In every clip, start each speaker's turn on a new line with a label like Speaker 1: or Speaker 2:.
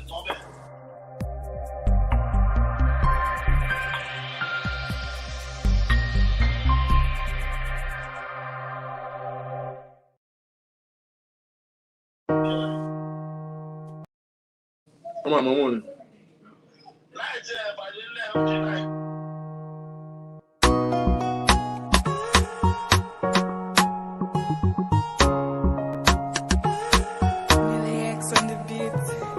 Speaker 1: Come on, Mamon.
Speaker 2: Relax on the beat. Relax on the beat.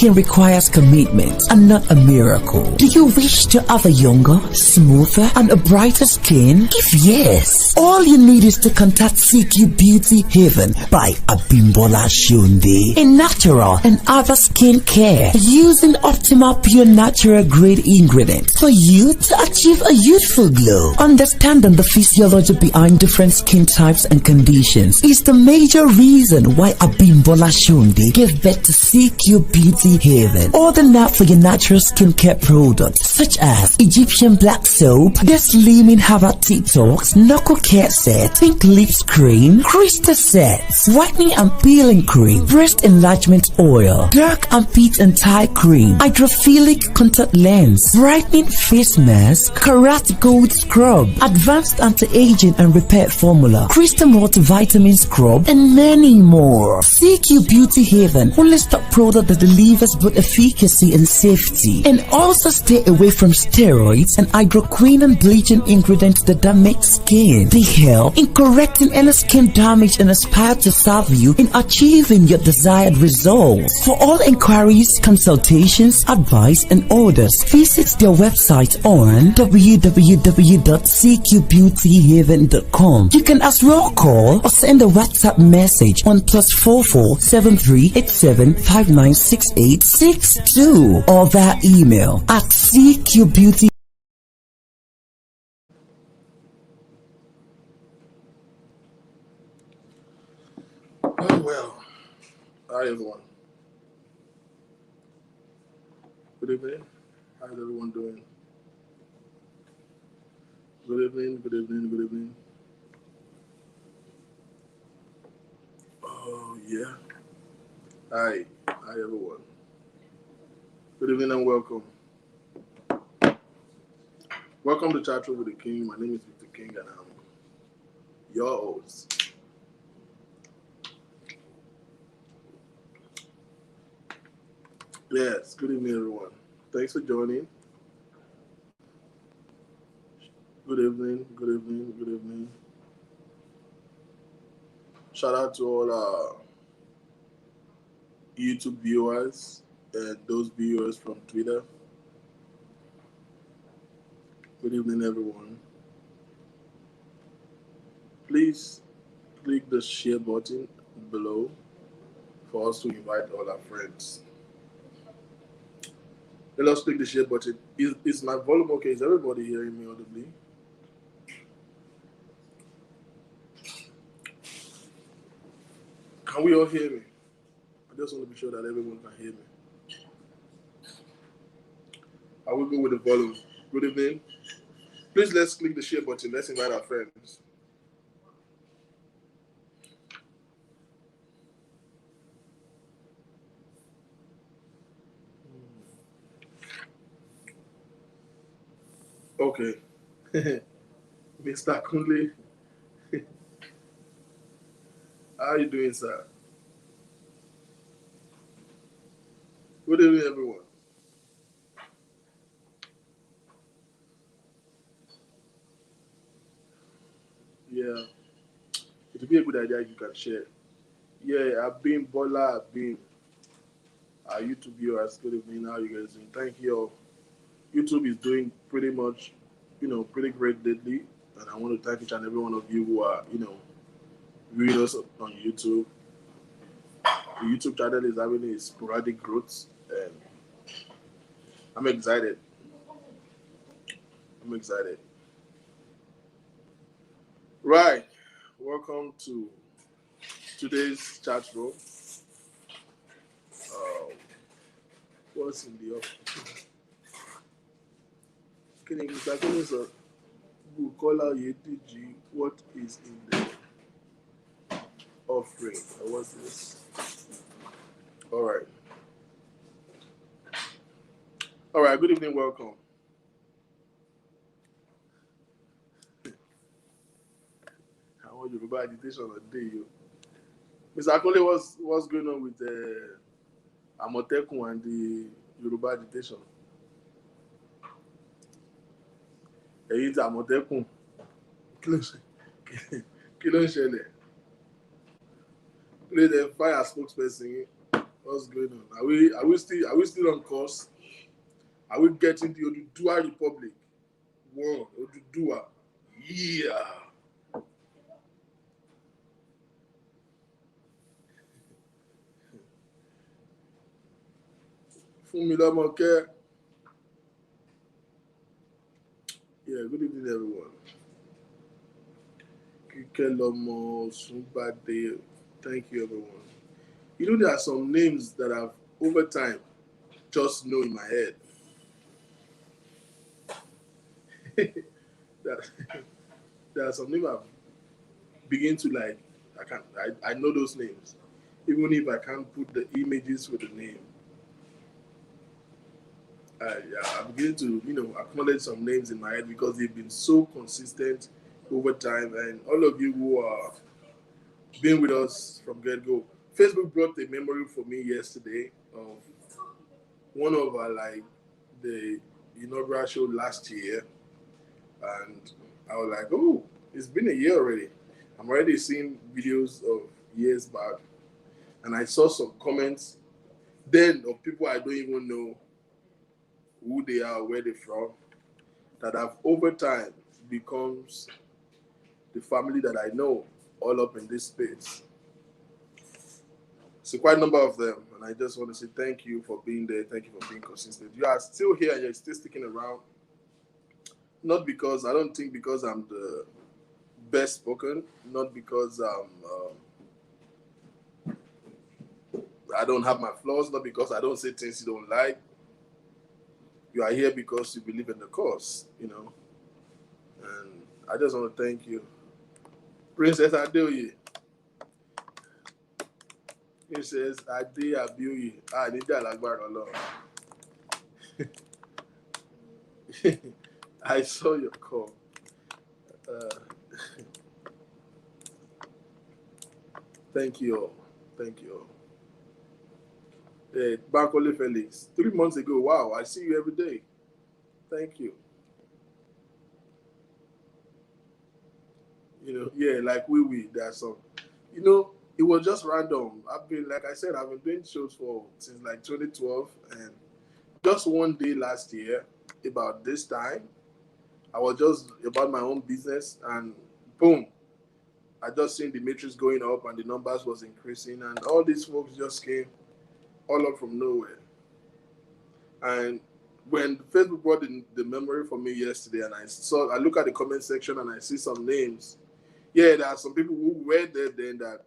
Speaker 1: skin requires commitment and not a miracle. Do you wish to have a younger, smoother, and a brighter skin? If yes, all you need is to contact CQ Beauty Haven by Abimbola Shunde, a natural and other skin care using optimal pure natural grade ingredients for you to achieve a youthful glow. Understanding the physiology behind different skin types and conditions is the major reason why Abimbola Shunde gave birth to CQ Beauty Haven. Order now for your natural skincare products such as Egyptian black soap, the slimming Hava TikToks, knuckle care set, pink lips cream, crystal sets, whitening and peeling cream, breast enlargement oil, dark and pit and tie cream, hydrophilic contact lens, brightening face mask, Karat Gold scrub, advanced anti-aging and repair formula, crystal multivitamin scrub, and many more. CQ Beauty Haven only stock product that delivers both efficacy and safety, and also stay away from steroids and hydroquinone and bleaching ingredients that damage skin. They help in correcting any skin damage and aspire to serve you in achieving your desired results. For all inquiries, consultations, advice, and orders, visit their website on www.cqbeautyhaven.com. You can as well call or send a WhatsApp message on +44 7387 596862 or via email at cqbeauty.
Speaker 3: Well, hi everyone. Good evening. How's everyone doing? Good evening, good evening, good evening. Oh, yeah. Hi everyone. Good evening and welcome. Welcome to Chat with the King. My name is Victor King and I'm your host. Yes, good evening everyone. Thanks for joining. Good evening, good evening, good evening. Shout out to all our YouTube viewers and those viewers from Twitter. Good evening everyone. Please click the share button below for us to invite all our friends. Let us click the share button. Is my volume okay? Is everybody hearing me audibly? Can we all hear me? I just want to be sure that everyone can hear me. I will go with the volume. Good evening. Please let's click the share button. Let's invite our friends. Okay. Mr. Kunle, how are you doing, sir? Good evening, everyone. Yeah, it would be a good idea if you can share. Yeah, I've been Bola, I've been our YouTube viewers. Good evening, how are you guys doing? Thank you. YouTube is doing pretty much, pretty great lately. And I want to thank each and every one of you who are, viewing us on YouTube. The YouTube channel is having a sporadic growth, and I'm excited. I'm excited. Right. Welcome to today's chat room. What's in the office? Can you start with Bukola Yediji? What is in the offering? What's this? All right. All right. Good evening. Welcome. How are you? Yoruba agitation on day, you. Mr. Akole, what's going on with the Amotekun and the Yoruba agitation? Èyí tí Àmọ̀tẹ́kùn kí ló ń ṣẹlẹ̀? Kí ló dé fire spokesperson yín? What's going on? Are we still on course? Are we getting the Oduduwa Republic? One, Oduduwa. Yeah. Funmilamoke. Yeah, good evening, everyone. Kikelomo, Sumbade. Thank you, everyone. You know, there are some names that I've, over time, just know in my head. That there are some names I've begin to like. I know those names, even if I can't put the images with the name. I begin to acknowledge some names in my head because they've been so consistent over time, and all of you who are been with us from get go. Facebook brought a memory for me yesterday of one of our like the inaugural show last year, and I was like, oh, it's been a year already. I'm already seeing videos of years back, and I saw some comments then of people I don't even know who they are, where they're from, that have over time becomes the family that I know all up in this space. It's a quite number of them, and I just want to say thank you for being there. Thank you for being consistent. You are still here and you're still sticking around. Not because I don't think because I'm the best spoken, not because I don't have my flaws, not because I don't say things you don't like. You are here because you believe in the cause. And I just want to thank you. Princess Adeoye. Princess Ade Abioye. Níjà lágbára Ọlọ́run. I saw your call. Uh, thank you all. Thank you all. Bankole Felix. 3 months ago, wow, I see you every day. Thank you. Yeah, like there's some, it was just random. Like I said, I've been doing shows since like 2012, and just one day last year, about this time, I was just about my own business, and boom, I just seen the matrix going up and the numbers was increasing, and all these folks just came all up from nowhere. And when Facebook brought the memory for me yesterday, and I look at the comment section and I see some names. Yeah, there are some people who were there then that,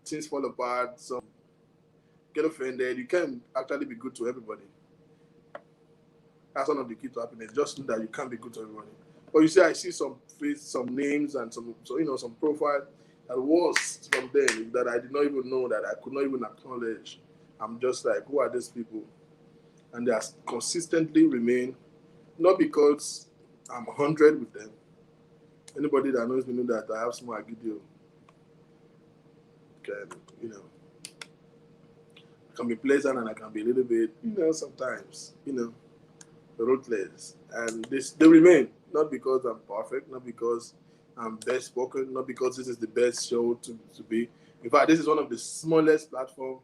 Speaker 3: things fall apart, some get offended. You can't actually be good to everybody. That's one of the key to happiness. Just know that you can't be good to everybody. But you see, I see some names and some profile that was from them that I did not even know, that I could not even acknowledge. I'm just like, who are these people? And they are consistently remain, not because I'm 100 with them. Anybody that knows me know that I have small agility. I can be pleasant and I can be a little bit, sometimes, ruthless. And they remain, not because I'm perfect, not because I'm best spoken, not because this is the best show to be. In fact, this is one of the smallest platforms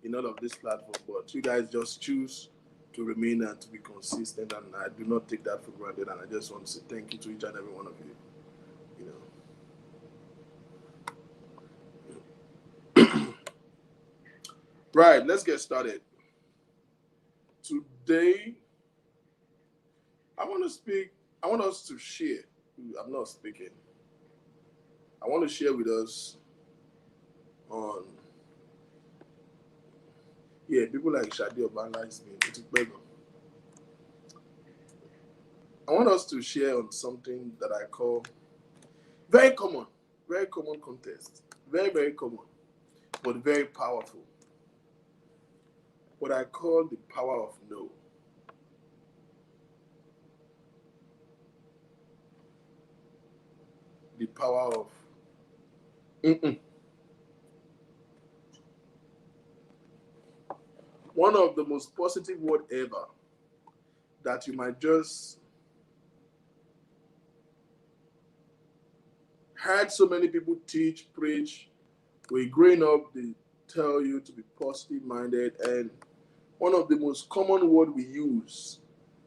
Speaker 3: in all of this platform, but you guys just choose to remain and to be consistent, and I do not take that for granted, and I just want to say thank you to each and every one of you. Right, let's get started. Today, I want us to share. I'm not speaking. I want to share with us on, people like Shadi Obanga is being. I want us to share on something that I call very common contest. Very, very common, but very powerful. What I call the power of no. The power of mm-mm. One of the most positive word ever that you might just heard so many people teach, preach. We're growing up, tell you to be positive minded. And one of the most common word we use,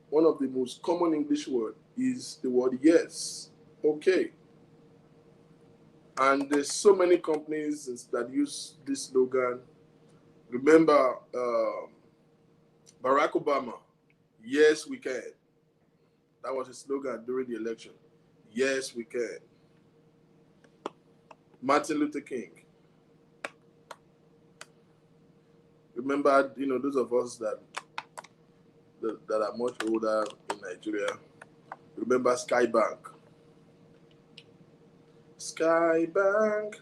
Speaker 3: one of the most common English word is the word yes. Okay. And there's so many companies that use this slogan. Remember Barack Obama, yes, we can. That was his slogan during the election. Yes, we can. Martin Luther King. Remember, those of us that are much older in Nigeria. Remember Skybank. Skybank,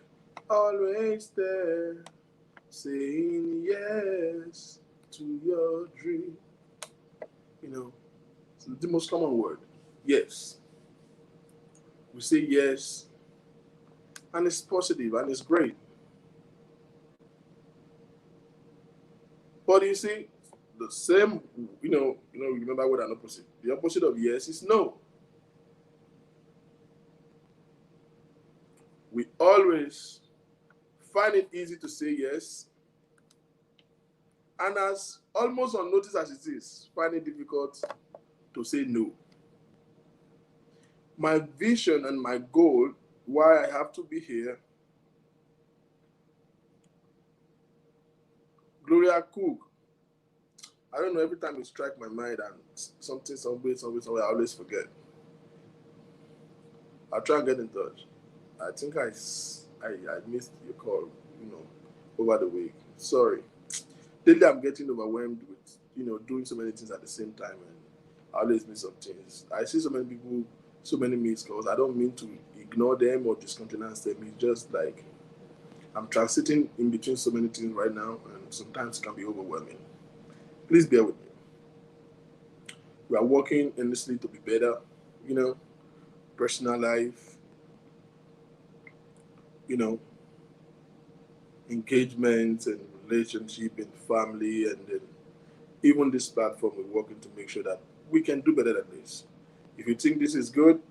Speaker 3: always there, saying yes to your dream. It's the most common word. Yes. We say yes, and it's positive and it's great. But you see, the same, remember what an opposite. The opposite of yes is no. We always find it easy to say yes, and as almost unnoticed as it is, find it difficult to say no. My vision and my goal, why I have to be here, Gloria Cook. I don't know, every time it strikes my mind and something, somewhere, I always forget. I'll try and get in touch. I think I missed your call, over the week. Sorry. Lately, I'm getting overwhelmed with, doing so many things at the same time, and I always miss some things. I see so many people, so many missed calls. I don't mean to ignore them or discountenance them. It's just like I'm transiting in between so many things right now, and sometimes it can be overwhelming. Please bear with me. We are working endlessly to be better, personal life, engagement and relationship and family, and then even this platform, we're working to make sure that we can do better than this. If you think this is good,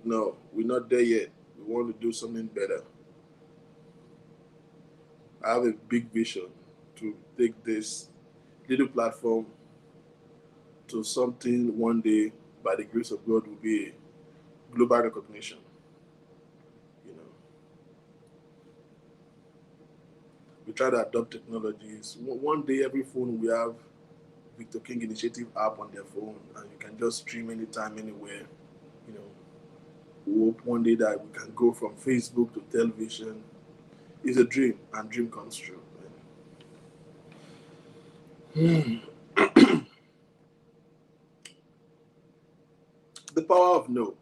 Speaker 3: no, we're not there yet. We want to do something better. I have a big vision to take this little platform to something one day, by the grace of God, will be global recognition. We try to adopt technologies. One day, every phone we have Victor King Initiative app on their phone, and you can just stream anytime, anywhere. We hope one day that we can go from Facebook to television. It's a dream, and dream comes true. The power of no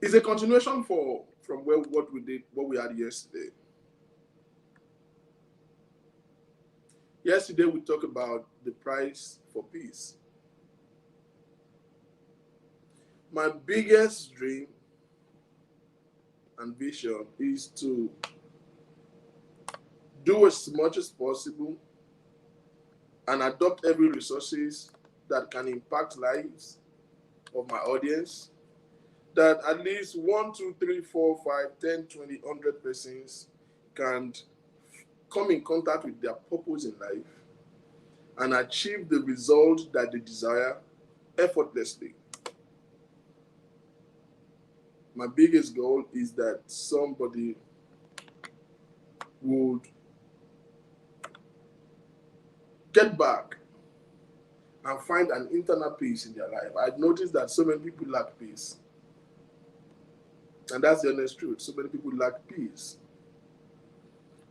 Speaker 3: is a continuation from what we had yesterday. Yesterday we talked about the price for peace. My biggest dream and vision is to do as much as possible and adopt every resources that can impact lives of my audience, that at least 1, 2, 3, 4, 5, 10, 20, 100 persons can come in contact with their purpose in life and achieve the result that they desire effortlessly. My biggest goal is that somebody would get back and find an internal peace in their life. I've noticed that so many people lack peace. And that's the honest truth. So many people lack peace.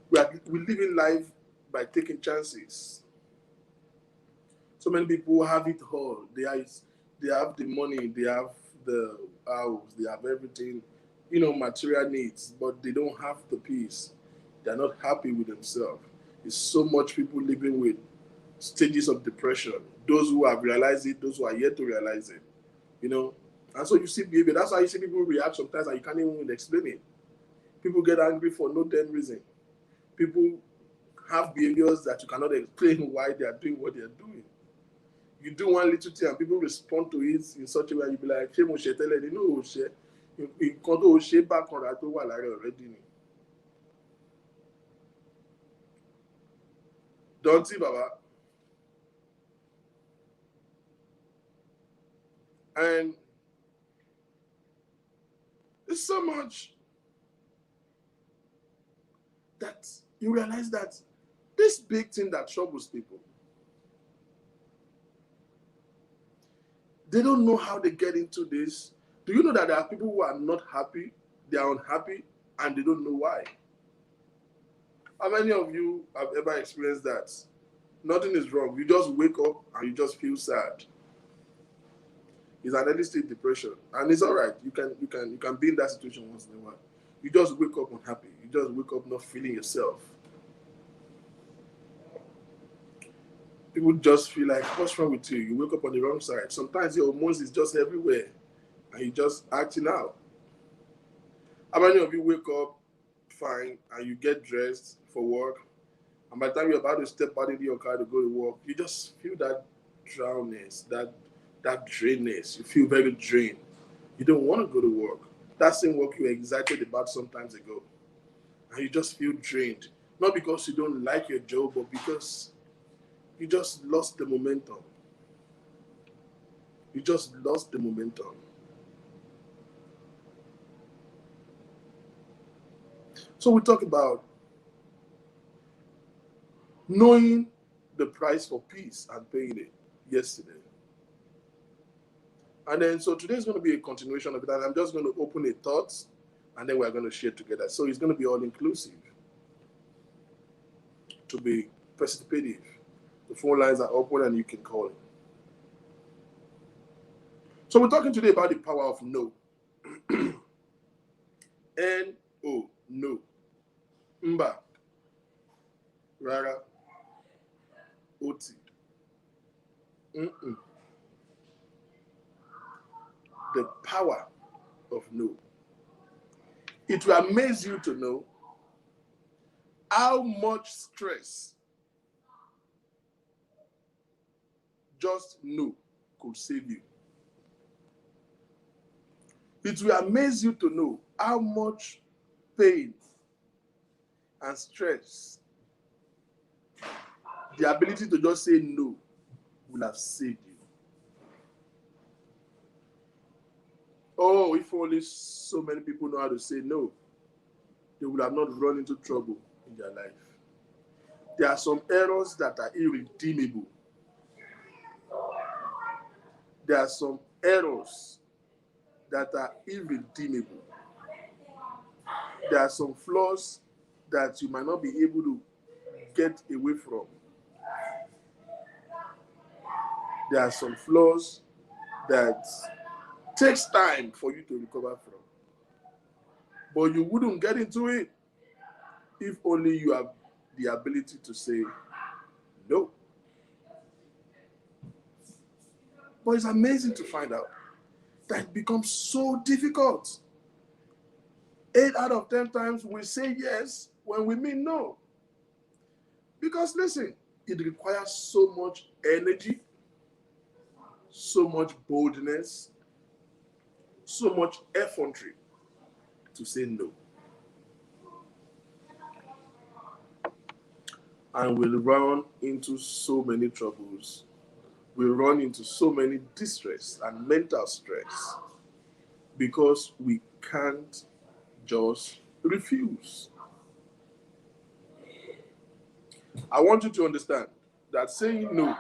Speaker 3: We live in life by taking chances. So many people have it all. They have the money, they have the house, they have everything, material needs, but they don't have the peace. They're not happy with themselves. There's so much people living with stages of depression. Those who have realized it, those who are yet to realize it, And so you see behavior. That's why you see people react sometimes and you can't even explain it. People get angry for no damn reason. People have behaviors that you cannot explain why they are doing what they are doing. You do one little thing and people respond to it in such a way, you be like, ṣé mo ṣe tẹ́lẹ̀ ni? No, ṣe. Nǹkan tó ṣe bákan rà tó wà lára already ni. Don't see, Baba. And there's so much that you realize that this big thing that troubles people, they don't know how they get into this. Do you know that there are people who are not happy, they are unhappy, and they don't know why? How many of you have ever experienced that? Nothing is wrong. You just wake up and you just feel sad. It's an early stage depression, and it's all right. You can be in that situation once in a while. You just wake up unhappy. You just wake up not feeling yourself. People just feel like, what's wrong with you? You wake up on the wrong side. Sometimes your hormones is just everywhere, and you just acting out. How many of you wake up fine and you get dressed for work, and by the time you're about to step out into your car to go to work, you just feel that drownness, that drainness. You feel very drained. You don't want to go to work. That same work you were excited about some times ago, and you just feel drained. Not because you don't like your job, but because you just lost the momentum. You just lost the momentum. So we talk about knowing the price for peace and paying it yesterday. And then, so today is going to be a continuation of it. And I'm just going to open a thought and then we're going to share together. So it's going to be all inclusive, to be participative. The phone lines are open and you can call in. So we're talking today about the power of no. N-O, no. Mba, rara, oti. Mm-mm. The power of no. It will amaze you to know how much stress just no could save you. It will amaze you to know how much pain and stress the ability to just say no will have saved you. Oh, if only so many people know how to say no, they would have not run into trouble in their life. There are some errors that are irredeemable. There are some errors that are irredeemable. There are some flaws that you might not be able to get away from. There are some flaws that takes time for you to recover from. But you wouldn't get into it if only you have the ability to say no. But it's amazing to find out that it becomes so difficult. 8 out of 10 times we say yes when we mean no. Because listen, it requires so much energy, so much boldness, so much effrontery to say no. And we'll run into so many troubles. We'll run into so many distress and mental stress because we can't just refuse. I want you to understand that saying no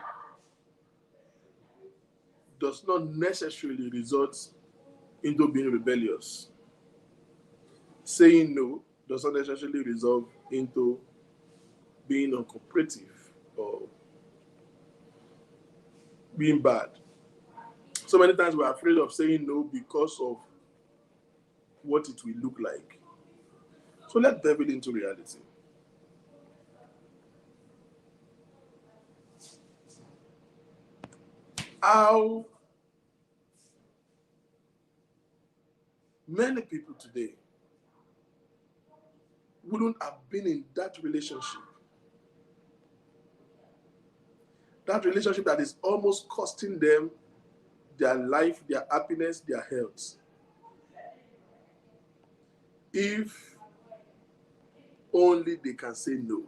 Speaker 3: does not necessarily result into being rebellious. Saying no does not necessarily result into being uncooperative or being bad. So many times we're afraid of saying no because of what it will look like. So let's delve into reality. How many people today wouldn't have been in that relationship that is almost costing them their life, their happiness, their health, if only they can say no.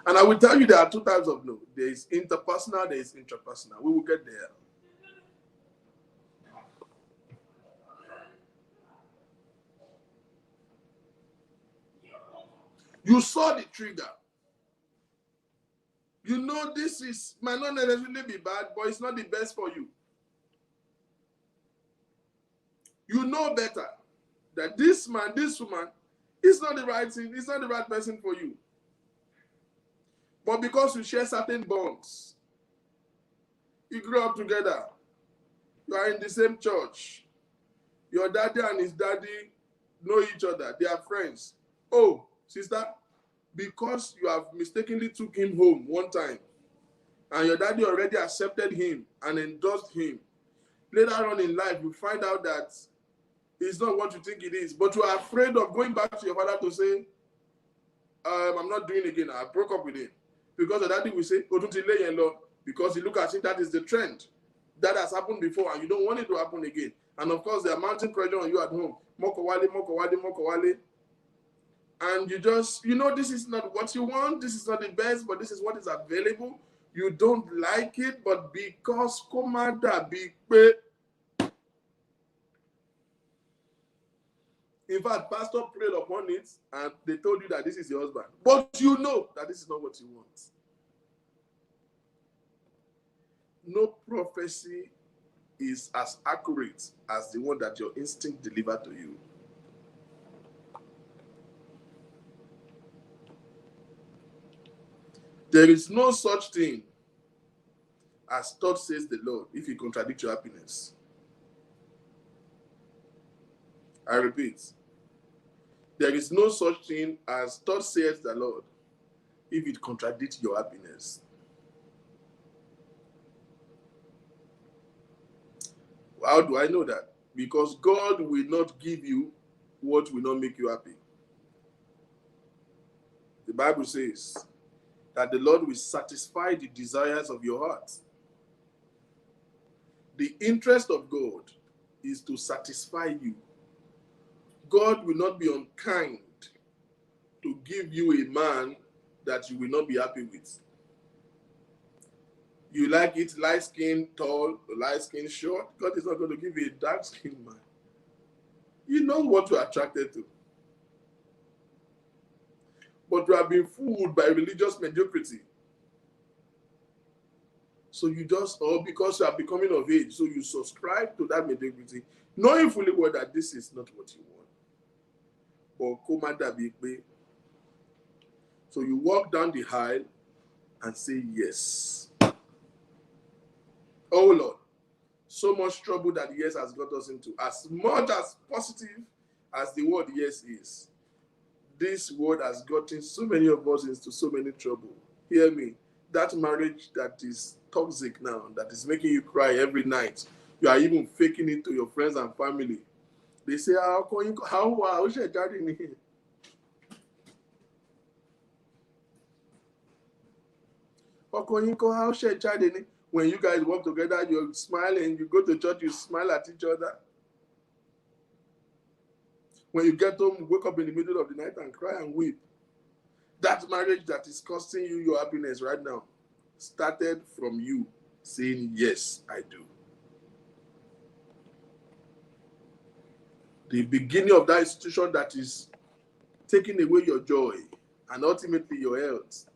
Speaker 3: And I will tell you there are two types of no. There is interpersonal, there is intrapersonal. We will get there. You saw the trigger. You know this is might not necessarily be bad, but it's not the best for you. You know better that this man, this woman, is not the right thing, it's not the right person for you. But because you share certain bonds, you grew up together, you are in the same church, your daddy and his daddy know each other, they are friends. Oh, sister, because you have mistakenly took him home one time, and your daddy already accepted him and endorsed him, later on in life, you find out that it's not what you think it is, but you are afraid of going back to your father to say, I'm not doing it again, I broke up with him. Because your daddy will say, because you look at it, that is the trend. That has happened before, and you don't want it to happen again. And of course, there are mounting pressure on you at home. Mokowale. And you just, you know, this is not what you want, this is not the best, but this is what is available. You don't like it, but because Komada Bigbe. In fact, pastor prayed upon it and they told you that this is your husband. But you know that this is not what you want. No prophecy is as accurate as the one that your instinct delivered to you. There is no such thing as thus says the Lord if you contradict your happiness. I repeat, there is no such thing as thus says the Lord if it contradicts your happiness. How do I know that? Because God will not give you what will not make you happy. The Bible says that the Lord will satisfy the desires of your heart. The interest of God is to satisfy you. God will not be unkind to give you a man that you will not be happy with. You like it light skin, tall, light skin, short. God is not going to give you a dark skin man. You know what you're attracted to. But you have been fooled by religious mediocrity. So you just, or because you are becoming of age, so you subscribe to that mediocrity, knowing fully well that this is not what you want. Or Komada Bigbe. So you walk down the aisle and say yes. Oh Lord, so much trouble that yes has got us into. As much as positive as the word yes is, this word has gotten so many of us into so many trouble. Hear me. That marriage that is toxic now, that is making you cry every night, you are even faking it to your friends and family. They say, how should I daddy in here? How should I daddy in here? When you guys work together, you're smiling. You go to church, you smile at each other. When you get home, wake up in the middle of the night and cry and weep. That marriage that is costing you your happiness right now started from you saying, yes, I do. The beginning of that institution that is taking away your joy and ultimately your health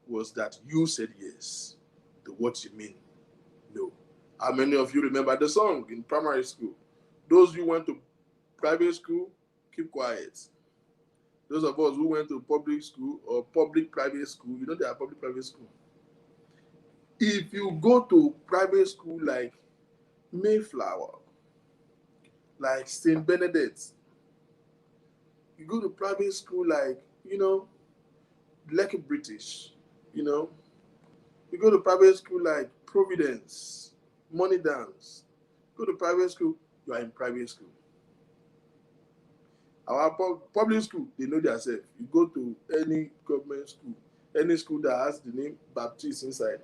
Speaker 3: was that you said yes to what you mean no. How many of you remember the song in primary school? Those who went to private school, keep quiet. Those of us who went to public school or public private school, you know they are public private school. If you go to private school like Mayflower, like St. Benedict, you go to private school like, Lekki British, you go to private school like Providence, Money Dance, go to private school, you are in private school. Our public school, they know themselves. You go to any government school, any school that has the name Baptist inside.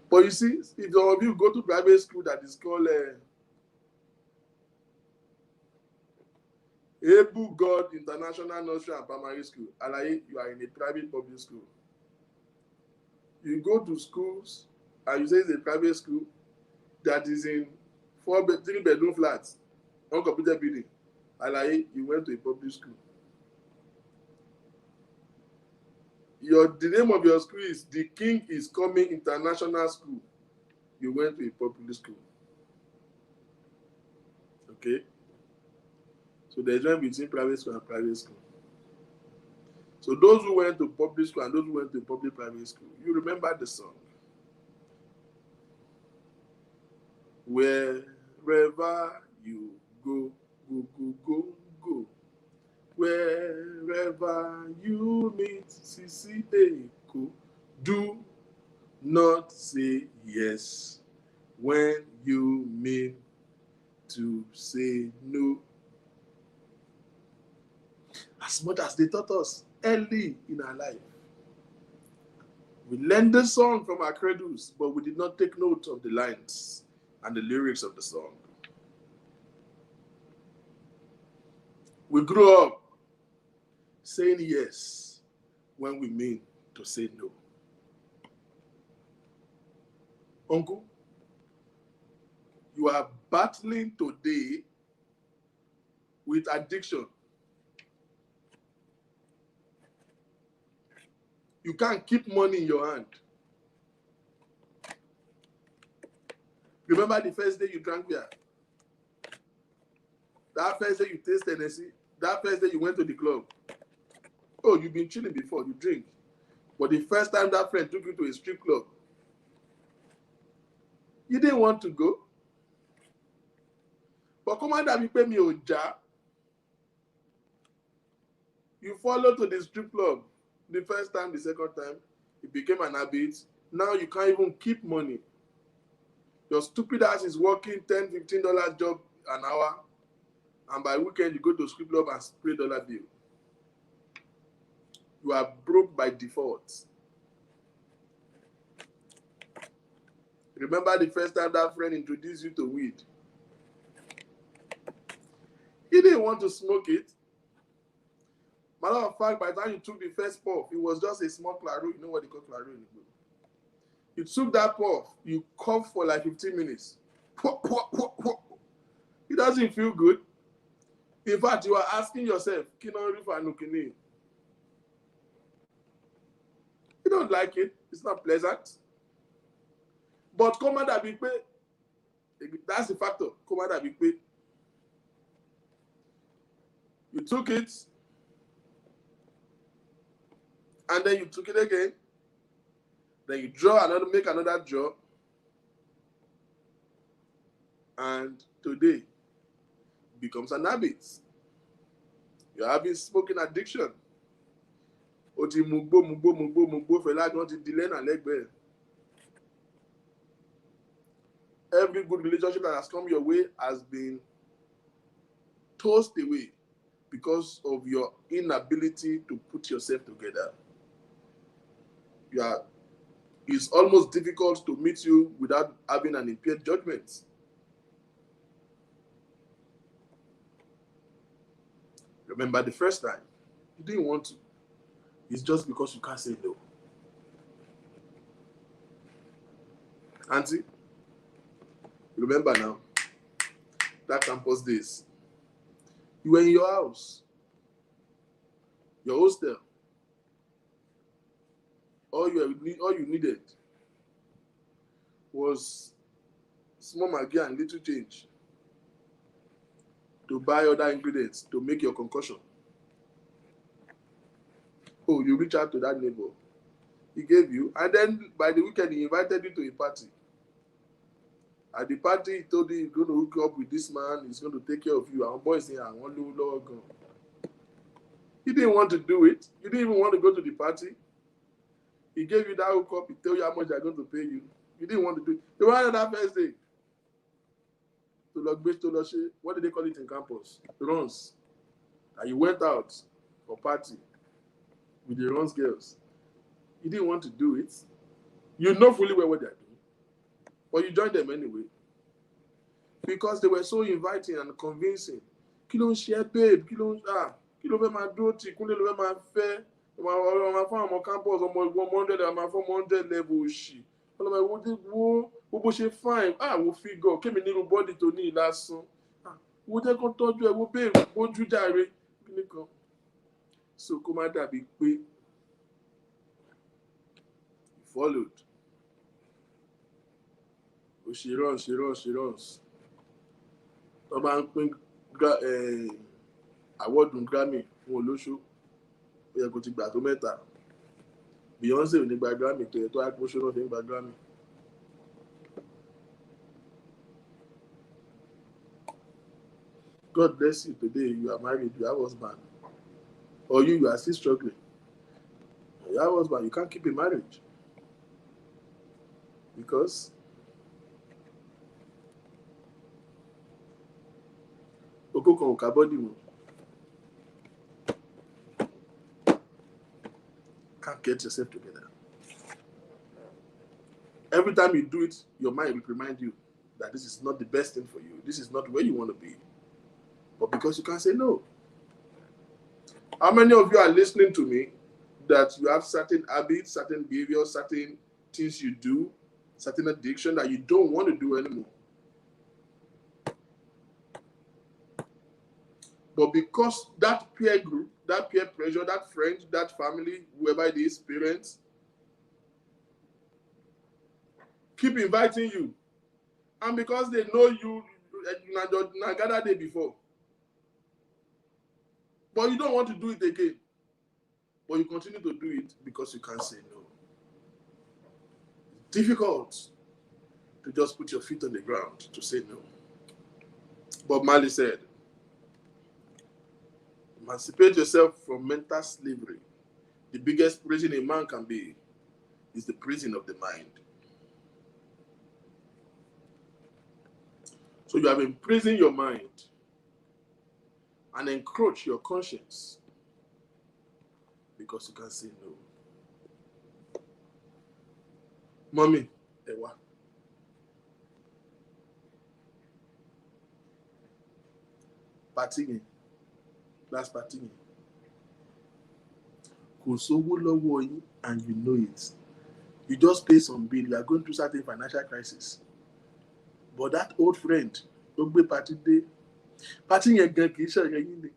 Speaker 3: But you see, if all of you go to private school that is called Able God International Nursery and Primary School. Alaye, you are in a private public school. You go to schools and you say it's a private school that is in 3-bedroom flats, uncompleted building. Alaye, you went to a public school. The name of your school is The King is Coming International School. You went to a public school. Okay? So there's a difference between private school and private school. So those who went to public school and those who went to public private school, you remember the song. Wherever you go, go, go, go, go. Wherever you meet Sisi Eko, do not say yes when you mean to say no. As much as they taught us early in our life, we learned the song from our cradles, but we did not take note of the lines and the lyrics of the song. We grew up saying yes when we mean to say no. Uncle, you are battling today with addiction. You can't keep money in your hand. Remember the first day you drank beer? That first day you tasted Hennessy? That first day you went to the club? Oh, you've been chilling before, you drink. But the first time that friend took you to a strip club, you didn't want to go. But Commander, you pay me oja. You followed to the strip club. The first time, the second time, it became an habit. Now you can't even keep money. Your stupid ass is working $10, $15 job an hour, and by weekend you go to strip club and spray dollar bill. You are broke by default. Remember the first time that friend introduced you to weed? He didn't want to smoke it. Matter of fact, by the time you took the first puff, it was just a small claro. You know what they call claro in Igbo? You took that puff, you coughed for like 15 minutes. It doesn't feel good. In fact, you are asking yourself, Kino Rifa Nukini. You don't like it. It's not pleasant. But Commander Bigbe, that's the factor. Commander Bigbe. You took it, and then you took it again. Then you make another draw. And today becomes an habit. You're having smoking addiction. Oti mugbo fela don't delay and leg bear. Every good relationship that has come your way has been tossed away because of your inability to put yourself together. It's almost difficult to meet you without having an impaired judgment. Remember the first time, you didn't want to. It's just because you can't say no. Auntie, remember now, that campus days. You were in your house, your hostel. All you needed was small Maggi and little change to buy other ingredients to make your concoction. Oh, you reach out to that neighbor. He gave you, and then by the weekend, he invited you to a party. At the party, he told you he's going to hook you up with this man, he's going to take care of you. And boys here, I want to log on. You didn't want to do it. You didn't even want to go to the party. He gave you that hookup, he told you how much they're going to pay you. You didn't want to do it. You wanted that first day. What did they call it in campus? Runs. And you went out for party with the runs girls. You didn't want to do it. You know fully well what they're doing. But you joined them anyway. Because they were so inviting and convincing. kí ló ń ṣe ẹ́ babe, kí ló fẹ́ máa dúró tì, Kúnlé ló fẹ́ máa fẹ́, ọmọ fún àwọn campus, ọmọ ìwọ 100, ọmọ fún 100 level òṣì, ọlọ́mọ ìwọ bó ṣe fine, wo figure, kémi nínú bọ́dì tó ní ìlàsán, wo jẹ́ kó tọ́jú ẹ, wo babe, bójú jàre, kí nìkan. So kó má dàbí pé you followed. O ṣe runs. Tó bá ń pín awọ́dùn Grammy fún olóṣó, ó yẹ kó ti gbà tó 3. Beyonce ò ní gba Grammy tó yẹ tó àgbóṣó náà fi ń gba Grammy. God bless you today. You are married, you have husband. Or you are still struggling. You have husband, you can't keep a marriage. Because Oko kan ò ká bọ́dì mọ́. Can't get yourself together. Every time you do it, your mind will remind you that this is not the best thing for you. This is not where you want to be. But because you can't say no. How many of you are listening to me that you have certain habits, certain behaviors, certain things you do, certain addiction that you don't want to do anymore? But because that peer group, that peer pressure, that friend, that family, whoever it is, parents, keep inviting you. And because they know you gathered day before. But you don't want to do it again. But you continue to do it because you can't say no. It's difficult to just put your feet on the ground to say no. Bob Marley said, emancipate yourself from mental slavery. The biggest prison a man can be is the prison of the mind. So you have imprisoned your mind and encroach your conscience because you can't say no. Mommy, Ewa. Partying. That's partying. Kò sówó lọ́wọ́ yín and you know it. You just pay some bill. You are going through certain financial crisis. But that old friend, ó gbé party dé. Party yẹn gan kì í ṣe ọ̀rẹ́ yín ni.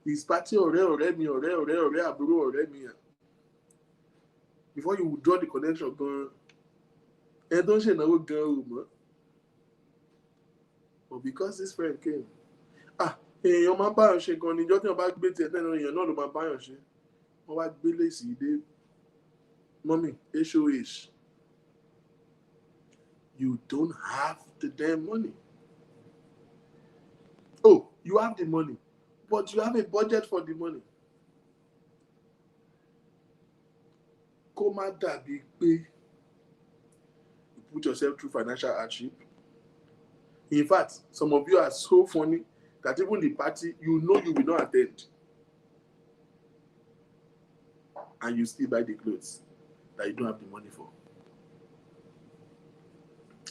Speaker 3: It's party ọ̀rẹ́ mi, ọ̀rẹ́ àbúrò ọ̀rẹ́ mi. Before you draw the connection gan, ẹ tó ń ṣe ìnáwó gan o mọ́. But because this friend came, èèyàn máa ń báyọ̀ ṣe gan ni, ìjọ́ tí wọ́n bá gbé tiẹ̀ tẹ́lẹ̀ èèyàn náà ló máa báyọ̀ ṣe. Wọ́n wá gbé lèsì dé. Mommy, HOH. You don't have the damn money. Oh, you have the money, but you have a budget for the money. Kó má dàbí pé you put yourself through financial hardship. In fact, some of you are so funny that even the party, you know you will not attend. And you still buy the clothes that you don't have the money for.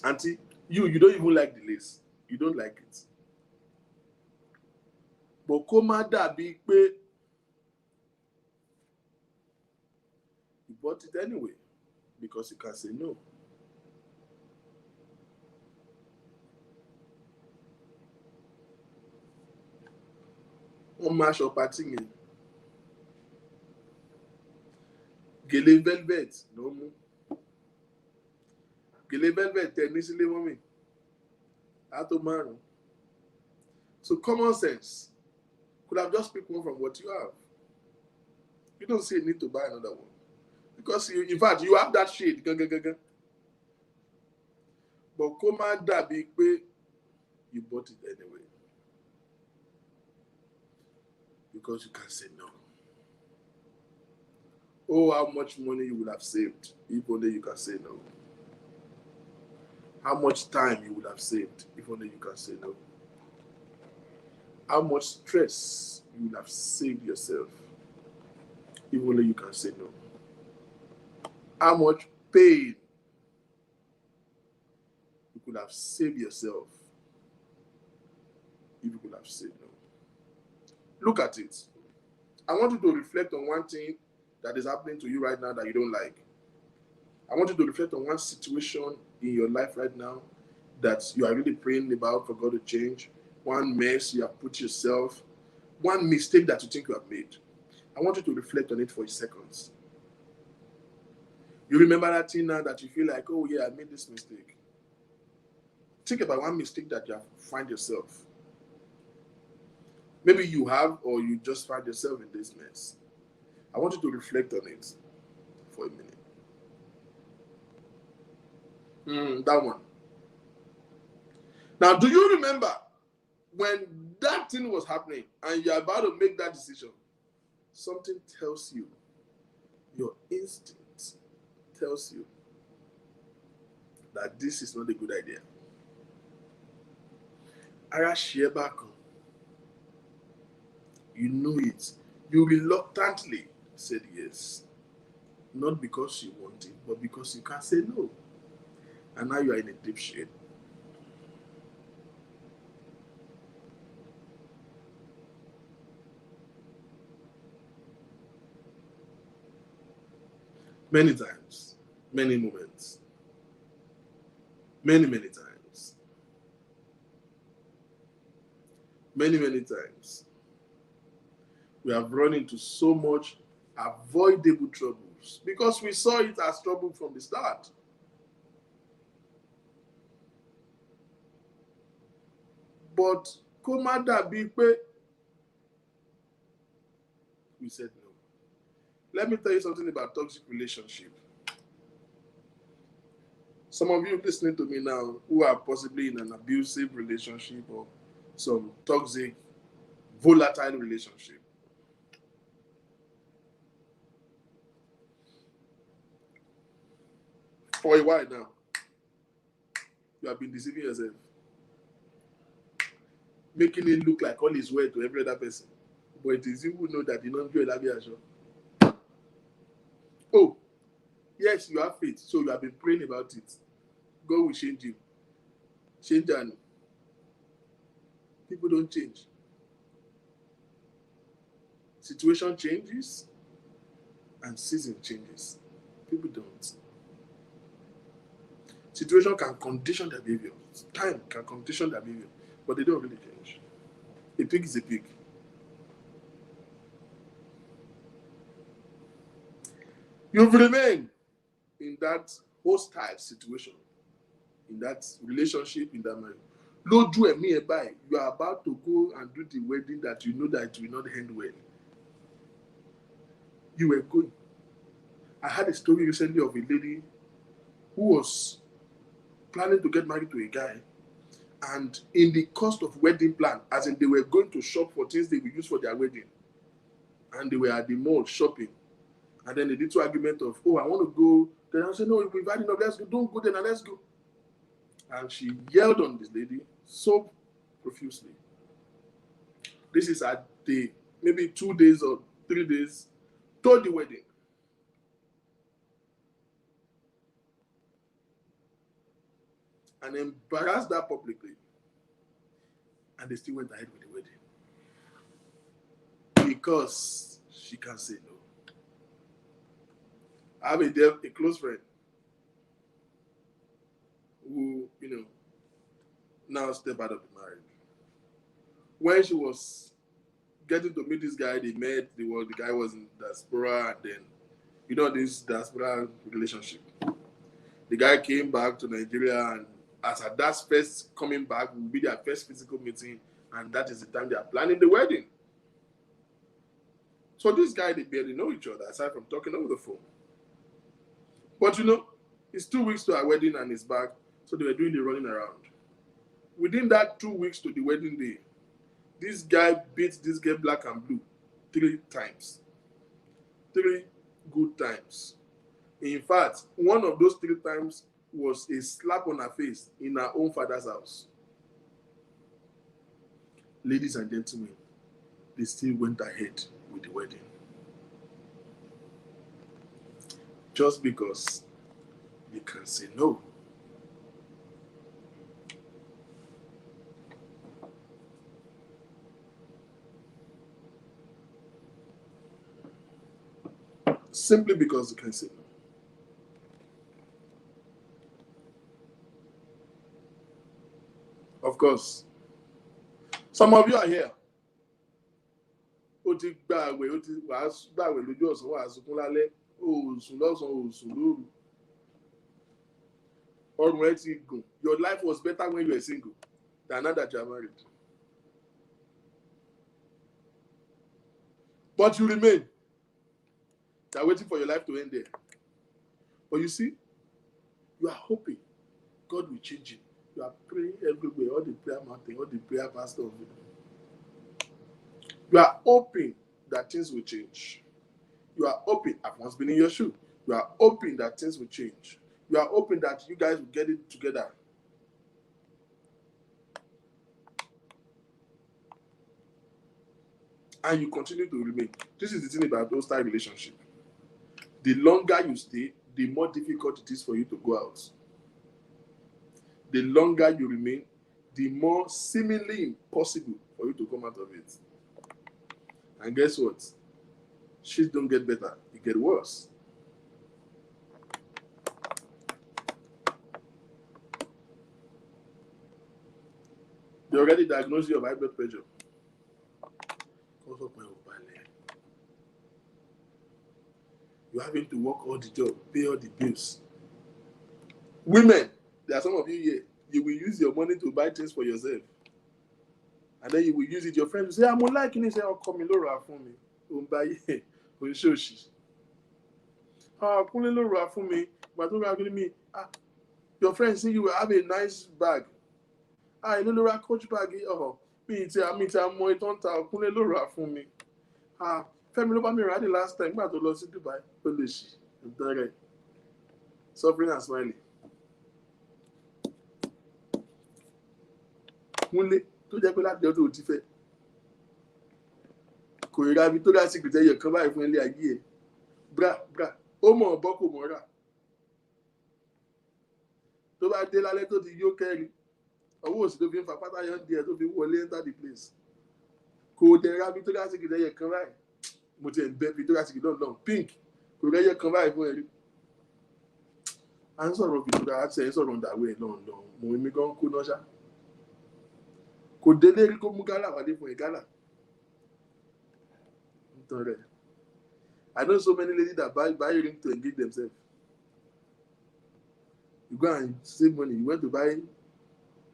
Speaker 3: Auntie, you don't even like the lace. You don't like it. But kó má dàbí pé you bought it anyway because you can say no. Wọ́n máa ṣọ pàtí yẹn. Gèlè velvet ló mú. Gèlè velvet tẹ ní sílé mọ́mì. Á tó 5. So common sense could have just picked one from what you have. You don't see a need to buy another one. Because in fact, you have that shade. But kó má dàbí pé you bought it anyway. Because you can say no. Oh, how much money you would have saved if only you can say no. How much time you would have saved if only you can say no. How much stress you would have saved yourself if only you can say no. How much pain you could have saved yourself if you could have said no. Look at it. I want you to reflect on one thing that is happening to you right now that you don't like. I want you to reflect on one situation in your life right now that you are really praying about for God to change. One mess you have put yourself, one mistake that you think you have made. I want you to reflect on it for a second. You remember that thing now that you feel like, oh yeah, I made this mistake. Think about one mistake that you have find yourself. Maybe you have, or you just find yourself in this mess. I want you to reflect on it for a minute. That one. Now, do you remember when that thing was happening and you're about to make that decision? Something tells you, your instinct tells you that this is not a good idea. Ara share back. You know it. You reluctantly said yes. Not because you want it, but because you can't say no. And now you are in a deep shade. Many times, many moments, many times, many times, we have run into so much avoidable troubles because we saw it as trouble from the start. But Komada Bipe, we said no. Let me tell you something about toxic relationship. Some of you listening to me now who are possibly in an abusive relationship or some toxic, volatile relationship. For a while now, you have been deceiving yourself, making it look like all is well to every other person. But it is you who know that you don't feel like it. Oh, yes, you have faith, so you have been praying about it. God will change you. Change and people don't change. Situation changes and season changes. People don't. Situation can condition their behavior. Time can condition their behavior, but they don't really change. A pig is a pig. You've remained in that hostile situation, in that relationship, in that marriage. Lójú ẹ̀mí ẹ̀ báyìí, you are about to go and do the wedding that you know that it will not end well. You were going. I had a story recently of a lady who was planning to get married to a guy, and in the cost of wedding plan, as in they were going to shop for things they will use for their wedding, and they were at the mall shopping, and then they did two argument of, oh, I want to go. Then I said, no, we've had enough. Let's go. Don't go there now. Let's go. And she yelled on this lady so profusely. This is at the maybe 2 days or 3 days to the wedding. And embarrassed her publicly. And they still went ahead with the wedding. Because she can't say no. I have a close friend who, now step out of the marriage. When she was getting to meet this guy, they met, the guy was in diaspora, and then, this diaspora relationship. The guy came back to Nigeria, and as at that first coming back will be their first physical meeting, and that is the time they are planning the wedding. So this guy, they barely know each other, aside from talking over the phone. But it's 2 weeks to our wedding and he's back, so they were doing the running around. Within that 2 weeks to the wedding day, this guy beat this girl black and blue 3 times. 3 good times. In fact, one of those 3 times was a slap on her face in her own father's house. Ladies and gentlemen, they still went ahead with the wedding. Just because you can say no. simply because they can say no. Of course, some of you are here. Ó ti gba àwẹ̀, ó ti wàá gba àwẹ̀ lójú ọ̀sán, wàá sunkún lálẹ́, ó sùn lọ́sàn-án, ó sùn lóru. Ọrùn ẹ ti gùn. Your life was better when you were single than now that you are married. But you remain. You are waiting for your life to end there. But you see, you are hoping God will change it. You are praying everywhere, all the prayer mountain, all the prayer pastors. You are hoping that things will change. You are hoping, I've once been in your shoe. You are hoping that things will change. You are hoping that you guys will get it together. And you continue to remain. This is the thing about those type relationship. The longer you stay, the more difficult it is for you to go out. The longer you remain, the more seemingly impossible for you to come out of it. And guess what? Shit don't get better, it get worse. They already diagnosed you of high blood pressure. You're having to work all the job, pay all the bills. Women, there are some of you here, you will use your money to buy things for yourself. And then you will use it. Your friends will say, I'm liking it. Say, oh, come in, Laura, for me. Buy it. Come in, Laura, for me. But don't me. Your friends say you will have a nice bag. You know, Laura, coach bag. Oh, me, I'm more don't tell. Come in, Laura, for me. Family over me right the last time. But to Los Dubai, Polish, suffering and smiling. Tó jẹ́ pé láti ọdún òtí fẹ́ kò rí ra Victoria's Secret ẹyẹ kan báyìí fún ilé ayé ẹ̀ bra ó mọ̀ ọ̀bọ kò mọ̀ rà tó bá dé lálẹ́ tó ti yó kẹ́rin ọwọ́ òsì tó fi ń fa pátá yọ̀ ń di ẹ̀ tó fi wọlé enter the place kò dẹ̀ ra Victoria's Secret ẹyẹ kan báyìí mo ti ẹ̀ ń bẹ́ Victoria's Secret lọ́nà pink kò rẹ́yẹ kan báyìí fún ẹ̀rí à ń sọ̀rọ̀ Victoria àti ẹ̀ ń sọ̀rọ̀ ǹdàwé ẹ̀ lọ́nà mo èmi gan kó náà ṣá. Kò délé rí kó mú gálà wálé fún ẹ gálà. I know so many ladies that buy ring to engage themselves. You go and save money. You went to buy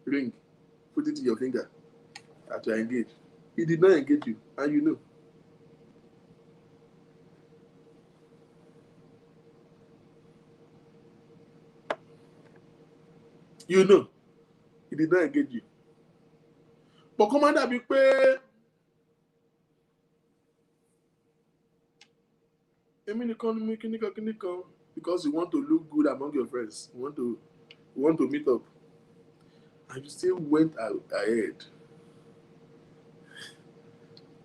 Speaker 3: ring, put it in your finger, and to engage. He did not engage you, and you know. You know, he did not engage you. But commander be pé because you want to look good among your friends, you want to meet up, and you still went ahead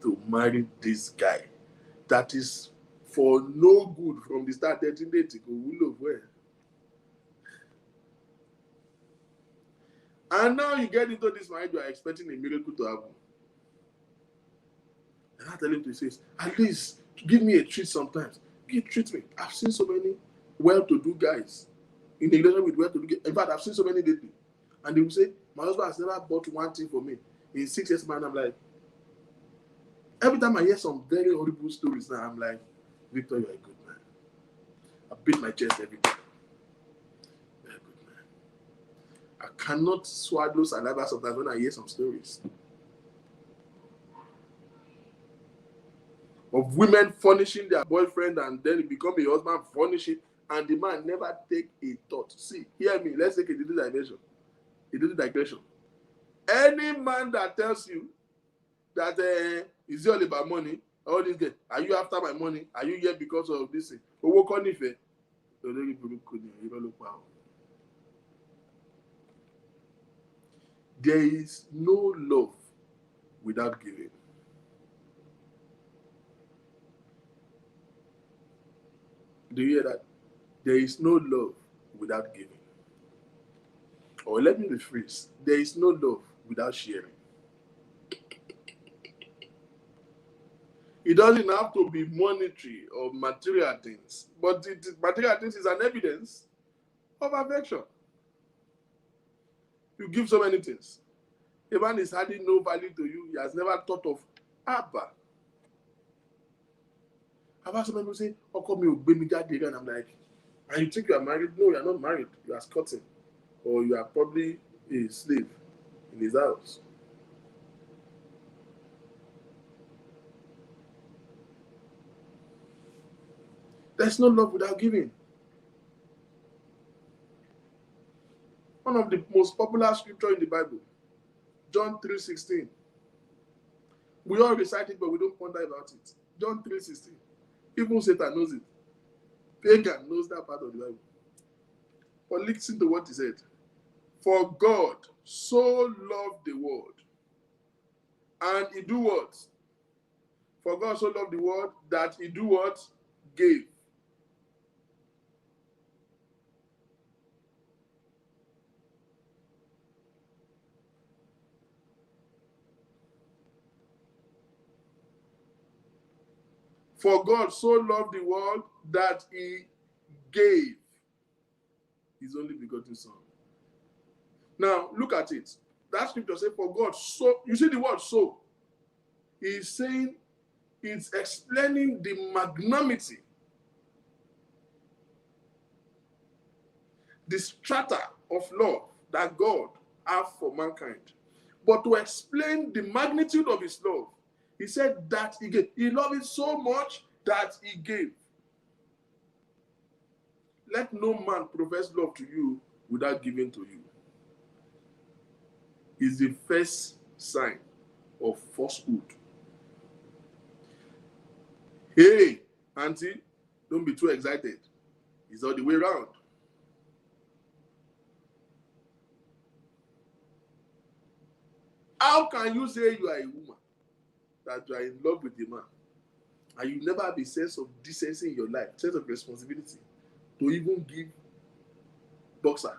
Speaker 3: to marry this guy that is for no good from the start. 13 days ago, we love where. And now you get into this marriage, you are expecting a miracle to happen. And I tell him to say, at least give me a treat sometimes. Treat me. I've seen so many well-to-do guys in the relationship with well-to-do guys. In fact, I've seen so many lately. And they will say, my husband has never bought one thing for me. In 6 years, man, I'm like, every time I hear some very horrible stories now, I'm like, Victor, you're a good man. I beat my chest every day. I cannot swallow saliva sometimes when I hear some stories of women furnishing their boyfriend and then it become a husband furnishing and the man never take a thought. See, hear me, let's take a little digression. Any man that tells you that it's all about money, all this game, are you after my money? Are you here because of this thing? There is no love without giving. Do you hear that? There is no love without giving. Or let me rephrase. There is no love without sharing. It doesn't have to be monetary or material things, but material things is an evidence of affection. You give so many things. A man is adding no value to you. He has never thought of Abba. I've had some people say, "Oh, come here, baby, daddy," and I'm like, "And you think you are married? No, you are not married. You are squatting, or you are probably a slave in his house." There's no love without giving. One of the most popular scripture in the Bible, John 3:16. We all recite it, but we don't ponder about it. John 3:16. Even Satan knows it. Pagan knows that part of the Bible. But listen to what he said. For God so loved the world. And he do what? For God so loved the world that he do what? Gave. For God so loved the world that he gave his only begotten son. Now, look at it. That scripture says, for God so, you see the word so. He's saying, it's explaining the magnanimity, the strata of love that God has for mankind. But to explain the magnitude of his love, he said that he gave. He loved it so much that he gave. Let no man profess love to you without giving to you. Is the first sign of falsehood. Hey, auntie, don't be too excited. It's all the way around. How can you say you are a woman, that you are in love with a man, and you never have a sense of decency in your life, sense of responsibility, to even give boxer?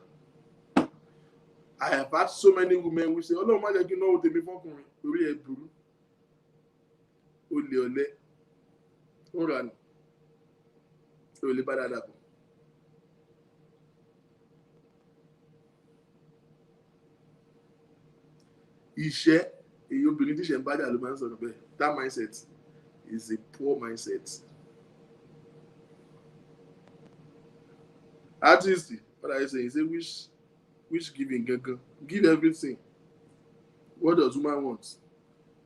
Speaker 3: I have had so many women who say, "Oh no, man, you know what they be for me. Ori eburu, ole, oran, ole badada." Iṣẹ́ èyí obìnrin tí ṣe ń bájà ló máa ń sọ̀rọ̀ bẹ́ẹ̀. That mindset is a poor mindset. Artist, what are you saying? You say which giving gangan? Give everything. What does woman want?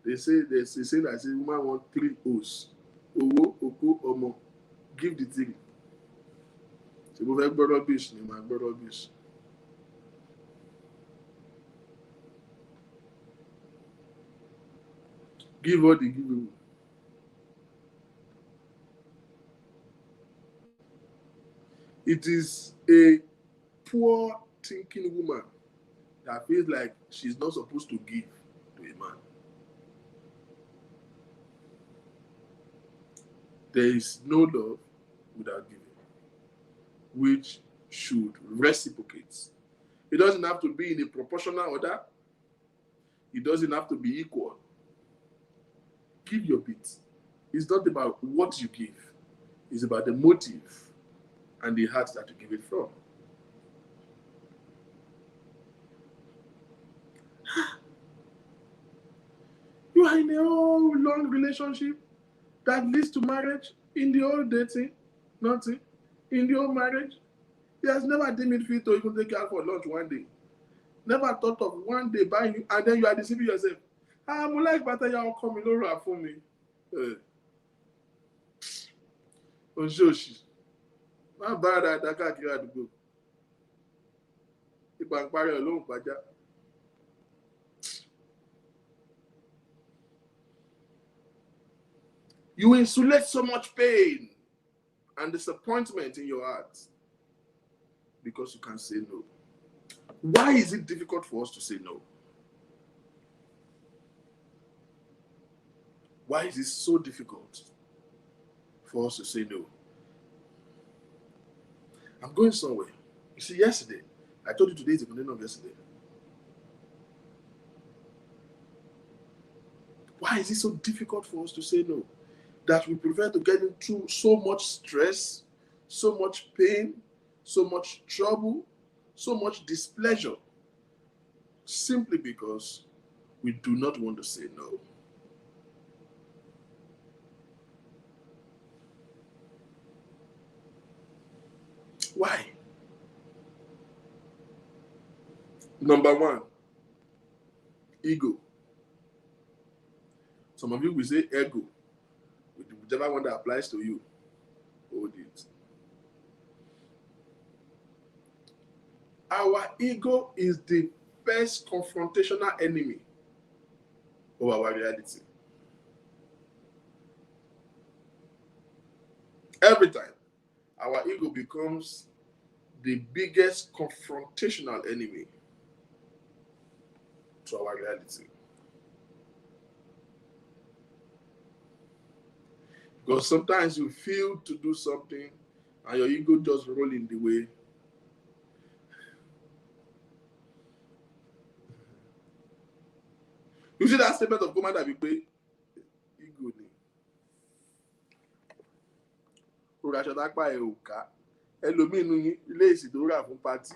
Speaker 3: They say that woman want 3 O's. Owó, oko, ọmọ. Give the 3. Ṣé mo fẹ́ gbọ́ rubbish ni màá gbọ́ rubbish. Give what they give you. It is a poor thinking woman that feels like she's not supposed to give to a man. There is no love without giving, which should reciprocate. It doesn't have to be in a proportional order. It doesn't have to be equal. Give your bit. It's not about what you give. It's about the motive and the heart that you give it from. You are in a whole long relationship that leads to marriage. In the whole dating, nothing. In the whole marriage, he has never deemed it fit to even take you out for lunch one day. Never thought of one day buying you, and then you are deceiving yourself. I'm like better y'all coming over for me. Oṣooṣì. Má bá ara dá káàkiri àdúgbò. Ipa ń parí ọlọ́run pàjá. You insulate so much pain and disappointment in your heart because you can't say no. Why is it difficult for us to say no? Why is it so difficult for us to say no? I'm going somewhere. You see, yesterday, I told you today is the continuation of yesterday. Why is it so difficult for us to say no? that we prefer to get into so much stress, so much pain, so much trouble, so much displeasure, simply because we do not want to say no. Why? Number one, ego. Some of you will say ego, whichever one that applies to you. Hold it. Our ego is the first confrontational enemy of our reality. Every time, our ego becomes the biggest confrontational enemy to our reality. Because sometimes you feel to do something and your ego just roll in the way. You see that statement of command that we pay? Ego ni. Ó ra aṣọ tápá ẹ̀ ò ká. Ẹlòmíì inú yín ilé ìsìn tó rà fún patí.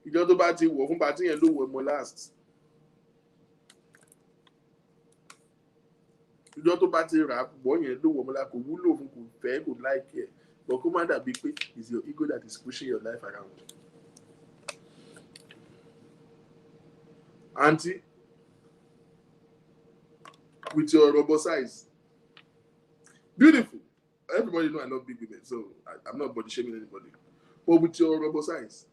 Speaker 3: Ìjọ tó bá ti wọ̀ fún patí yẹn ló wọ̀ mọ́ last. Ìjọ tó bá ti rà bọ́ yẹn ló wọ̀ mọ́ last. Kò wúlò fún, kò fẹ́, kò like ẹ̀. But kó má dàbí pé it's your ego that is pushing your life around. Auntie, with your rubber size, beautiful. Everybody know I love big women, so I'm not body shaming anybody. But with your rubber size,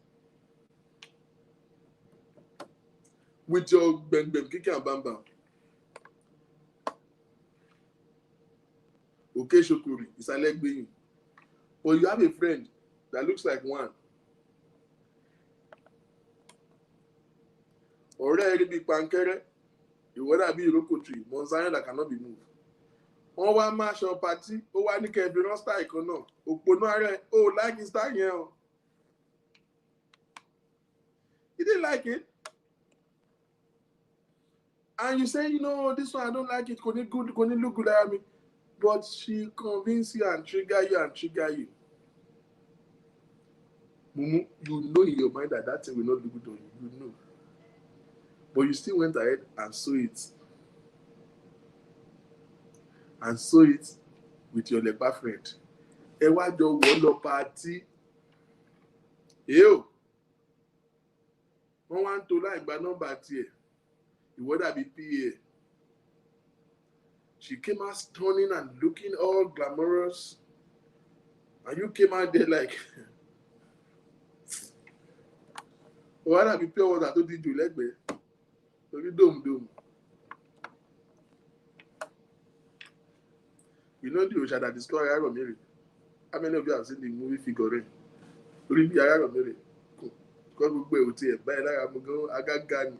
Speaker 3: with your bang bang, kiki and bam bam, okay, shokuri, it's a leg being. But you have a friend that looks like one. Ọ̀rẹ́ big pankere, you wanna be Iroko tree, Monsanto that cannot be moved. Wọ́n wá máa ṣọ pàtí, ó wá ní kẹ́ẹ̀bí rán style kan náà. Òpònú ààrẹ, ó like style yẹn o. He didn't like it. And you say, this one I don't like it, kò ní look good at me. But she convinced you and trigger you. Mumu, you know in your mind that thing will not look good on you. You know. But you still went ahead and saw it. And saw it with your leper friend. Ẹ wá jọ wọ̀ lọ party. Yo. Wọ́n wá ń to láì gba nọ́mbà tiẹ̀. Ìwọ dàbí PA. She came out stunning and looking all glamorous. And you came out there like, wọ́n dàbí pure water tó ti jù lẹ́gbẹ̀ẹ́. Torí dome. You know the Osha that discovered Yara Mary? How many of you have seen the movie Figurine? Torí bí Yara Mary? Because gbogbo ẹ̀ ò tiẹ̀ báyìí lára mo gan agágá ni.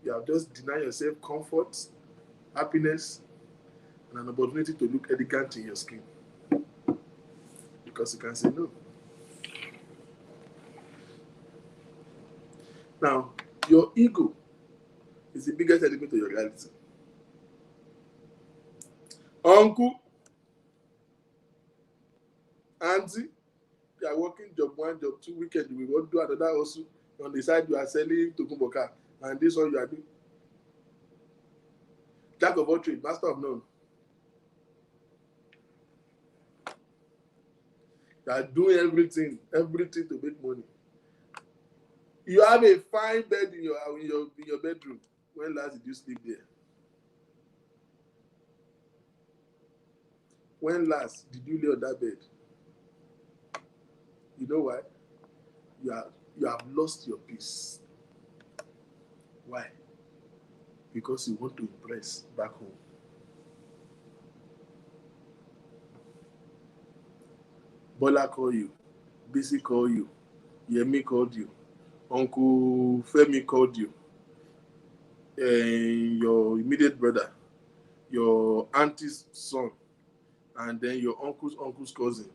Speaker 3: You have just denied yourself comfort, happiness, and an opportunity to look elegant in your skin. Because you can say no. Now, your ego is the biggest enemy to your reality. Uncle, auntie, you are working job 1, job 2, weekend, you will do another also. On the side, you are selling Tokumboka, and this one you are doing. Jack of all trades, master of none. You are doing everything to make money. You have a fine bed in your bedroom. When last did you sleep there? When last did you lay on that bed? You know why? You have lost your peace. Why? Because you want to impress back home. Bola called you. Bisi called you. Yemi called you. Uncle Femi called you. Your immediate brother. Your auntie's son. And then your uncle's cousin.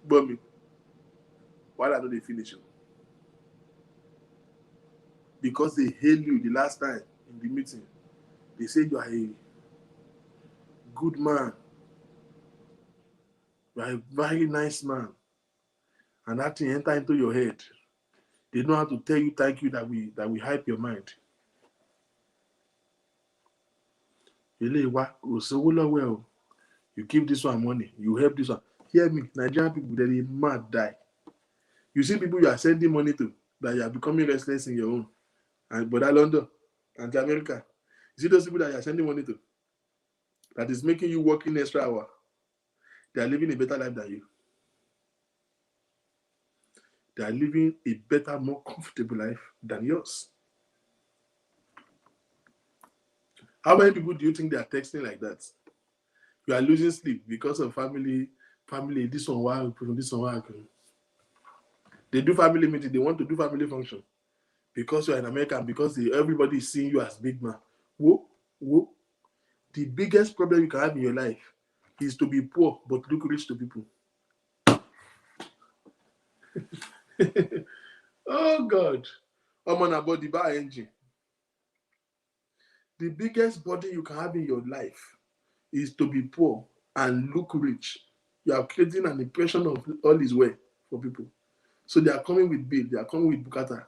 Speaker 3: But me, why don't they finish you? because they hailed you the last time in the meeting. They said you are a good man, you are a very nice man, and that thing enter into your head. They know how to tell you thank you that we hype your mind. You give this one money, you help this one. Hear me, Nigerian people, they mad die. You see people you are sending money to that you are becoming restless in your own. And but that London and America. You see those people that you are sending money to that is making you working extra hour. They are living a better life than you. They are living a better, more comfortable life than yours. How many people do you think they are texting like that? You are losing sleep because of family, this one, this one. They do family meeting, they want to do family function because you are in America and because everybody is seeing you as big man. Whoa, whoa. The biggest problem you can have in your life is to be poor but look rich to people. Oh God. I'm on a body bar engine. The biggest burden you can have in your life is to be poor and look rich. You are creating an impression of all is well for people. So they are coming with bill, they are coming with bukata.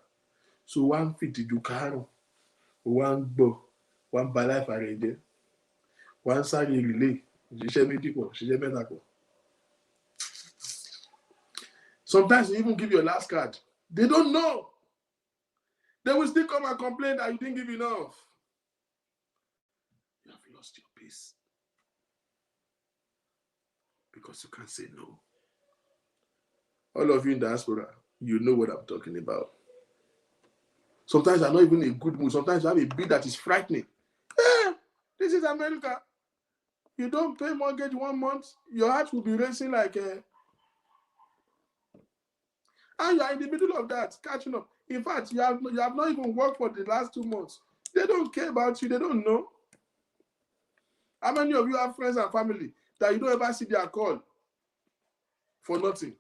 Speaker 3: So one fit you caro, one bo, one balai farede, one sari relay, sometimes you even give your last card. They don't know. They will still come and complain that you didn't give enough. You have lost your peace because you can't say no. All of you in diaspora, you know what I'm talking about. Sometimes I'm not even in a good mood. Sometimes you have a bill that is frightening. This is America. You don't pay mortgage 1 month, your heart will be racing like a... And you are in the middle of that, catching up. In fact, you have not even worked for the last 2 months. They don't care about you. They don't know. How many of you have friends and family that you don't ever see their call for nothing?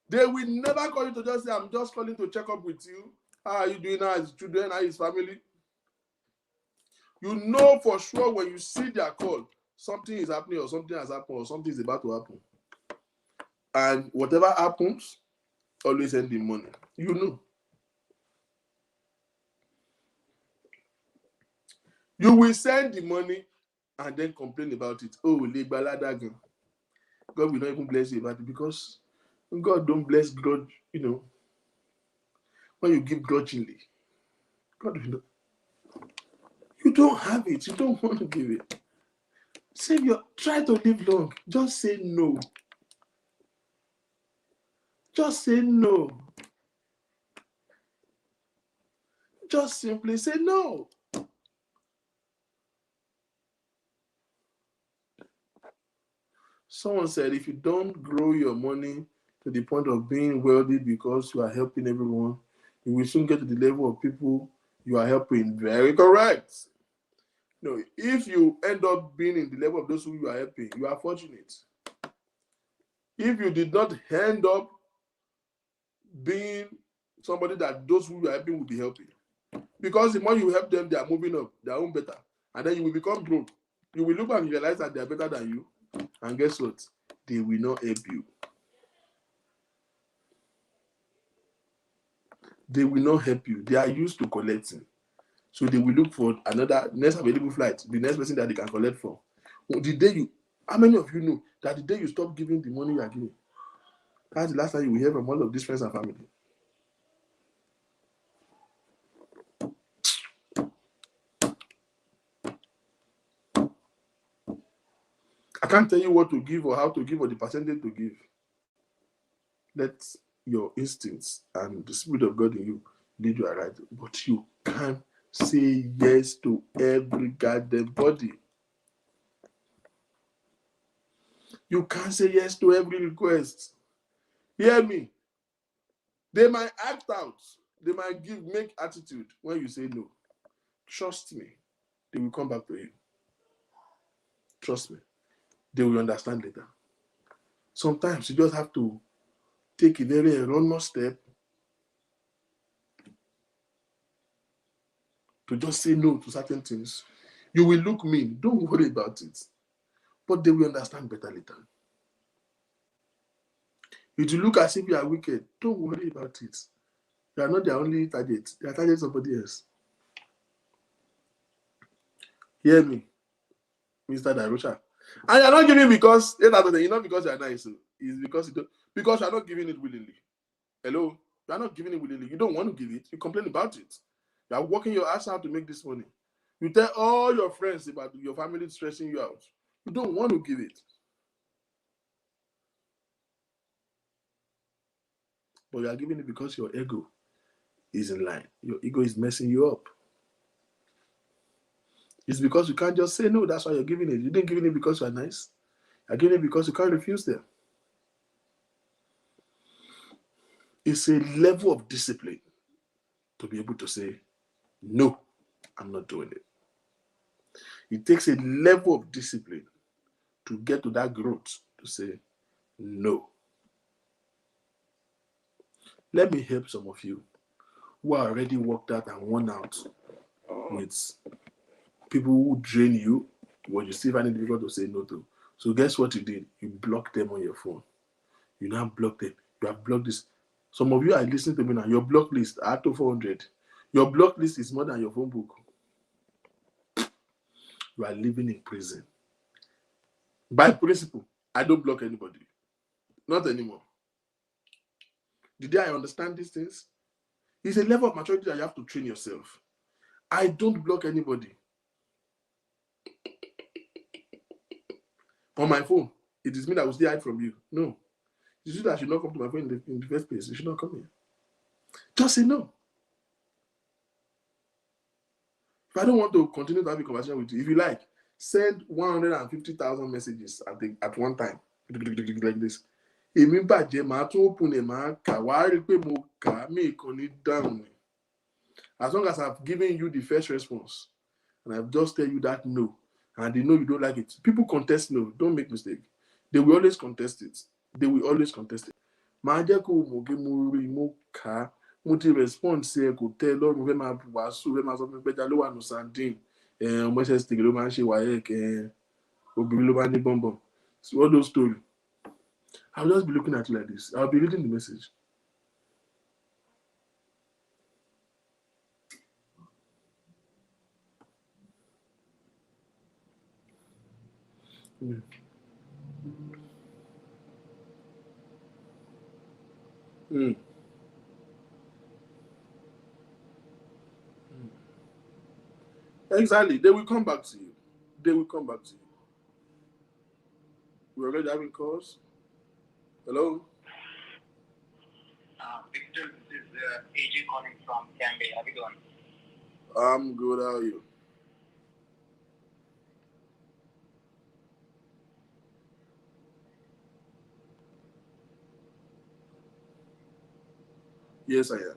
Speaker 3: They will never call you to just say, I'm just calling to check up with you. How are you doing? How is children? How is family? You know for sure when you see their call, something is happening or something has happened or something is about to happen. And whatever happens, always send the money. You know. You will send the money and then complain about it. Oh, God will not even bless you about it because God don't bless God, when you give grudgingly. God will not. You don't have it. You don't want to give it. Savior, try to live long. Just say no. Just say no. Just simply say no. Someone said, if you don't grow your money to the point of being wealthy because you are helping everyone, you will soon get to the level of people you are helping. Very correct. No, if you end up being in the level of those who you are helping, you are fortunate. If you did not end up being somebody that those who you are helping will be helping, because the more you help them, they are moving up, they are own better, and then you will become broke. You will look back and realize that they are better than you, and guess what? They will not help you. They will not help you. They are used to collecting. So they will look for another next available flight, the next person that they can collect from. The day you, how many of you know that the day you stop giving the money you are giving, that's the last time you will hear from all of these friends and family. I can't tell you what to give or how to give or the percentage to give. Let your instincts and the Spirit of God in you lead you aright. But you can't say yes to every goddamn body. You can't say yes to every request. Hear me. They might act out. They might make attitude when you say no. Trust me. They will come back to you. Trust me. They will understand later. Sometimes you just have to take a very erroneous step to just say no to certain things. You will look mean. Don't worry about it. But they will understand better later. If you look as if you are wicked, don't worry about it. You are not the only target. You are targeting somebody else. Hear me, Mr. Darusha. And you are not giving because it's not because you are nice. It's because you are not giving it willingly. Hello? You are not giving it willingly. You don't want to give it. You complain about it. You are working your ass out to make this money. You tell all your friends about your family stressing you out. You don't want to give it. But you are giving it because your ego is in line. Your ego is messing you up. It's because you can't just say no. That's why you're giving it. You didn't give it because you are nice. You're giving it because you can't refuse them. It's a level of discipline to be able to say, no, I'm not doing it. It takes a level of discipline to get to that growth to say, no. Let me help some of you who are already worked out and worn out with people who drain you, but you still find it difficult to say no to. So guess what you did? You blocked them on your phone. You now block them. You have blocked this. Some of you are listening to me now. Your block list are to 400. Your block list is more than your phone book. You are living in prison. By principle, I don't block anybody. Not anymore. Did I understand these things? It's a level of maturity that you have to train yourself. I don't block anybody. On my phone, it is me that will still hide from you. No. You see that I should not come to my phone in the first place. You should not come here. Just say no. If I don't want to continue to have a conversation with you, if you like, send 150,000 messages at one time. Like this. Èmi bàjẹ́ màá tún open ẹ̀ màá kà wá rí pé mo kà mí ìkànnì down. As long as I've given you the first response and I've just tell you that no, and they know you don't like it. People contest no. Don't make mistake. They will always contest it. They will always contest it. Màá jẹ́ kó mo gé mo rí mo kà mo ti respond sí ẹ kò tẹ́ lọ́rùn fẹ́ máa wàásù fẹ́ máa sọ fún pẹ́jà ló wà ní sandin ọmọ ẹ̀ṣẹ̀ stick ló máa ń ṣe wáyé obìnrin ló bá ní bọ́m̀bọ̀m. So all those stories. I'll just be looking at you like this. I'll be reading the message. Exactly. They will come back to you. They will come back to you. We're already having calls. Hello?
Speaker 4: Victor, this is AJ calling from Cambay. How are you doing?
Speaker 3: I'm good. How are you? Yes, I am.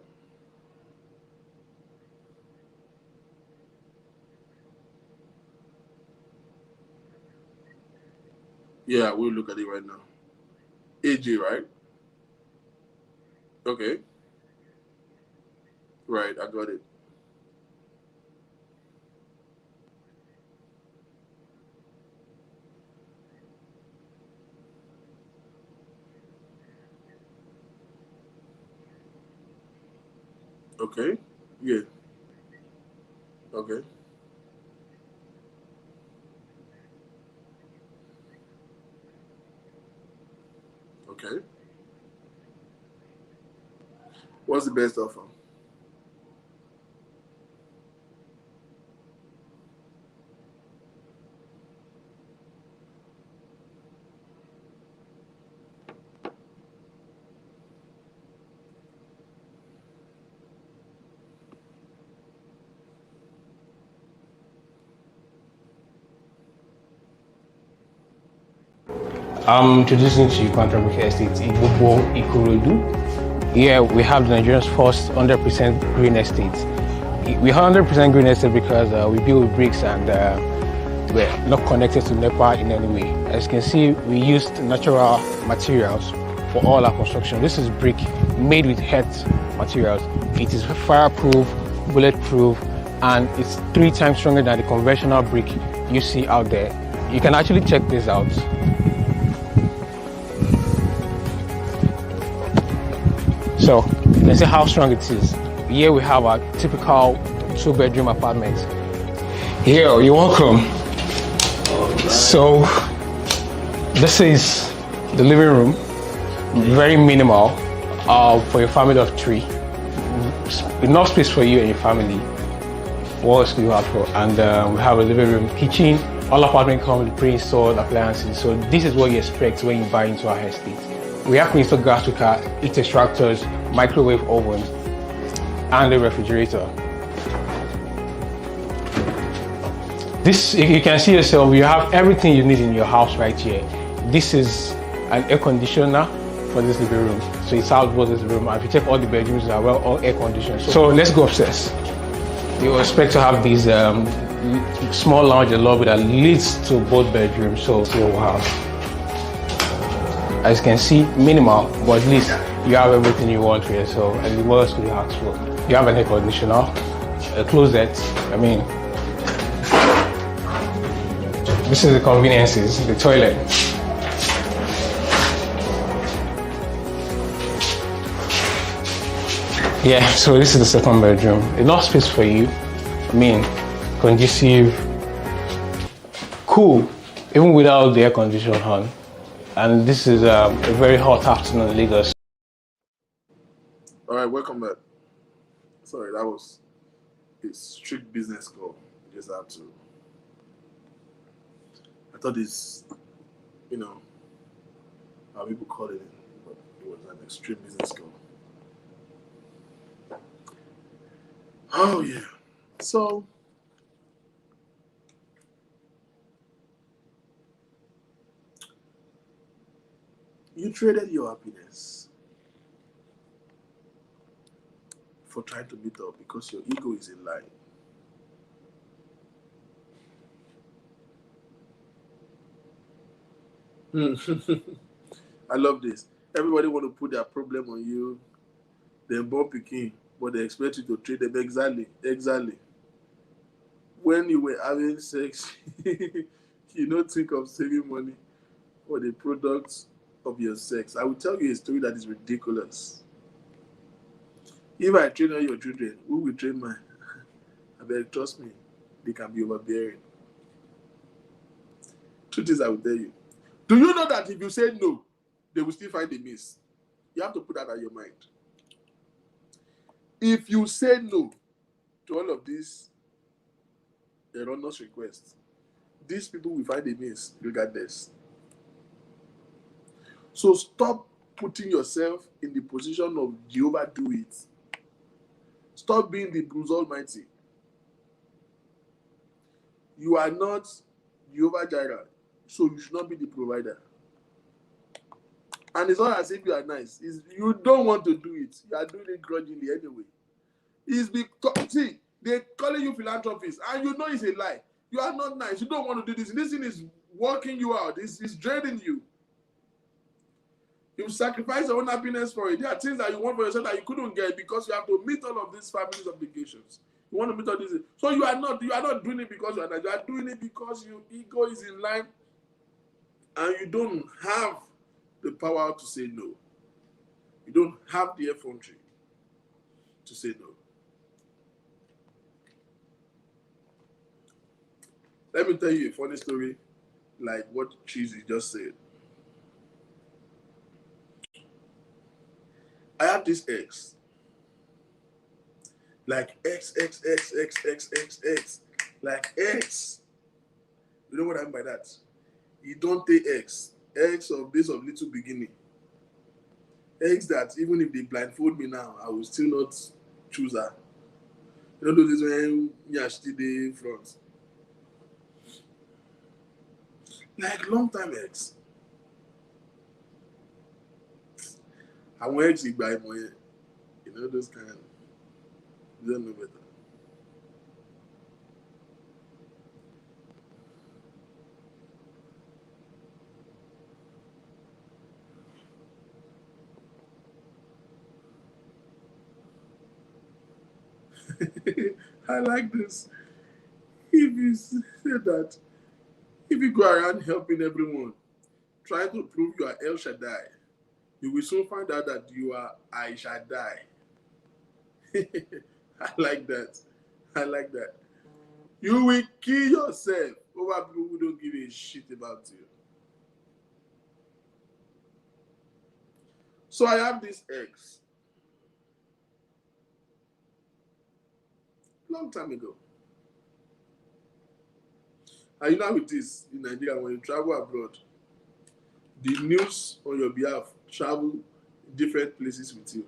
Speaker 3: Yeah, we'll look at it right now. AJ, right? Okay. Right, I got it. Okay. Yeah. Okay. Okay. What's the best offer?
Speaker 5: I'm introducing to you Quantum Estate in Igbobo, Ikorodu. Here we have the Nigeria's first 100% green estate. We are 100% green estate because we build with bricks and we're not connected to NEPA in any way. As you can see, we used natural materials for all our construction. This is brick made with earth materials. It is fireproof, bulletproof, and it's 3 times stronger than the conventional brick you see out there. You can actually check this out. So you can see how strong it is. Here we have a typical 2-bedroom apartment. Here, you're welcome. So this is the living room, very minimal for your family of 3. Enough space for you and your family. What else do you have for? And we have a living room, kitchen. All apartments come with pre-installed appliances. So this is what you expect when you buy into our estate. We have pre-installed gas cooker, heat extractors, microwave oven, and a refrigerator. This, you can see yourself, you have everything you need in your house right here. This is an air conditioner for this living room. So it's outdoors this room. And if you check all the bedrooms are well all air conditioned. So let's go upstairs. You expect to have these small lounge and lobby that leads to both bedrooms. So you'll have, as you can see, minimal, but at least you have everything you want here. So what else could you ask for? You have an air conditioner, a closet. I mean, this is the conveniences, the toilet. Yeah, so this is the second bedroom. Enough space for you. I mean, conducive, cool, even without the air conditioner on. And this is a very hot afternoon in Lagos.
Speaker 3: All right, welcome back. Sorry, that was a strict business call. Just had to. I thought it's, how people call it, but it was an extreme business call. Oh yeah. So you traded your happiness for trying to meet up because your ego is in line. I love this. Everybody want to put their problem on you, then born picking, but they expect you to treat them exactly. When you were having sex, you don't think of saving money for the products of your sex. I will tell you a story that is ridiculous. If I train all your children, who will train mine? I beg, trust me, they can be overbearing. Truth is, I will tell you. Do you know that if you say no, they will still find a miss? You have to put that on your mind. If you say no to all of these erroneous requests, these people will find a means regardless. So stop putting yourself in the position of Jehovah do it. Stop being the Bruce Almighty. You are not Jehovah Jireh, so you should not be the provider. And it's not as if you are nice. You don't want to do it. You are doing it grudgingly anyway. It's because, see, they're calling you philanthropist, and you know it's a lie. You are not nice. You don't want to do this. This thing is working you out. It's draining you. You sacrifice your own happiness for it. There are things that you want for yourself that you couldn't get because you have to meet all of these family's obligations. You want to meet all these. So you are not doing it because you are nice. You are doing it because your ego is in line, and you don't have the power to say no. You don't have the effrontery to say no. Let me tell you a funny story, like what Cheesy just said. I have this ex. Like X. Like X. You know what I mean by that? You don't take X. X of this of little beginning. X that even if they blindfold me now, I will still not choose her. You don't do this when Nyashti dey front. Like long time X. Àwọn X ìgbà ìmọ̀ yẹn. You know those kind. You don't know better. I like this. If you say that, if you go around helping everyone, trying to prove you are El Shaddai, you will soon find out that you are I Shaddai. I like that. I like that. You will kill yourself over people who don't give a shit about you. So I have this ex. Long time ago. And you know with this in Nigeria, when you travel abroad, the news on your behalf travel different places with you.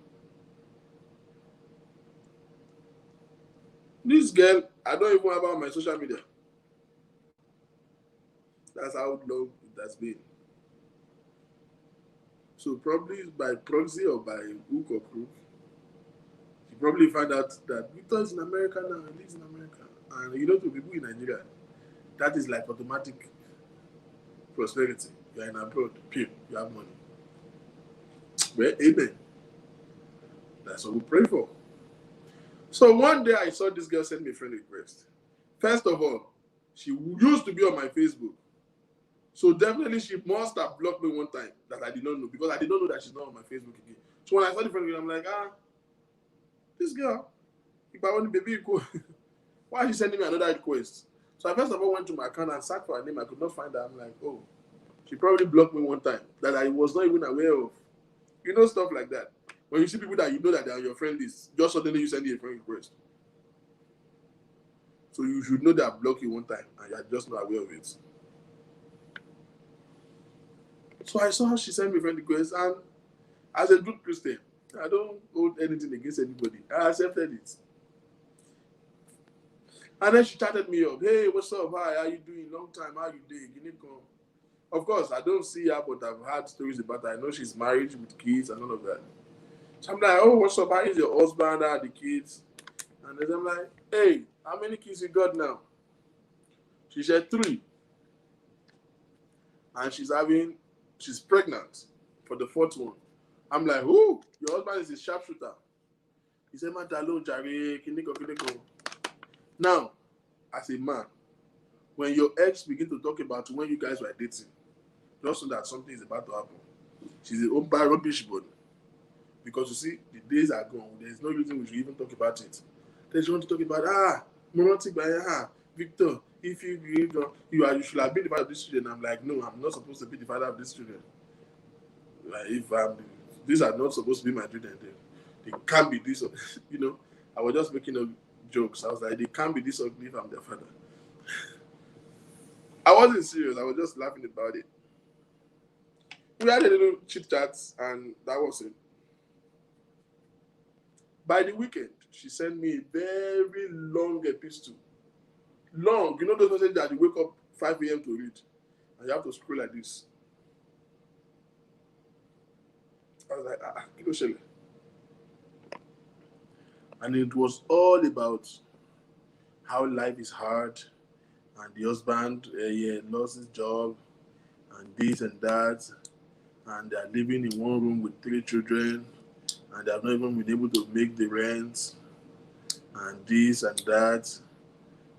Speaker 3: This girl, I don't even have her on my social media. That's how long it has been. So probably by proxy or by hook or crook, you probably find out that Victor is in America now, he lives in America. And you know, to people in Nigeria, that is like automatic prosperity. You are in abroad, you have money. Well, amen. That's what we pray for. So one day I saw this girl send me a friend request. First of all, she used to be on my Facebook. So definitely she must have blocked me one time that I did not know, because I did not know that she's not on my Facebook again. So when I saw the friend request, I'm like, this girl, if I want to baby, why is she sending me another request? So I first of all went to my account and searched for her name. I could not find her. I'm like, oh, she probably blocked me one time that I was not even aware of. You know, stuff like that. When you see people that you know that they are your friend list, just suddenly you send you a friend request. So you should know that I blocked you one time and you're just not aware of it. So I saw how she sent me a friend request, and as a good Christian, I don't hold anything against anybody. I accepted it. And then she chatted me up. Hey, what's up? Hi, how you doing? Long time. How you doing? You need to come. Of course, I don't see her, but I've heard stories about her. I know she's married with kids and all of that. So I'm like, oh, what's up? How is your husband? How are the kids? And then I'm like, hey, how many kids you got now? She said 3. And she's pregnant for the 4th one. I'm like, who? Your husband is a sharpshooter. He said, man, hello, Jare, kiniko. Now, as a man, when your ex begin to talk about when you guys were dating, just know that something is about to happen. She's a own bad rubbish bone. Because you see, the days are gone. There's no reason we should even talk about it. They just want to talk about, romantic by Victor, if you should have been the father of this children. I'm like, no, I'm not supposed to be the father of this children. Like, if these are not supposed to be my children, they can't be this. You know, I was just making jokes. I was like, they can't be this ugly if I'm their father. I wasn't serious. I was just laughing about it. We had a little chit chat, and that was it. By the weekend, she sent me a very long epistle. Long. You know those messages that you wake up 5 a.m. to read, and you have to scroll like this. I was like, kilo shele. And it was all about how life is hard, and the husband lost his job, and this and that, and they're living in one room with 3 children, and they have not even been able to make the rent, and this and that,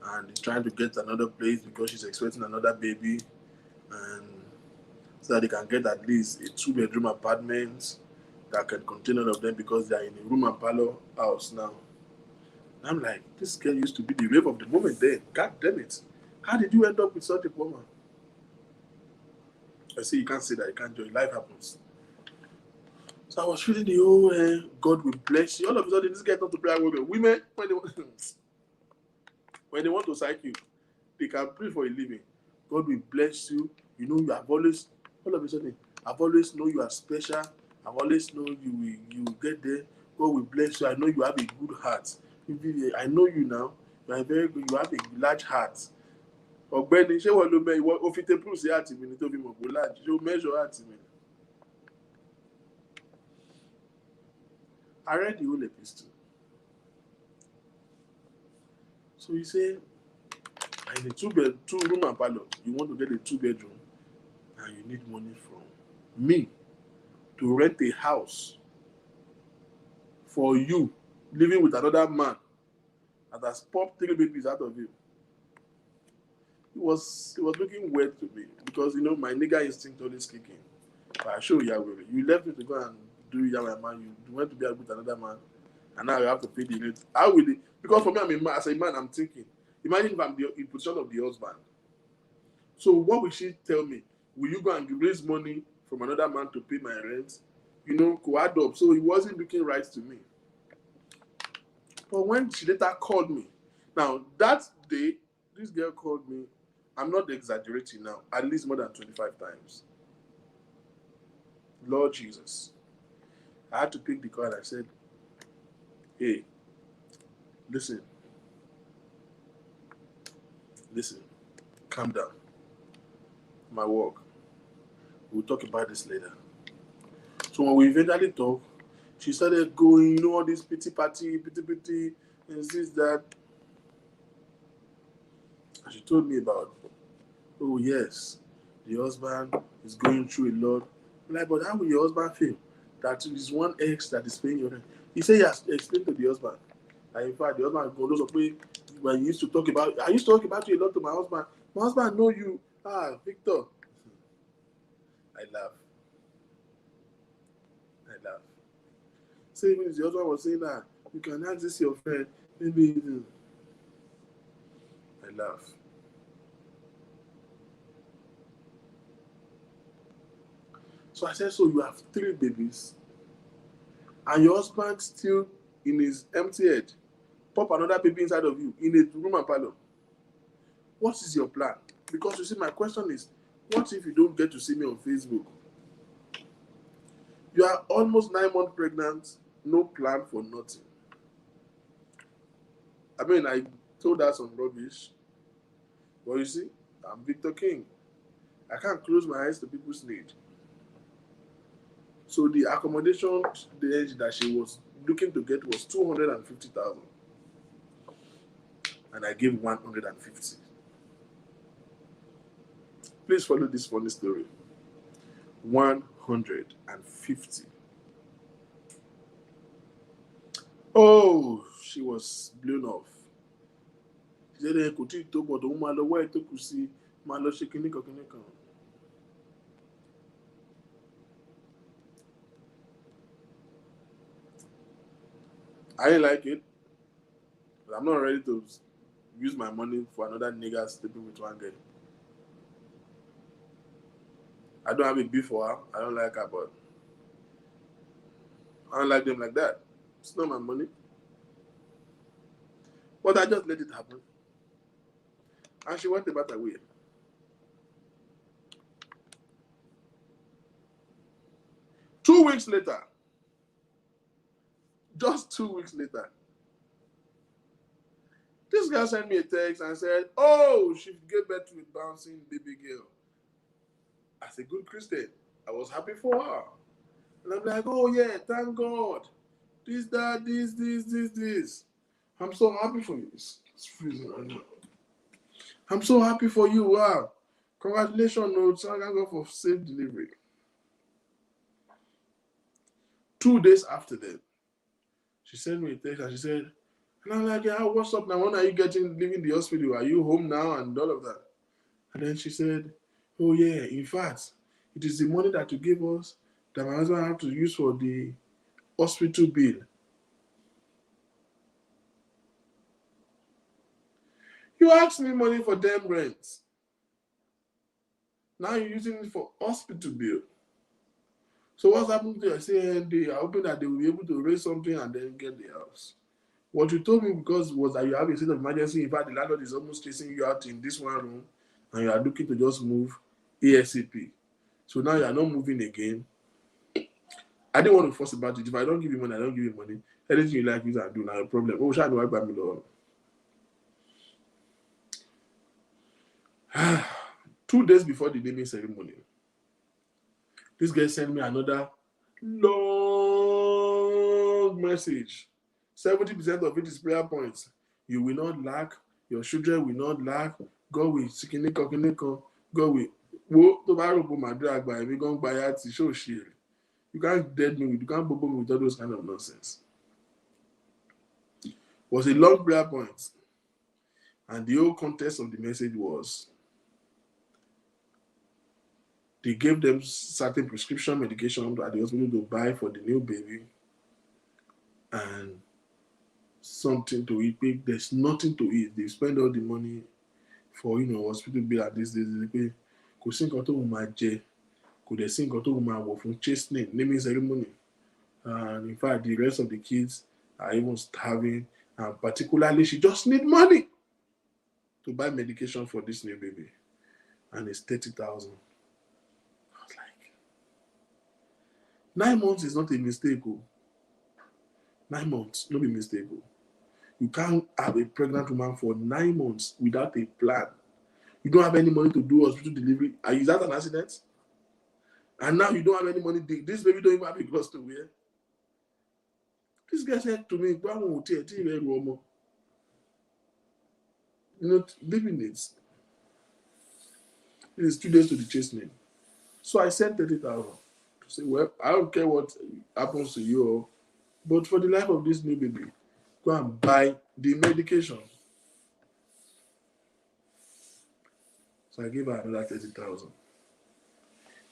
Speaker 3: and trying to get another place because she's expecting another baby, and so that they can get at least a 2-bedroom apartment that can contain all of them, because they are in a room and parlor house now. And I'm like, this girl used to be the wave of the moment then. God damn it. How did you end up with such a woman? I say you can't say that, you can't join. Life happens. So I was feeling the whole God will bless you. All of a sudden, this guy comes to pray. Women, when they want to psych you, they can pray for a living. God will bless you. You know, you have always, all of a sudden, I've always known you are special. I've always known you will get there. God will bless you. I know you have a good heart. I know you now. You are very good. You have a large heart. Ọ̀gbẹ́ni, ṣé wọ́n ló mẹ́ ìwọ ó fi tẹ́pùrù sí àtì mi ní tó fi mọ̀ pé large? Ṣé o measure àtì mi? I read the whole epistle. So you say, in a 2-room and parlor, you want to get a 2-bedroom, and you need money from me to rent a house for you, living with another man, and has popped 3 babies out of him. It was looking weird to me because my nigga instinct always kicking. But I show you, you left me to go and do Yahweh man. You went to be with another man, and now you have to pay the rent. How will it? Because for me, I'm a man. As a man, I'm thinking. Imagine if I'm in position of the husband. So what will she tell me? Will you go and raise money from another man to pay my rent? Could add up. So it wasn't looking right to me. But when she later called me, now that day, this girl called me. I'm not exaggerating now. At least more than 25 times. Lord Jesus. I had to pick the call and I said, hey, listen, calm down. My work. We'll talk about this later. So when we eventually talk, she started going, all this pity, and this, that. And she told me about, oh yes, the husband is going through a lot. I'm like, but how will your husband feel? That is one ex that is paying your rent. He said he has explained to the husband. And in fact, the husband goes up when he used to talk about, I used to talk about you a lot to my husband. My husband know you. Victor. I laugh. So even if the husband was saying that, you can ask this your friend, maybe. I laugh. So I said, so you have 3 babies, and your husband still in his empty head, pop another baby inside of you in a room and parlor. What is your plan? Because you see, my question is, what if you don't get to see me on Facebook? You are almost 9 months pregnant, no plan for nothing. I mean, I told her some rubbish, but you see, I'm Victor King. I can't close my eyes to people's need. So the accommodation that she was looking to get was 250,000, and I gave 150. Please follow this funny story. 150. Oh, she was blown off. She said, "Hey, could you talk about the woman? Why to see malo shaking?" I didn't like it, but I'm not ready to use my money for another nigga sleeping with one girl. I don't have a beef for her. I don't like her, but I don't like them like that. It's not my money. But I just let it happen. And she went about her way. Two weeks later, just 2 weeks later, this girl sent me a text and said, oh, she gave birth to a bouncing baby girl. As a good Christian, I was happy for her. And I'm like, oh yeah, thank God. This, that, this. I'm so happy for you. It's freezing right now. I'm so happy for you. Wow. Congratulations, no. Thank God for safe delivery. 2 days after that, she sent me a text and she said, and I'm like, yeah, what's up now? When are you leaving the hospital? Are you home now? And all of that. And then she said, oh yeah, in fact, it is the money that you gave us that my husband had to use for the hospital bill. You asked me money for damn rent. Now you're using it for hospital bill. So what's happening to you? I say, they are hoping that they will be able to raise something and then get the house. What you told me was that you have a state of emergency. In fact, the landlord is almost chasing you out in this one room and you are looking to just move ASAP. So now you are not moving again. I didn't want to fuss about it. If I don't give you money, I don't give you money. Anything you like, use and do. Now a problem. Oh, shall I buy me love? 2 days before the naming ceremony, this guy sent me another long message. 70% of it is prayer points. You will not lack. Your children will not lack. God will God will. You can't dead me with, you can't bubble me with all those kind of nonsense. was a long prayer point. And the whole context of the message was they gave them certain prescription medication at the hospital to buy for the new baby and something to eat. There's nothing to eat. They spend all the money for hospital bill at this. Kò sí nǹkan tó wù máa jẹ, kò dẹ̀ sí nǹkan tó wù máa wọ̀ fún chastening, naming ceremony. And in fact, the rest of the kids are even starving. And particularly, she just need money to buy medication for this new baby. And it's 30,000. I was like, 9 months is not a mistake. 9 months, not a mistake. You can't have a pregnant woman for 9 months without a plan. You don't have any money to do hospital delivery. Is that an accident? And now you don't have any money. This baby don't even have a clothes to wear. This guy said to me, baby needs. It is 2 days to the chastening. So I sent 30,000 to say, well, I don't care what happens to you, but for the life of this new baby, go and buy the medication. So I gave her another 30,000.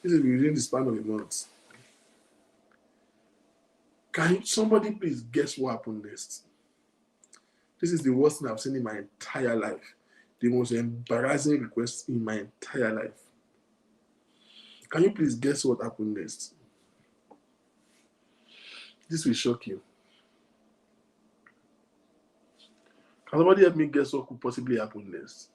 Speaker 3: This is within the span of a month. Can somebody please guess what happened next? This is the worst thing I've seen in my entire life. The most embarrassing request in my entire life. Can you please guess what happened next? This will shock you. Can somebody help me guess what could possibly happen next?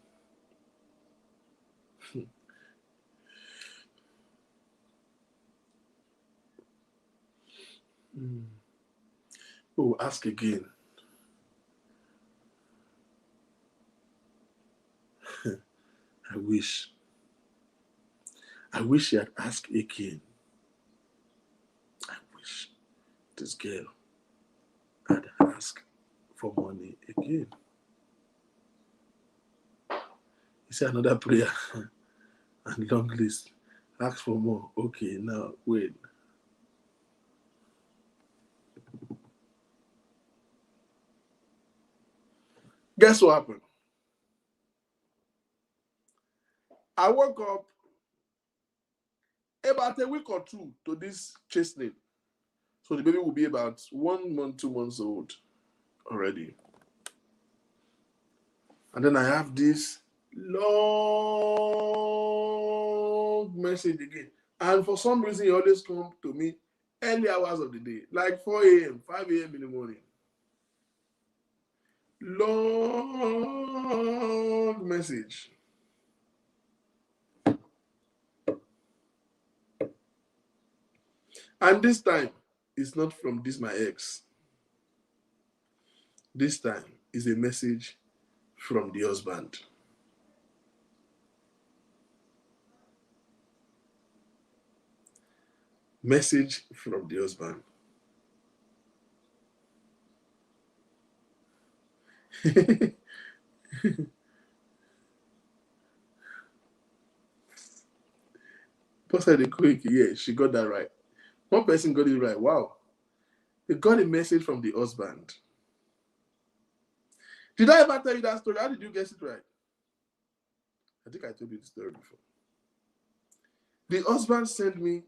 Speaker 3: Oh, ask again. I wish she had asked again. I wish this girl had asked for money again. You say another prayer and long list. Ask for more. Okay, now wait. Guess what happened? I woke up about a week or two to this chastening. So the baby will be about 1 month, 2 months old already. And then I have this long message again. And for some reason, he always comes to me early hours of the day, like 4 a.m., 5 a.m. in the morning. Long message. And this time, it's not from my ex. This time is a message from the husband. Message from the husband. Pastor the quick, yeah, she got that right. One person got it right. Wow. They got a message from the husband. Did I ever tell you that story? How did you guess it right? I think I told you the story before. The husband sent me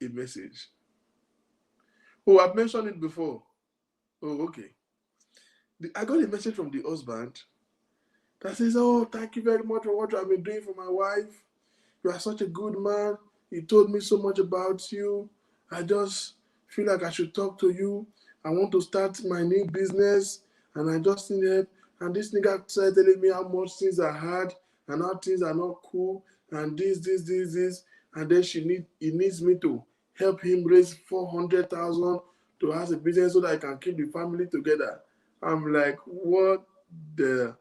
Speaker 3: a message. Oh, I've mentioned it before. Oh, okay. I got a message from the husband that says, oh, thank you very much for what I've been doing for my wife. You are such a good man. He told me so much about you. I just feel like I should talk to you. I want to start my new business, and I just need help. And this nigga started telling me how much things are hard and how things are not cool, and this. And then he needs me to help him raise 400,000 to have a business so that I can keep the family together. I'm like, what the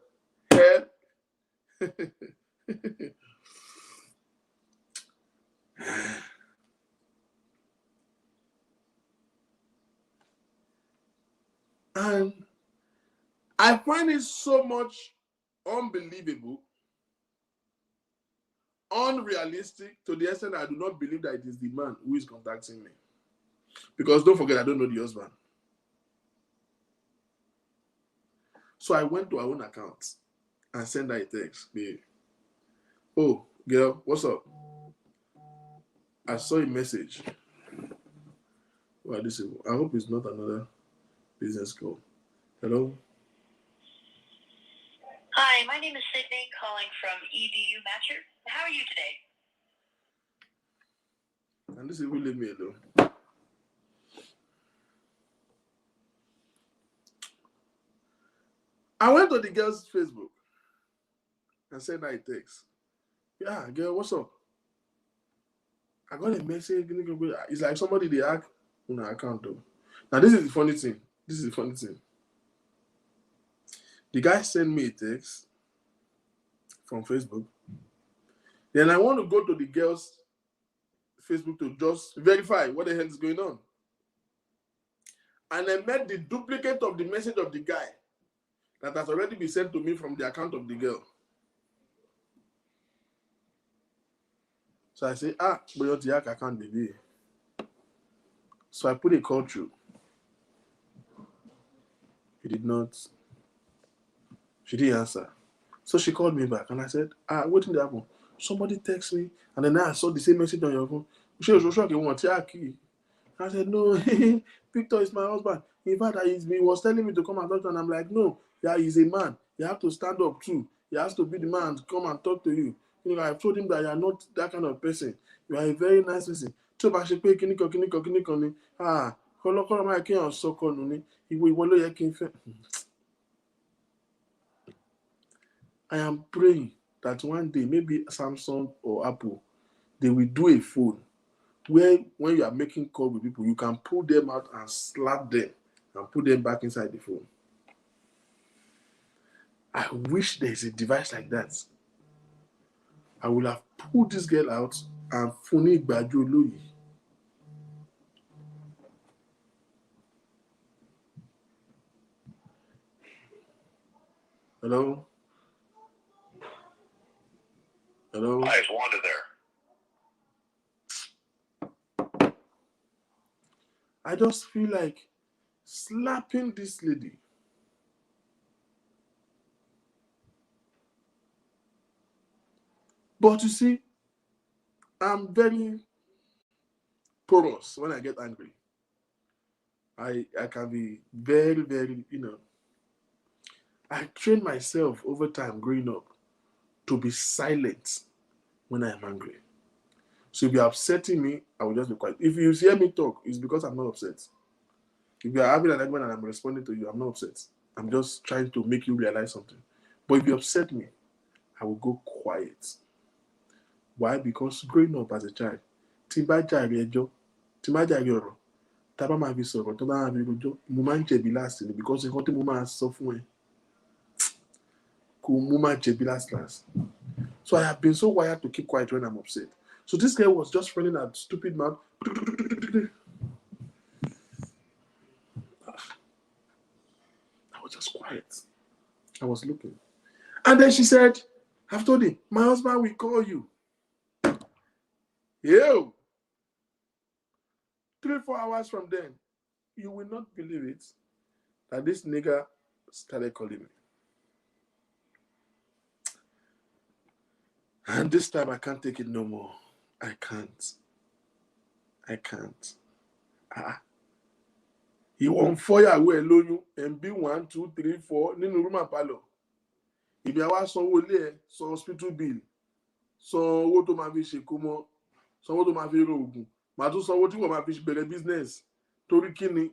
Speaker 3: hell? And I find it so much unbelievable, unrealistic, to the extent I do not believe that it is the man who is contacting me. Because don't forget, I don't know the husband. So I went to her own account and sent her a text. Babe, oh, girl, what's up? I saw a message. Well, this is, I hope it's not another business call. Hello?
Speaker 4: Hi, my name is Sydney, calling from EDU Matcher. How are you today?
Speaker 3: And this is will leave me alone. I went to the girl's Facebook and sent her a text. Yeah, girl, what's up? I got a message. It's like somebody they hack on her account though. Now this is the funny thing. The guy sent me a text from Facebook. Then I want to go to the girl's Facebook to just verify what the hell is going on. And I met the duplicate of the message of the guy that has already been sent to me from the account of the girl. So I say, but your Diak account, baby. So I put a call through. He did not. She didn't answer. So she called me back and I said, what did happen? Somebody text me and then I saw the same message on your phone. She was shocked. I said, no, Victor is my husband. In fact, he was telling me to come and talk to him. And I'm like, no, yeah, he's a man. You have to stand up too. He has to be the man to come and talk to you. You know, I've told him that you are not that kind of person. You are a very nice person. So I should pay I am praying that one day, maybe Samsung or Apple, they will do a phone where when you are making calls with people, you can pull them out and slap them and put them back inside the phone. I wish there is a device like that. I will have pulled this girl out and Funi Gbajo Loyi. Hello? Hello?
Speaker 6: Hi, it's Wanda there.
Speaker 3: I just feel like slapping this lady. But you see, I'm very porous when I get angry. I can be very, very, I trained myself over time growing up to be silent when I am angry. So if you're upsetting me, I will just be quiet. If you hear me talk, it's because I'm not upset. If you're having an argument and I'm responding to you, I'm not upset. I'm just trying to make you realize something. But if you upset me, I will go quiet. Why? Because growing up as a child, Timba jari ejo, Timba jari ọ̀rọ̀, Taba ma fi sọ̀rọ̀, Taba ma fi rojo, mo máa ń jẹ̀bi last ni because nǹkan tí mo máa sọ fún ẹ, kò mo máa jẹ̀bi last. So I have been so wired to keep quiet when I'm upset. So this girl was just running her stupid mouth. I was just quiet. I was looking. And then she said, I've told him, my husband will call you. Yo! 3-4 hours from then, you will not believe it, that this nigga started calling me. And this time I can't take it no more. I can't. He won't fire away alone. MB 1, 2, 3, 4. Nínú room and parlor. If you want sanwó ilé ẹ, san hospital bill, san owó tó máa fi ṣe kómọ, san owó tó máa fi ro oògùn, màá tún san owó tí wọ́n máa fi bẹ̀rẹ̀ business. Torí kíni?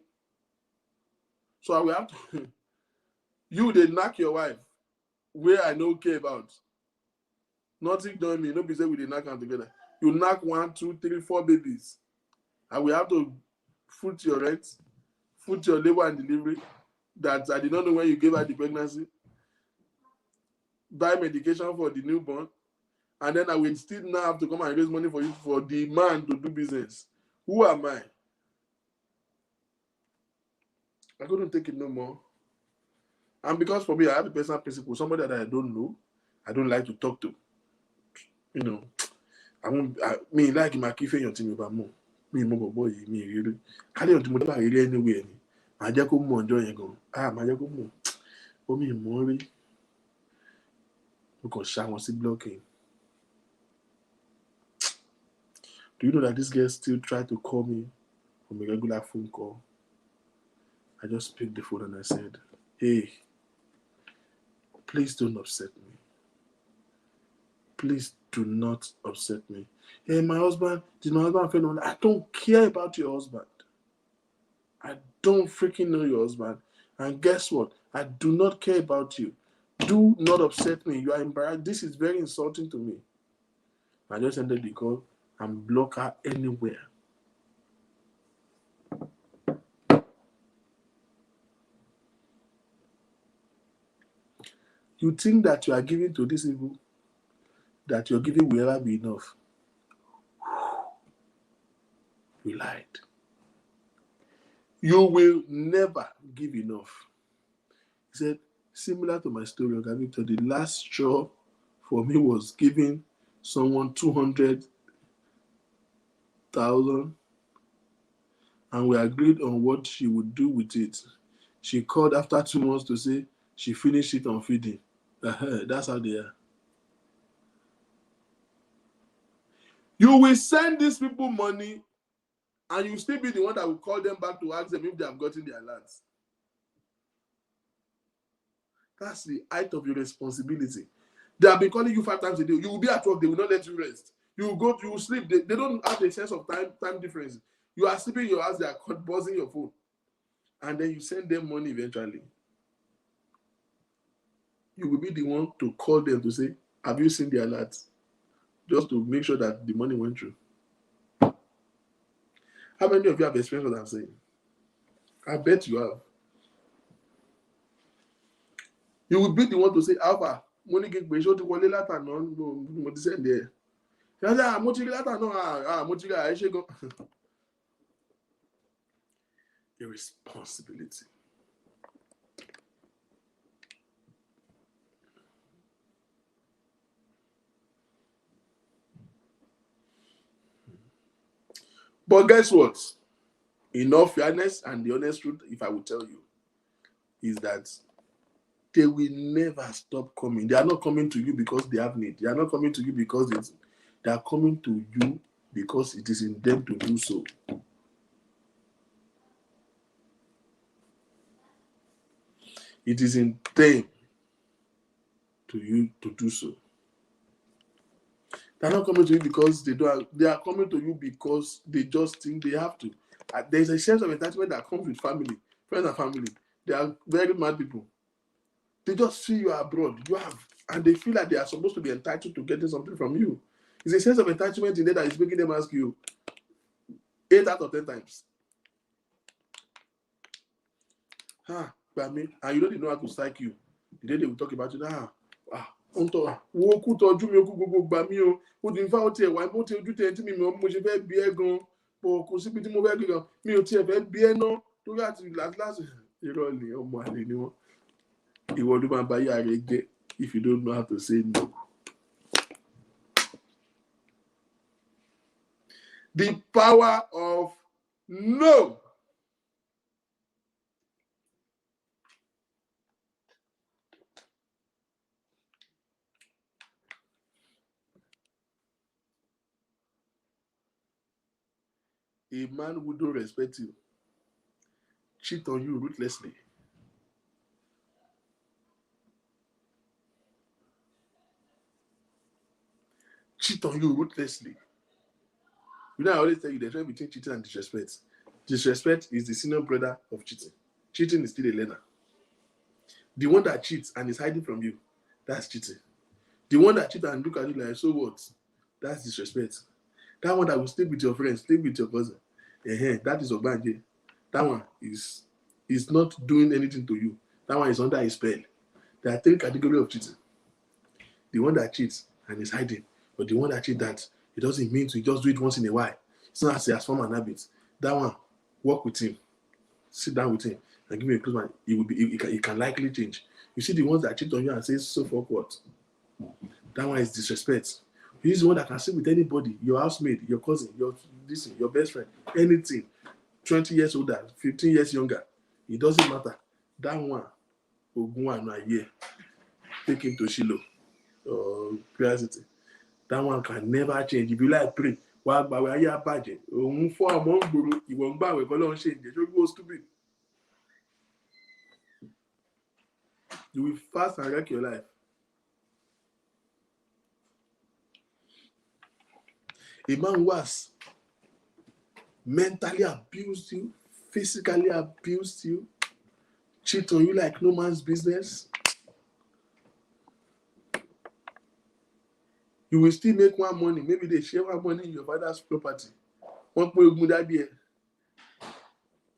Speaker 3: So I will have to. You they knock your wife, where I don't care about. Nothing done me. No be say we dey knock them together. You knock 1, 2, 3, 4 babies. And we have to foot your rent, foot your labor and delivery. That I did not know when you gave her the pregnancy. Buy medication for the newborn. And then I will still now have to come and raise money for you for the man to do business. Who am I? I couldn't take it no more. And because for me, I have a personal principle. Somebody that I don't know, I don't like to talk to. You know, me like my key fame to me about more. Me boy, me really. I don't do anywhere. I just go more enjoy go. My just go more. Omi Mori. Because Sha was blocking. Do you know that this girl still tried to call me from a regular phone call? I just picked the phone and I said, hey, please don't upset me. Please do not upset me. Hey, my husband, did my husband friend on? I don't care about your husband. I don't freaking know your husband. And guess what? I do not care about you. Do not upset me. You are embarrassed. This is very insulting to me. I just ended the call and block her anywhere. You think that you are giving to these people, that your giving will ever be enough. You lied. You will never give enough. He said, similar to my story, the last straw for me was giving someone 200,000 and we agreed on what she would do with it. She called after 2 months to say she finished it on feeding. That's how they are. You will send these people money and you will still be the one that will call them back to ask them if they have gotten their alerts. That's the height of your responsibility. They have been calling you 5 times a day. You will be at work, they will not let you rest. You will go, you will sleep. They don't have a sense of time difference. You are sleeping in your house, they are buzzing your phone. And then you send them money eventually. You will be the one to call them to say, have you seen the alerts? Just to make sure that the money went through. How many of you have experienced what I'm saying? I bet you have. You will be the one to say, Alpha, money get paid, show to Wale Lata, no, what is there? You say, Mochigi Lata, no, Mochigi, I should go. Irresponsibility. But guess what? In all fairness and the honest truth, if I will tell you, is that they will never stop coming. They are not coming to you because they have need. They are not coming to you because they are coming to you because it is in them to do so. It is in them to you to do so. They're not coming to you because they don't. They are coming to you because they just think they have to. There's a sense of attachment that comes with family, friends and family. They are very mad people. They just see you abroad. You have, and they feel like they are supposed to be entitled to getting something from you. It's a sense of entitlement in there that is making them ask you 8 out of 10 times. By me, and you don't know how to psych you. The day they will talk about you, wo ku tọ́jú mi o ku gbogbo gbà mí o ó di nfa ó tiẹ̀ wá bó ti ojú tẹ̀ tí mi mọ̀ mo ṣe fẹ́ bí ẹ gan bọ̀ kò síbi tí mo fẹ́ gbé gan mi ò tiẹ̀ fẹ́ bí ẹ ná torí àti láti irọ́ ni ọmọ àlè ni wọ́n ìwọ ló máa bá yà rẹ jẹ́ if you don't know how to say no. The power of no. A man who don't respect you, cheat on you ruthlessly. Cheat on you ruthlessly. You know, I always tell you the difference between cheating and disrespect. Disrespect is the senior brother of cheating. Cheating is still a learner. The one that cheats and is hiding from you, that's cheating. The one that cheats and look at you like, so what? That's disrespect. That one that will sleep with your friends, sleep with your cousin, that is Ogbanje. That one is not doing anything to you. That one is under a spell. There are 3 categories of cheating. The one that cheats and is hiding, but the one that cheats that it doesn't mean to just do it once in a while. It's not as form an habit. That one, work with him, sit down with him, and give him a close mind. It can likely change. You see the ones that cheat on you and say so fuck what? That one is disrespect. He's the one that can sit with anybody, your housemate, your cousin, your best friend, anything. 20 years older, 15 years younger. It doesn't matter. That one, Ogun and Aye, take him to Shiloh or Prayer City. That one can never change. If you like pray, why are you budget? For a month, you won't buy with a change. You go stupid. You will fast and wreck your life. A man who has mentally abused you, physically abused you, cheat on you like no man's business, you will still make one money. Maybe they share one money in your father's property. One point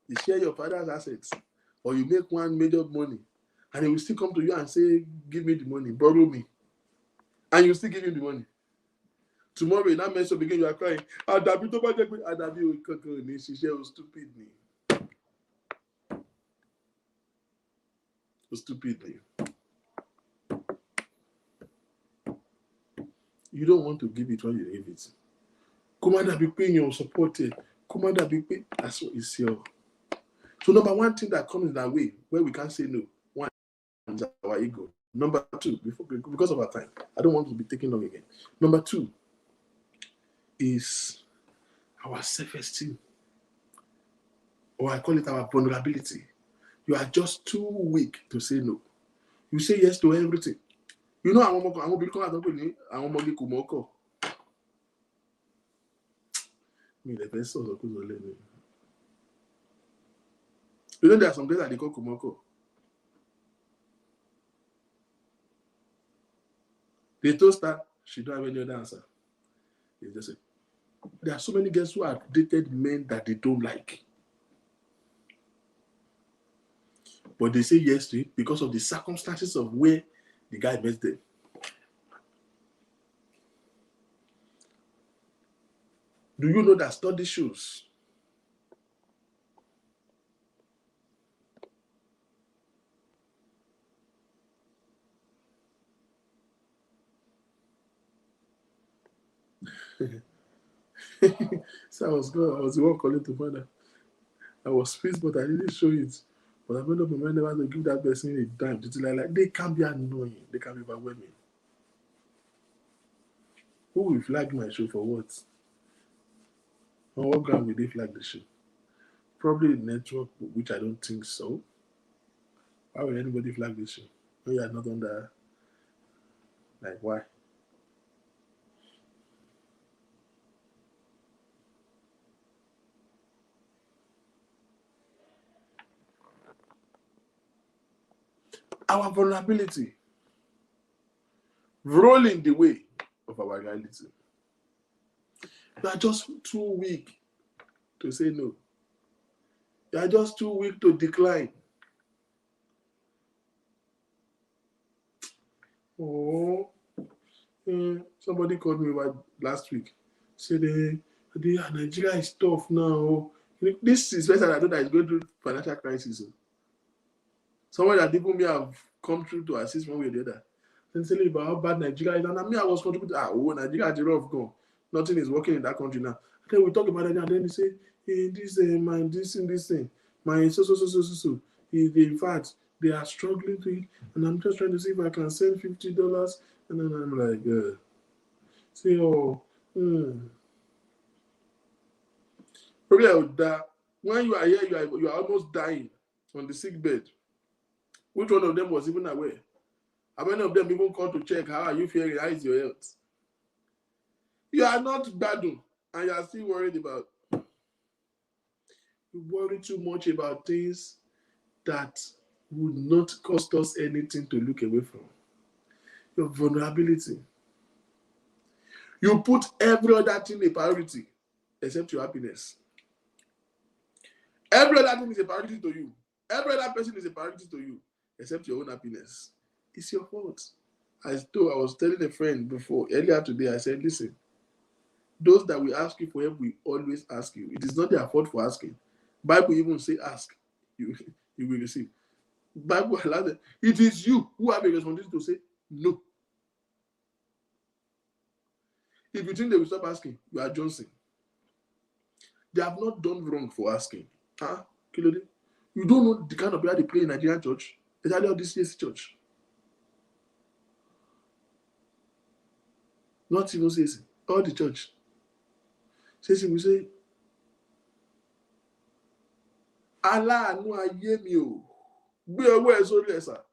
Speaker 3: they share your father's assets, or you make one major money, and he will still come to you and say, give me the money, borrow me. And you still give him the money. Tomorrow, that mess up again, you are crying. Adabi to budget, Adabi will cocker, she stupid me. Stupidly. You don't want to give it when you give it. Commander be paying your supported. Commander be paying. That's what it's here. So number one thing that comes that way, where we can't say no, one is our ego. Number two, because of our time, I don't want to be taking long again. Number two is our self-esteem, or I call it our vulnerability. You are just too weak to say no. You say yes to everything. You know, I'm going to become me the best source of you know, there are some days that they call Kumoko. They told her she don't have any other answer. They just say, there are so many girls who have dated men that they don't like. But they say yes to it because of the circumstances of where the guy met them. Do you know that study shows so I was the one calling to find out. I was pissed, but I didn't show it. But I made up my mind never to give that person a dime. Like they can be annoying. They can be overwhelming. Who will flag my show for what? On what ground will they flag the show? Probably the network, which I don't think so. Why would anybody flag this show? No, you are not on the... Like, why? Our vulnerability, rolling the way of our reality. You are just too weak to say no. You are just too weak to decline. Oh, somebody called me last week. Said, Nigeria is tough now. This is better than I know that it's going through financial crisis. Someone that people may have come through to assist one way or the other. Then tell you about how bad Nigeria is. And I was contributing, Nigeria is rough gone. Nothing is working in that country now. And then we talk about it and then they say, hey, this thing, my so. In fact, they are struggling to it. And I'm just trying to see if I can send $50. And then I'm like, Probably that when you are here, you are almost dying on the sick bed. Which one of them was even aware? How many of them even called to check how are you feeling? How is your health? You are not bad, and you are still worried about. You worry too much about things that would not cost us anything to look away from. Your vulnerability. You put every other thing a priority except your happiness. Every other thing is a priority to you. Every other person is a priority to you except your own happiness. It's your fault. I was telling a friend earlier today, I said, listen, those that will ask you for help will always ask you. It is not their fault for asking. Bible even say ask, you will receive. Bible allows it. It is you who have a responsibility to say no. If you think they will stop asking, you are Johnson. They have not done wrong for asking. Kilode? You don't know the kind of player they play in Nigerian church. Especially all this CAC church. Not even CAC, all the church. CAC will say, aláàánú ayé mi o, gbé ọwọ́ ẹ sórí ẹ̀sà.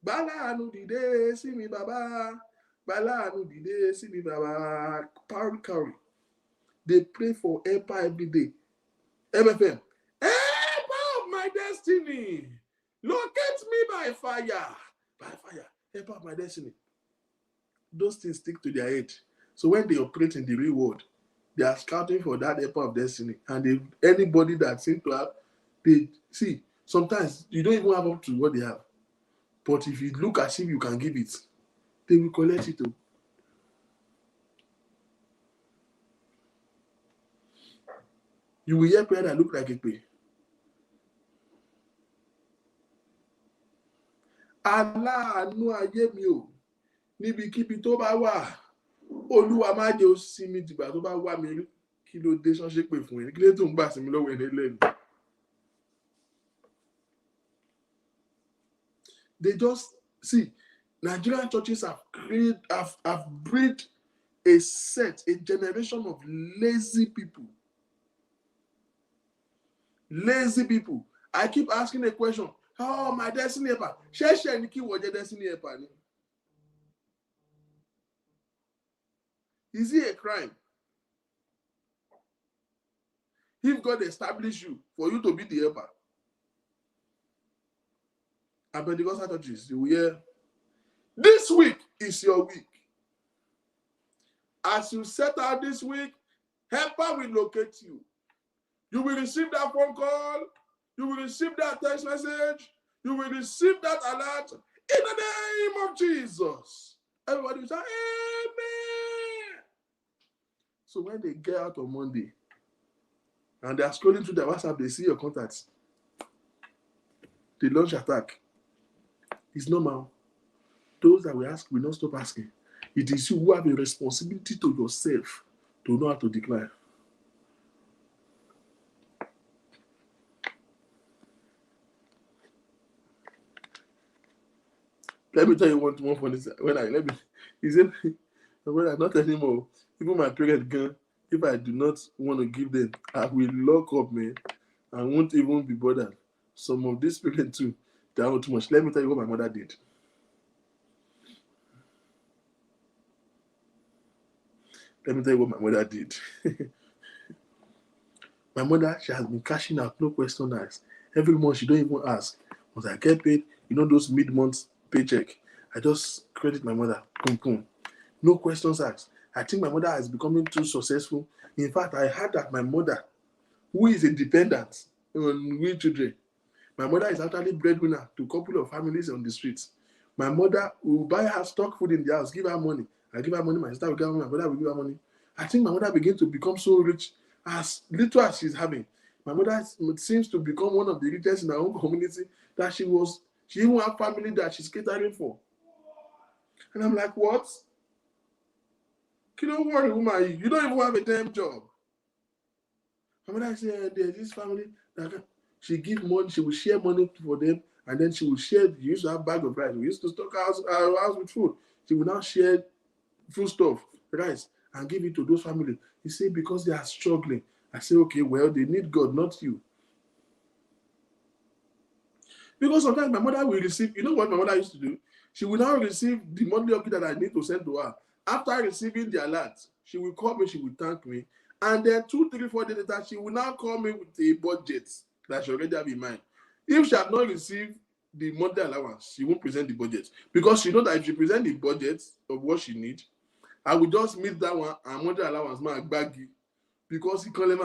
Speaker 3: Gbàláàánú dìde sí mi bàbá, gbàláàánú dìde sí mi bàbá. Carry. They pray for helper every day. MFM, helper of my destiny, locate me by fire. By fire, helper of my destiny. Those things stick to their head. So when they operate in the real world, they are scouting for that helper of destiny. And anybody that seems to have, they see, sometimes you don't even have up to what they have. But if you look as if you can give it, they will collect it too. You will hear prayer that look like a pay. Aláàánú ayé mi o, níbikíbi tó bá wà, Olúwa má jẹ́ ó sinmi dìgbà tó bá wà mí rí. Kí ló dé ṣán ṣépè fún ẹ? Kí ló tó ń gbà sí mi lọ́wọ́ ẹni lẹ́nu? They just see, Nigerian churches have bred a generation of lazy people. Lazy people. I keep asking a question. Oh, my destiny helper. Ṣé ni kí wọ́n jẹ́ destiny helper ni? Is it a crime? If God established you for you to be the helper, and Pentecostal churches, you will hear, this week is your week. As you set out this week, helper will locate you. You will receive that phone call. You will receive that text message. You will receive that alert in the name of Jesus. Everybody will say, amen. So when they get out on Monday and they are scrolling through their WhatsApp, they see your contacts. They launch attack. It's normal. Those that we ask will not stop asking. It is you who have a responsibility to yourself to know how to decline. Let me tell you one funny thing. He said, not anymore. Even my parents gone. If I do not want to give them, I will lock up, man. I won't even be bothered. Some of these parents too, they are too much. Let me tell you what my mother did. Let me tell you what my mother did. My mother, she has been cashing out, no question asked. Every month, she don't even ask. Once I get paid, you know those mid-month paycheck, I just credit my mother. Boom, boom. No questions asked. I think my mother is becoming too successful. In fact, I heard that my mother, who is independent on we children, my mother is actually breadwinner to a couple of families on the streets. My mother will buy her stock food in the house, give her money. I give her money, my sister will give her money, my brother will give her money. I think my mother began to become so rich as little as she's having. My mother seems to become one of the richest in her own community that she even have family that she's catering for. And I'm like, what? You don't worry, woman, you don't even have a damn job. My mother said, there's this family that she give money, she will share money for them, and then she will share, she used to have a bag of rice. We used to stock our house with food. She will now share food stuff, rice, and give it to those families. He said, because they are struggling. I say, okay, well, they need God, not you. Because sometimes my mother will receive, you know what my mother used to do? She will now receive the monthly upkeep that I need to send to her. After receiving the alert, she will call me, she will thank me. And then 2, 3, 4 days later, she will now call me with a budget that she already have in mind. If she has not received the monthly allowance, she won't present the budget. Because she knows that if she presents the budget of what she needs, I will just meet that one and monthly allowance, my baggy. Because he can't let me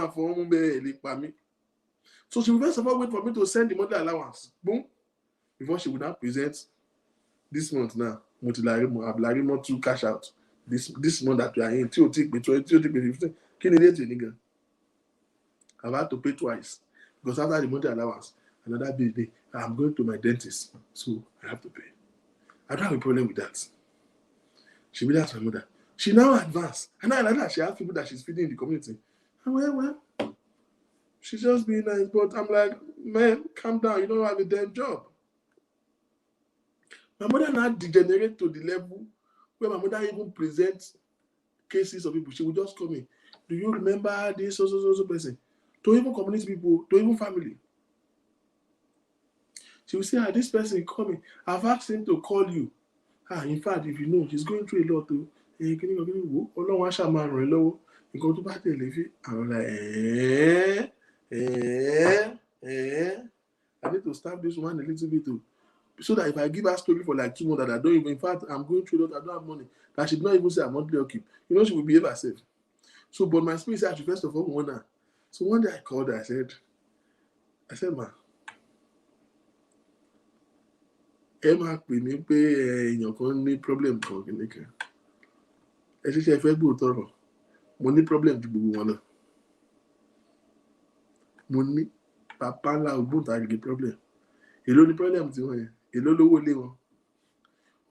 Speaker 3: for me. So she will first of all wait for me to send the monthly allowance. Boom. Before she would now present this month now. Multilarimo to cash out. This month that we are in, 15. I've had to pay twice. Because after the monthly allowance, another day, I'm going to my dentist. So I have to pay. I don't have a problem with that. She will ask my mother. She now advanced. And now she has people that she's feeding in the community. And well, She's just being nice, but I'm like, man, calm down. You don't have a damn job. My mother now degenerate to the level where my mother even presents cases of people. She will just come in. Do you remember this so person? To even community people, to even family. She will say, this person coming. I've asked him to call you. In fact, if you know, he's going through a lot too. I'm like, I need to stop this one a little bit too. So that if I give her story for like 2 months that I don't even, in fact, I'm going through a lot, I don't have money, that she not even say I'm monthly okay. You know, she will behave herself. So, but my spirit said, I should first of all want her. So one day I called her, I said, ma, Emma, we need pay your only problem talking. I said, if I go to money problem to be one. Money, papa la ou bon the problem. Hello the problem ti won. Hello lówó lé wọn.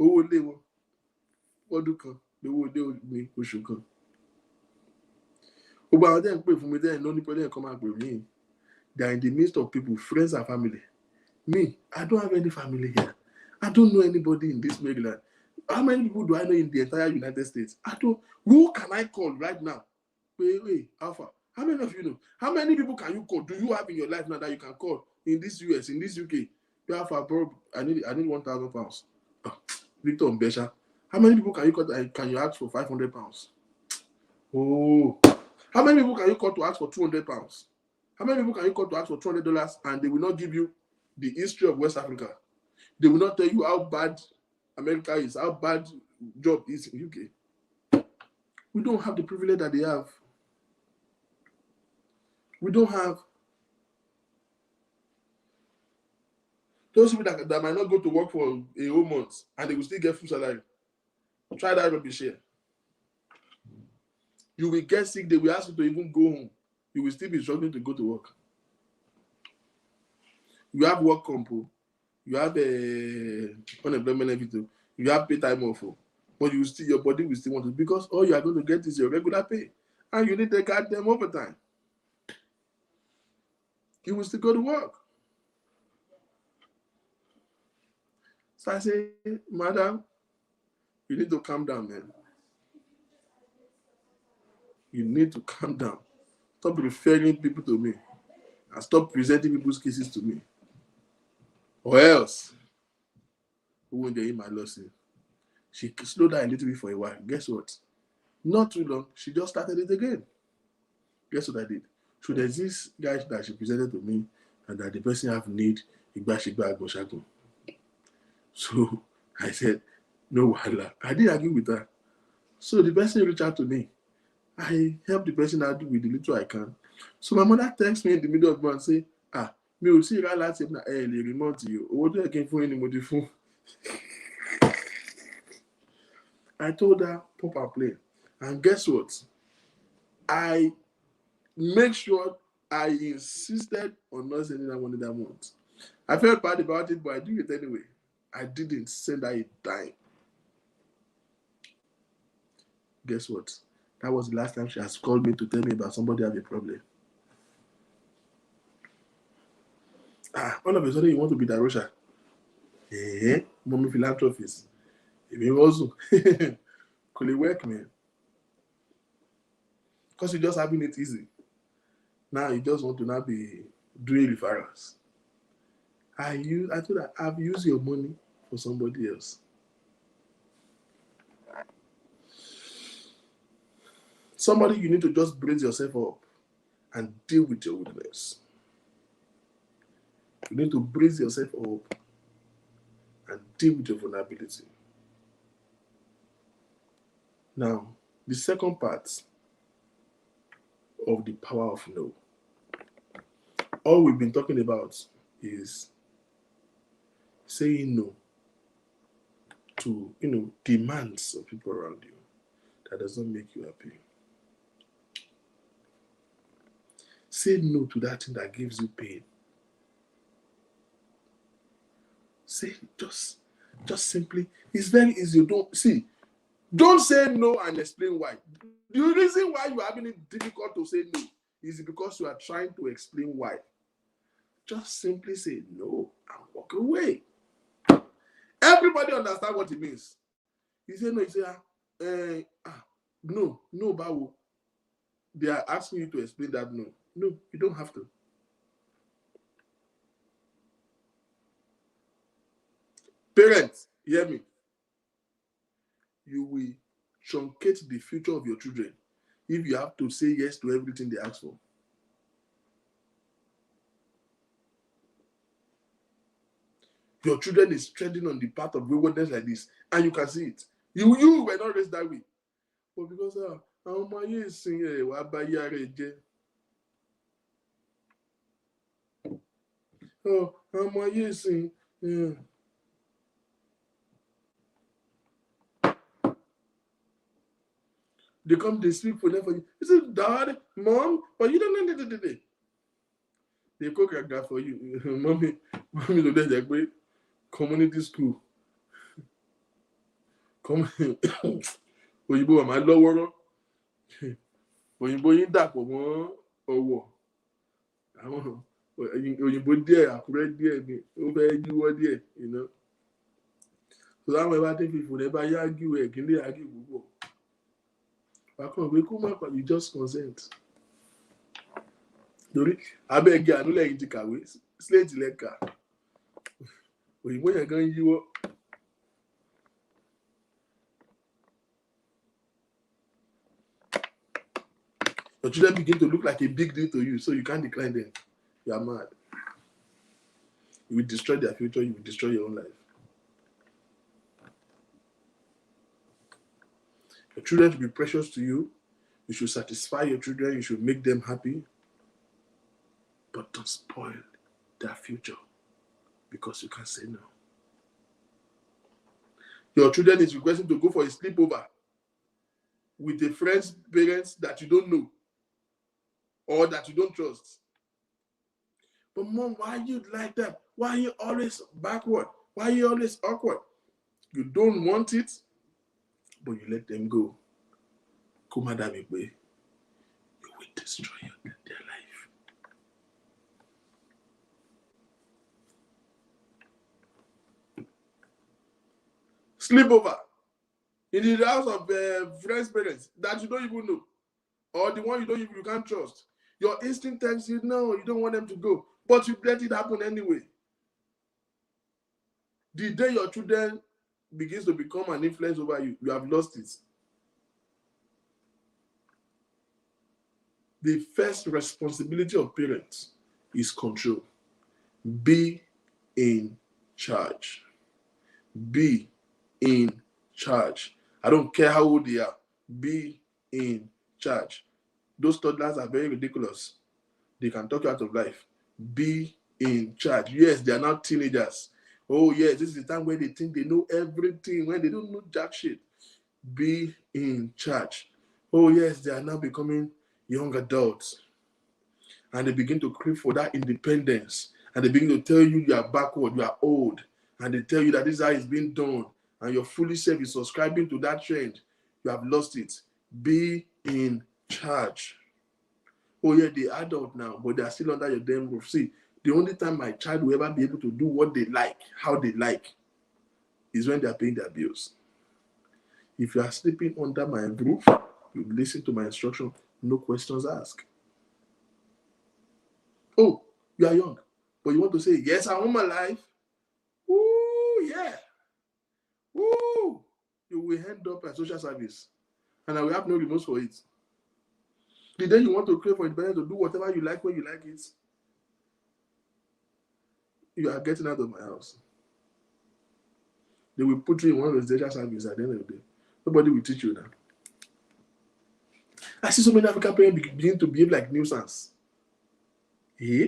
Speaker 3: Owó lé wọn. Ọdún kan lówó lé mi oṣù kan. Gbogbo àwọn tẹ́ ń pè fún mi tẹ́ ń lọ ní problem kan máa pè mí. They are in the midst of people, friends and family. Me, I don't have any family here. I don't know anybody in this Maryland. How many people do I know in the entire United States? I don't. Who can I call right now? Wait, Alpha. How many of you know? How many people can you call? Do you have in your life now that you can call in this US, in this UK? You have a bro, I need 1,000 pounds. Victor Mbesha. How many people can you call? Can you ask for 500 pounds? Oh, how many people can you call to ask for 200 pounds? How many people can you call to ask for $200 and they will not give you the history of West Africa? They will not tell you how bad America is, how bad job is in UK. We don't have the privilege that they have. We don't have. Those people that might not go to work for a whole month and they will still get full salary. Try that rubbish here. You will get sick, they will ask you to even go home. You will still be struggling to go to work. You have work comp, you have unemployment everything, you have pay time off, but you still, your body will still want to, because all you are going to get is your regular pay, and you need to goddamn overtime. You will still go to work. So I say, madam, you need to calm down, man. You need to calm down. Stop referring people to me and stop presenting people's cases to me. Or else, who won't get in my lawsuit? She slowed down a little bit for a while. Guess what? Not too long, she just started it again. Guess what I did? So there's this guy that she presented to me and that the person have need Igbashigba Agoshagun. So I said, no wahala. I didn't argue with her. So the person reached out to me. I help the person out with the little I can. So my mother texts me in the middle of the month and say, mi ò sí ra láti lè remote you. Owó tó yẹ kí n fún yín ni mo ti fún. I told her, pop her plane. And guess what? I make sure I insisted on not sending that money that month. I felt bad about it, but I did it anyway. I didn't send her a dime. Guess what? That was the last time she has called me to tell me about somebody have a problem. All of a sudden you want to be Darosha. Mommy philanthropist. It also could it work, man? Because you're just having it easy. Now you just want to now be doing referrals. I told her, I've used your money for somebody else. Somebody you need to just brace yourself up and deal with your weakness. You need to brace yourself up and deal with your vulnerability. Now, the second part of the power of no. All we've been talking about is saying no to, demands of people around you that does not make you happy. Say no to that thing that gives you pain. Say just simply. It's very easy. Don't say no and explain why. The reason why you're having it difficult to say no Is it because you are trying to explain why? Just simply say no and walk away. Everybody understand what it means. You say no, you say no, Bawo. They are asking you to explain that no. No, you don't have to. Parents, hear me. You will truncate the future of your children if you have to say yes to everything they ask for. Your children is treading on the path of waywardness like this, and you can see it. You were not raised that way. But because our money is saying, "Wa ba yare je." Oh, our money is saying, they come, they speak for them for you. You say, Dad, Mom, but you don't know. They cook a guy for you. Mommy, they community school. Come, òyìnbó àmà lọ́wọ́rọ́. Òyìnbó yín dàpọ̀ mọ́ ọwọ́. Àwọn òyìnbó díẹ̀, Àkúrẹ́ díẹ̀ ni ó fẹ́ yíwọ́ díẹ̀, you know. So that way, I think if you never argue, you can argue púpọ̀. You just consent. Lórí abẹ́gi ànúlẹ̀ yìí ti kàwé slate lẹ́ka. Òyìnbó yẹn gan yíwọ́. Your children begin to look like a big deal to you, so you can't decline them. You are mad. You will destroy their future, you will destroy your own life. Your children should be precious to you. You should satisfy your children. You should make them happy. But don't spoil their future because you can't say no. Your children is requesting to go for a sleepover with a friend's parents that you don't know or that you don't trust. But Mom, why are you like that? Why are you always backward? Why are you always awkward? You don't want it, but you let them go. You will destroy their life. Sleepover in the house of friends' parents that you don't even know, or the one you can't trust. Your instinct tells you no, you don't want them to go, but you let it happen anyway. The day your children begins to become an influence over you, you have lost it. The first responsibility of parents is control. Be in charge. Be in charge. I don't care how old they are. Be in charge. Those toddlers are very ridiculous. They can talk you out of life. Be in charge. Yes, they are now teenagers. Oh, yes, this is the time when they think they know everything, when they don't know jack shit. Be in charge. Oh, yes, they are now becoming young adults. And they begin to crave for that independence. And they begin to tell you you are backward, you are old. And they tell you that this is how it's being done. And your foolish self is subscribing to that trend. You have lost it. Be in charge. Oh, yeah, they're adult now, but they are still under your damn roof. See, the only time my child will ever be able to do what they like, how they like, is when they are paying their bills. If you are sleeping under my roof, you listen to my instruction, no questions asked. Oh, you are young, but you want to say, yes, I want my life. Ooh, yeah. Ooh, you will end up at social service, and I will have no remorse for it. The day you want to crave for independence to do whatever you like when you like it, you are getting out of my house. They will put you in one of residential services at the end of the day. Nobody will teach you that. I see so many African parents begin to behave like nuisance. Yeah?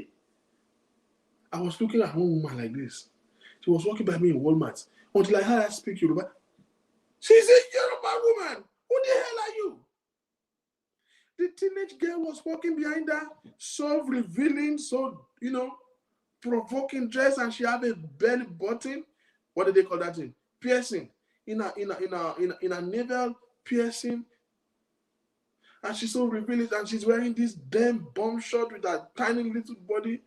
Speaker 3: I was looking at one woman like this. She was walking by me in Walmart until I heard her speak Yoruba. She's a Yoruba woman. Who the hell are you? The teenage girl was walking behind her, so revealing, so, provoking dress, and she had a belly button. What do they call that thing? Piercing. In a navel piercing. And she's so revealing, and she's wearing this damn bomb shot with her tiny little body.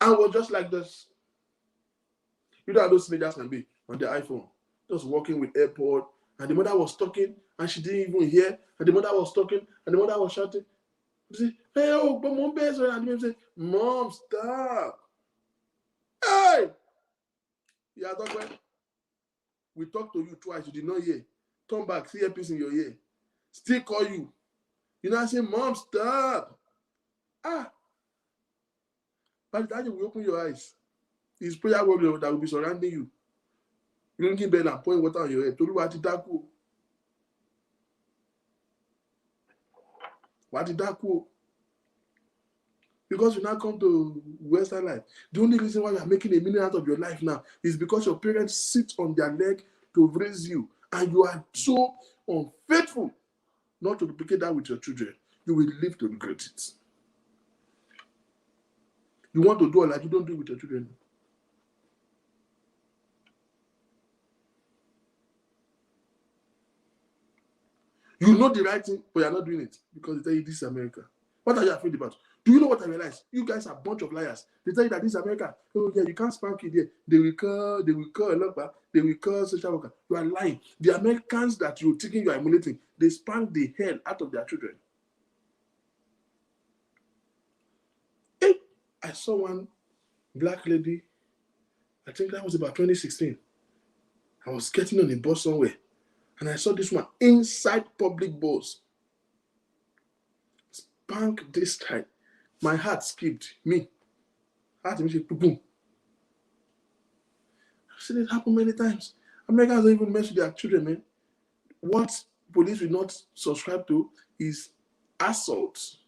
Speaker 3: And was just like this. You know how those teenagers can be on their iPhone, just walking with AirPod, and the mother was talking, and she didn't even hear, and the mother was talking, and the mother was shouting. You say, hey, oh, but mom, and the mom say, Mom, stop. Hey! Yeah, doctor. We talked to you twice, you did not hear. Turn back, see a piece in your ear. Still call you. You know, I say, Mom, stop. Ah. By the time you will open your eyes, it's prayer warrior that will be surrounding you. You don't keep bed and pouring water on your head. Tolu, what did that cool? What did that cool? Because you now come to Western life. The only reason why you are making a meaning out of your life now is because your parents sit on their leg to raise you, and you are so unfaithful not to duplicate that with your children. You will live to regret it. You want to do all that, you don't do it with your children. You know the right thing, but you're not doing it because they tell you this is America. What are you afraid about? Do you know what I realize? You guys are a bunch of liars. They tell you that this is America. Oh yeah, you can't spank it there. They will call a lot, they will call social worker. You are lying. The Americans that you're thinking you are emulating, they spank the hell out of their children. Hey, I saw one black lady, I think that was about 2016. I was getting on a bus somewhere, and I saw this one inside public bus. Spank this time. My heart skipped. Me. Heart immediately boom. I've seen it happen many times. Americans don't even mess with their children, man. What police will not subscribe to is assault.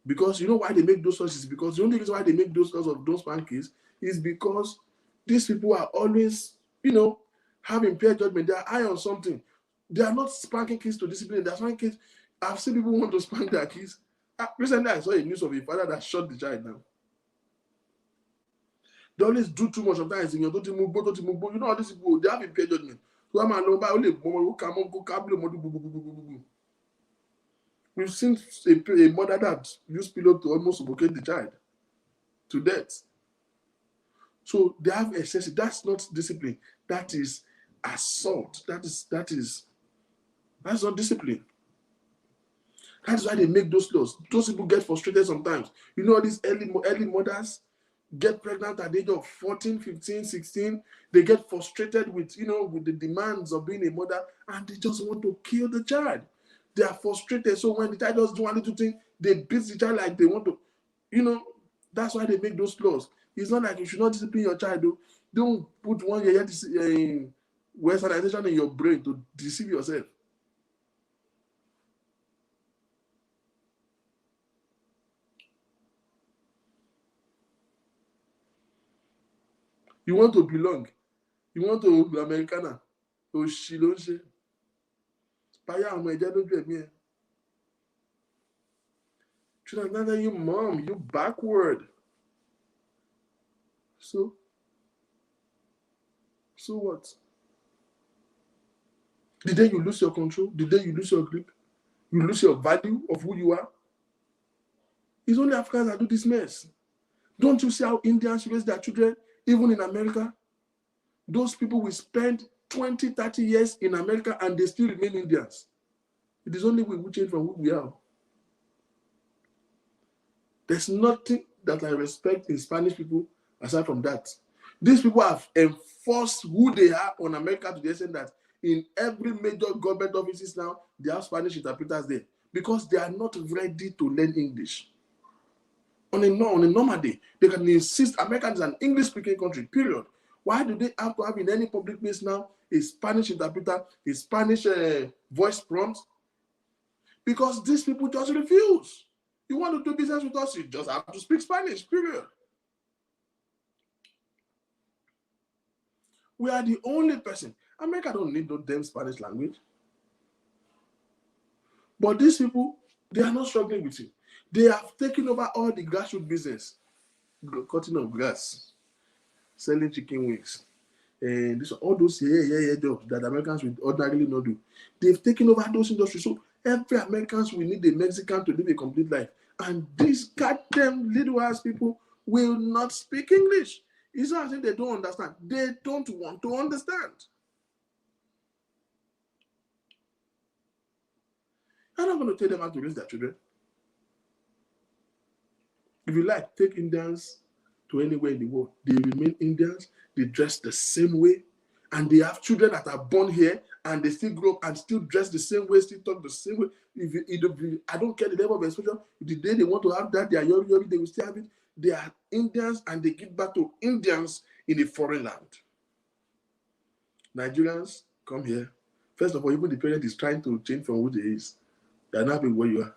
Speaker 3: Because you know why they make those laws is because the only reason why they make those laws of those spankings is because these people are always, have impaired judgment. They are high on something. They are not spanking kids to discipline. They are spanking kids. I've seen people want to spank their kids. Recently, I saw a news of a father that shot the child now. They always do too much sometimes. You know all these people, they have impaired judgment. So I'm We've seen a mother that used pillow to almost suffocate the child to death. So they have excessive. That's not discipline. That is assault. That's not discipline. That's why they make those laws. Those people get frustrated sometimes. You know, these early mothers get pregnant at the age of 14, 15, 16. They get frustrated with the demands of being a mother, and they just want to kill the child. They are frustrated. So when the child does do one little thing, they beat the child like they want to. That's why they make those laws. It's not like you should not discipline your child. Don't put one year westernization in your brain to deceive yourself. You want to belong. You want to be Americana. Children, you mom, you backward. So what? The day you lose your control, the day you lose your grip, you lose your value of who you are. It's only Africans that do this mess. Don't you see how Indians raise their children, even in America? Those people will spend 20, 30 years in America and they still remain Indians. It is only we who change from who we are. There's nothing that I respect in Spanish people aside from that. These people have enforced who they are on America to the extent that in every major government offices now, they have Spanish interpreters there because they are not ready to learn English. On a normal day, they can insist America is an English-speaking country, period. Why do they have to have in any public place now a Spanish interpreter, a Spanish voice prompt? Because these people just refuse. You want to do business with us, you just have to speak Spanish, period. We are the only person. America don't need no damn Spanish language. But these people, they are not struggling with it. They have taken over all the grassroots business. Cutting of grass, selling chicken wings, and this all those jobs that Americans would ordinarily not do. They've taken over those industries. So every Americans will need a Mexican to live a complete life. And these goddamn little ass people will not speak English. It's not as if they don't understand. They don't want to understand. I'm not going to tell them how to raise their children. If you like, take Indians to anywhere in the world. They remain Indians. They dress the same way. And they have children that are born here and they still grow up and still dress the same way, still talk the same way. I don't care the level of exposure. The day they want to have that, they are yori, they will still have it. They are Indians and they give back to Indians in a foreign land. Nigerians come here. First of all, even the parent is trying to change from who they is. They are not happy where you are.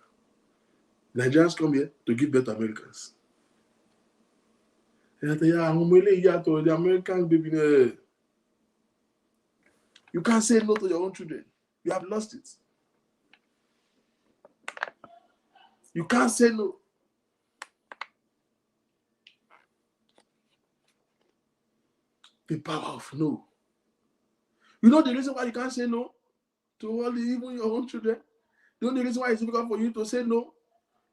Speaker 3: Nigerians come here to give birth to Americans. And I say, the American baby. You can't say no to your own children. You have lost it. You can't say no. The power of no. You know the reason why you can't say no to all even your own children? The only reason why it's difficult for you to say no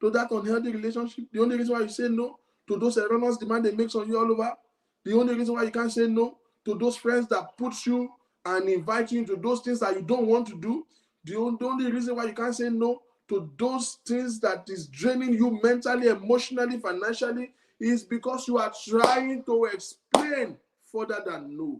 Speaker 3: to that unhealthy relationship, the only reason why you say no to those erroneous demands they make on you all over, the only reason why you can't say no to those friends that put you and invite you into those things that you don't want to do, the only reason why you can't say no to those things that is draining you mentally, emotionally, financially, is because you are trying to explain further than no.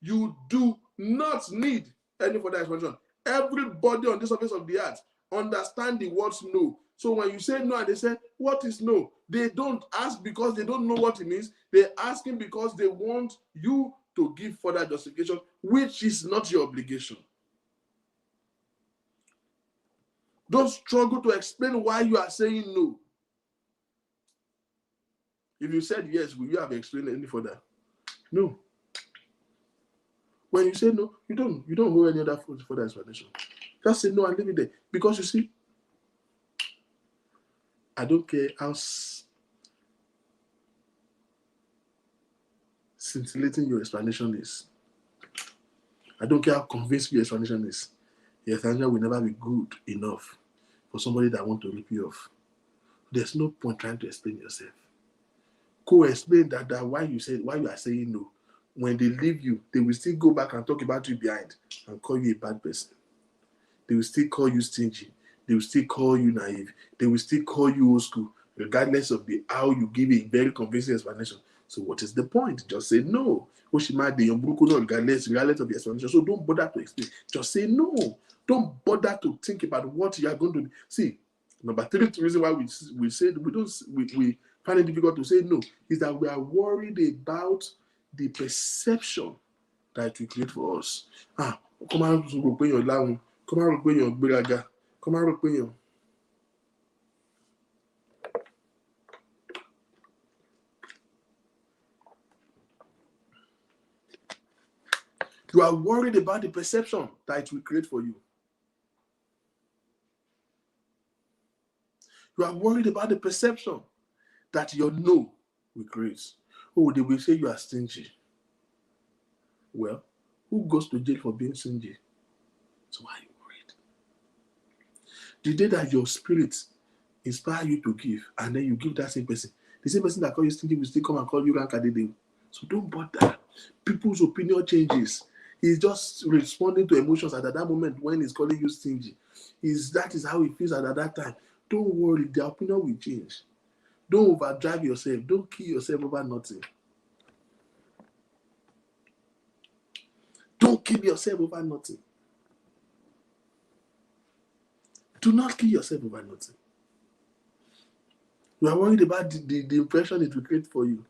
Speaker 3: You do not need any further explanation. Everybody on the surface of the earth understand the words no. So when you say no and they say, what is no? They don't ask because they don't know what it means. They're asking because they want you to give further justification, which is not your obligation. Don't struggle to explain why you are saying no. If you said yes, will you have explained any further? No. When you say no, you don't hold any other further explanation. Just say no and leave it there. Because you see, I don't care how scintillating your explanation is. I don't care how convincing your explanation is. Your explanation will never be good enough for somebody that wants to rip you off. There's no point trying to explain yourself. Go explain that why you are saying no. When they leave you, they will still go back and talk about you behind and call you a bad person. They will still call you stingy. They will still call you naive. They will still call you old school, regardless of how you give a very convincing explanation. So what is the point? Just say no. Regardless of the explanation. So don't bother to explain. Just say no. Don't bother to think about what you are going to do. See, number 3 reason why we say we find it difficult to say no is that we are worried about the perception that we create for us. Come on, you are worried about the perception that it will create for you. You are worried about the perception that your no will create. Oh, they will say you are stingy. Well, who goes to jail for being stingy? So why are you worried? The day that your spirit inspire you to give, and then you give that same person, the same person that call you stingy will still come and call you rankadede. So don't bother. People's opinion changes. He's just responding to emotions at that moment when he's calling you stingy. That is how he feels at that time. Don't worry, the opinion will change. Don't overdrive yourself. Don't kill yourself over nothing. Don't kill yourself over nothing. Do not kill yourself over nothing. You are worried about the impression it will create for you.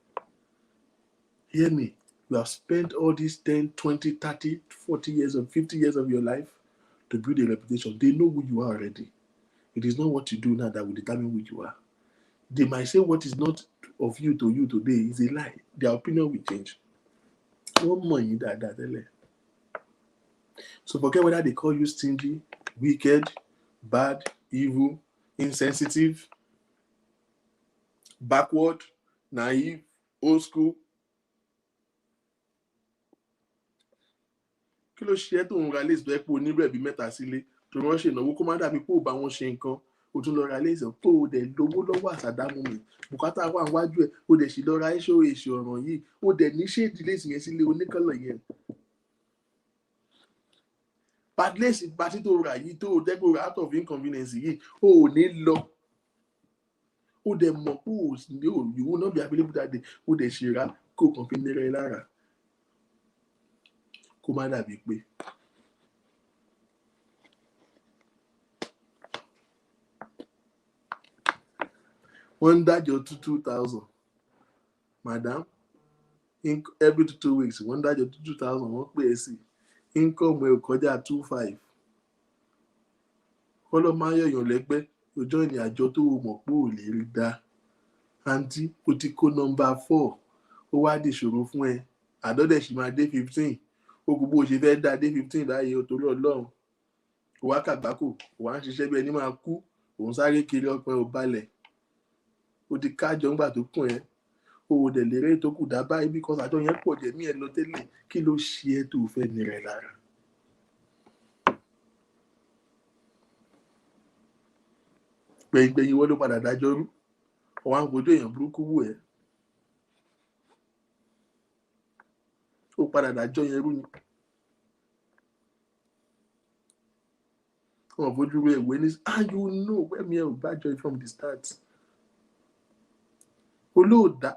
Speaker 3: Hear me. You have spent all these 10, 20, 30, 40 years or 50 years of your life to build a reputation. They know who you are already. It is not what you do now that will determine who you are. They might say what is not of you to you today is a lie. Their opinion will change. One more in that. So forget whether they call you stingy, wicked, bad, evil, insensitive, backward, naive, old school. kí ló ṣe é tó ń ra lace tó yẹ pé onírú ẹ̀bí mẹ́ta sílé tó wọ́n ṣe ìnáwó kó má dàbí pé ò bá wọn ṣe nǹkan o tún lọ ra lace tó o dẹ̀ lówó lọ́wọ́ àsàdámù mi bùkátà wà níwájú ẹ̀ o dẹ̀ sì lọ ra èso ọ̀ràn yìí o dẹ̀ ní ṣéèdì lace yẹn sílé oníkànnà yẹn bad lace pàtí tó rà yìí tó o dẹ́gbò rà out of inconvenience yìí o ò ní lọ o dẹ̀ mọ̀ pé o ní òyìnbó náà bí available that day o dẹ̀ ṣe ra kó kàn fi nira ẹ lára kó má dàbí pé wọ́n ń dájọ́ 2,000 madam every 2 weeks wọ́n ń dájọ́ 2,000 wọ́n pè é sí income ẹ̀ kọjá 2,500 kọ́lọ́ máa ń yọ̀yàn lẹ́gbẹ́ ọjọ́ ìrìn àjọ tó o mọ̀ pé ò lè rí dá àǹtí o ti kó nọmba 4 ó wá di ìṣòro fún ẹ àdọ́dẹ̀ sì máa dé 15 ó kú bó o ṣe fẹ́ dá dé 15 láàyè o torí ọlọ́run ó wá kàgbákò ó wá ń ṣiṣẹ́ bí ẹni máa kú òun sáré kiri ọpẹ ò balẹ̀ ó ti kájọ ńgbà tó kùn ẹ́ o ò dẹ̀ lérè tó kù dá báyìí bí kọ́sà tó yẹn pọ̀ jẹ̀mí ẹ lọ tẹ́lẹ̀ kí ló ṣe é tó fẹ́ nira ẹ lára. gbẹ̀yìngbẹ̀yìn wọ́n ló padà dájọ́ rú ọ̀wá ń fojú èèyàn burúkú wù ẹ́ ó padà dájọ́ yẹn rú ni wọ́n fojú rú ìwé ní you know where me ò bá jọ from the start olóòdá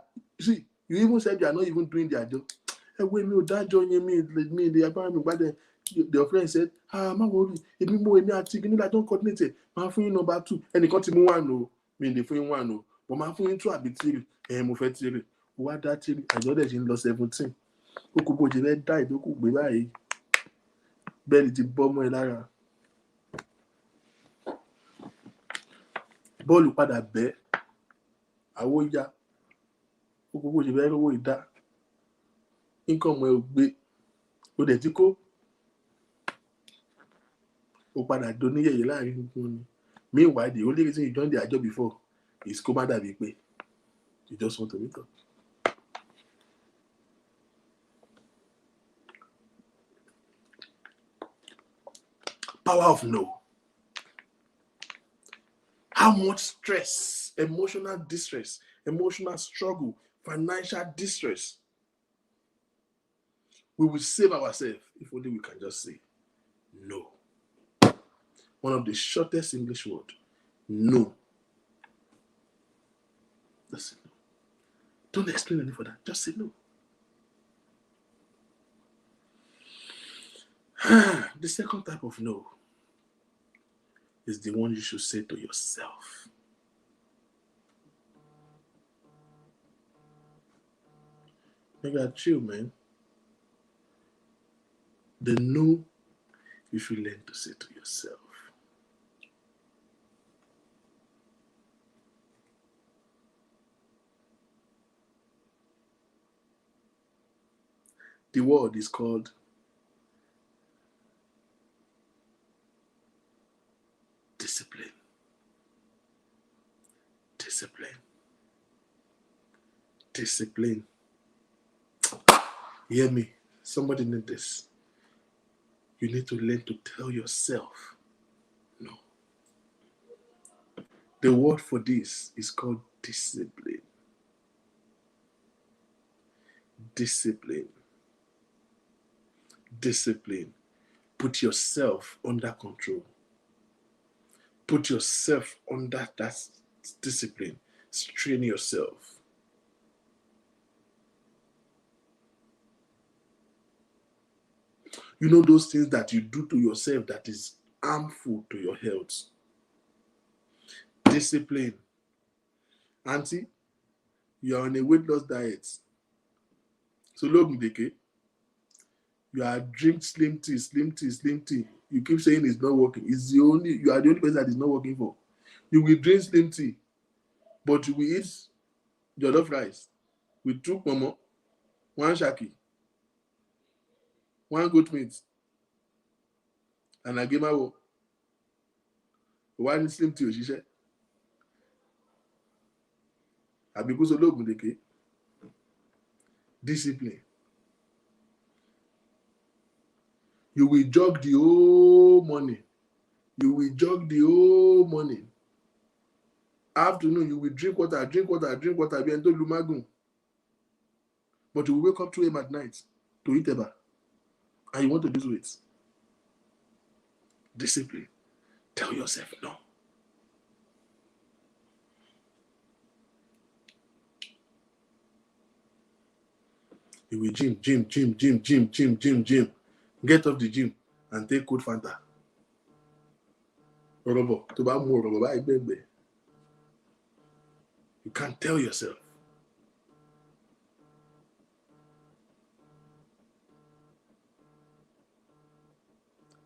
Speaker 3: see you even said you are not even doing their job ẹwé mi ò dájọ́ yẹn mi lè agbára mi gbádẹ the friend said má worry èmi àti nílá tó ń coordinate máa fún yín number 2 ẹnìkan ti mú 1 o mi lè fún yín 1 o mo máa fún yín 2 àbí 3 mo fẹ́ 3 mo wá dá 3 àjọ́dẹ̀ ṣe ń lọ 17 ó kó bó ṣe fẹ́ dá ìdókù gbé báyìí bẹ́ẹ̀ni ti bọ́ mọ́ ẹ lára bọ́ọ̀lù padà bẹ́ àwọ̀ ya ó kó bó ṣe fẹ́ rówó ìdá income ẹ ò gbé ó dẹ̀ tí kó ó padà doníyẹ̀yẹ̀ láàrin gbogbo ni meanwhile the only reason you joined their job before is kó má dàbí pé you just want to meet up. Power of no. How much stress, emotional distress, emotional struggle, financial distress we will save ourselves if only we can just say no. One of the shortest English words, no. Just say no. Don't explain any further. Just say no. The second type of no is the one you should say to yourself. Nigga, chill, man. The no you should learn to say to yourself. The word is called discipline. Discipline. Discipline. Hear me. Somebody need this. You need to learn to tell yourself no. The word for this is called discipline. Discipline. Discipline. Put yourself under control. Put yourself under that discipline. Strain yourself. You know those things that you do to yourself that is harmful to your health. Discipline. Auntie, you are on a weight loss diet. So Lobideke, you are drink slim tea. You keep saying it's not working. You are the only person that is not working for. You will drink slim tea, but you will eat jollof rice with 2 pomo, 1 shaki, 1 goat meat, and a gemawo. 1 slim tea, Oshishe. Abikuso Lobideke. Discipline. You will jog the whole morning. You will jog the whole morning. Afternoon, you will drink water, be ento lumagun. But you will wake up 2 a.m. at night to eat eba. And you want to lose weight. Discipline. Tell yourself no. You will gym. Get off the gym and take cold Fanta. You can't tell yourself.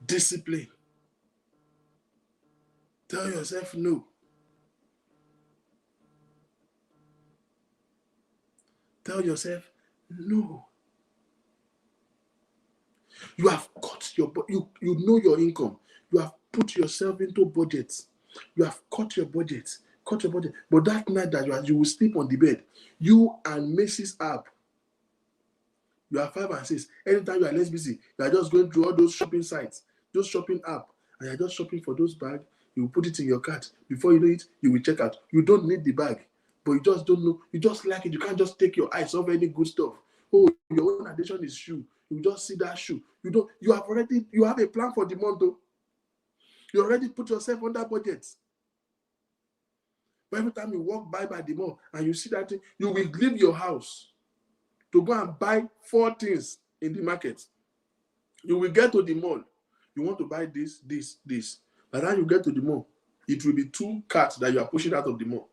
Speaker 3: Discipline. Tell yourself no. Tell yourself no. You have cut your you know your income. You have put yourself into budgets. You have cut your budget. But that night that you will sleep on the bed, you and Mrs. app, you are 5 and 6. Anytime you are less busy, you are just going through all those shopping sites, those shopping app, and you are just shopping for those bags. You will put it in your cart. Before you know it, you will check out. You don't need the bag, but you just don't know. You just like it. You can't just take your eyes off any good stuff. Oh, your own addition is shoe. You just see that shoe. You have a plan for the month though. You already put yourself under budget. But every time you walk by the mall and you see that thing, you will leave your house to go and buy 4 things in the market. You will get to the mall. You want to buy this. By the time you get to the mall, it will be 2 carts that you are pushing out of the mall.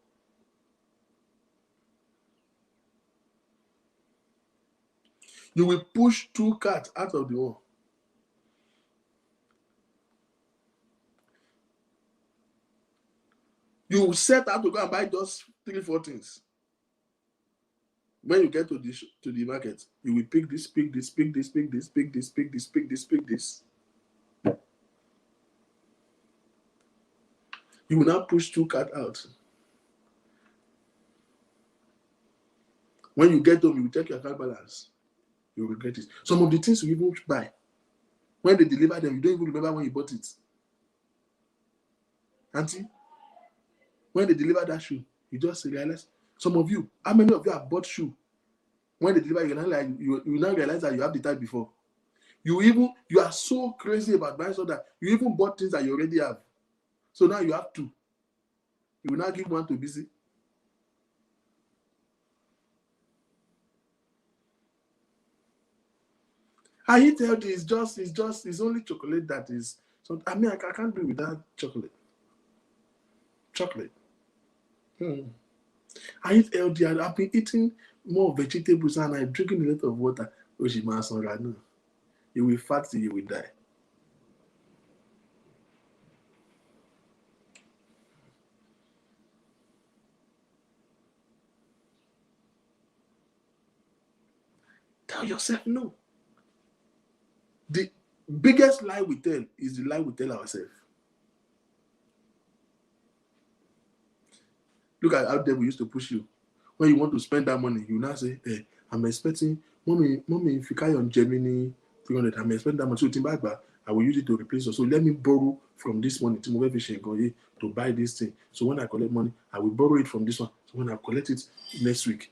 Speaker 3: You will push 2 carts out of the mall. You will set out to go and buy just 3-4 things. When you get to the market, you will pick this. You will now push 2 carts out. When you get home, you will check your card balance. You will regret it. Some of the things you even buy, when they deliver them, you don't even remember when you bought it. Auntie, when they deliver that shoe, you just realize. Some of you, how many of you have bought shoe? When they deliver, you now realize that you have the type before. You are so crazy about buying so that you even bought things that you already have. So now you have 2. You will now give 1 to busy. I eat healthy. It's only chocolate that is. So I mean, I can't do without chocolate. I eat healthy. I've been eating more vegetables and I'm drinking a lot of water. You will fat till you will die. Tell yourself no. The biggest lie we tell is the lie we tell ourselves. Look at how devil used to push you. When you want to spend that money, you now say, hey, I'm expecting, mommy, if you carry on Gemini 300, I'm expecting that much. So I will use it to replace it. So let me borrow from this money to buy this thing. So when I collect money, I will borrow it from this one. So when I collect it next week,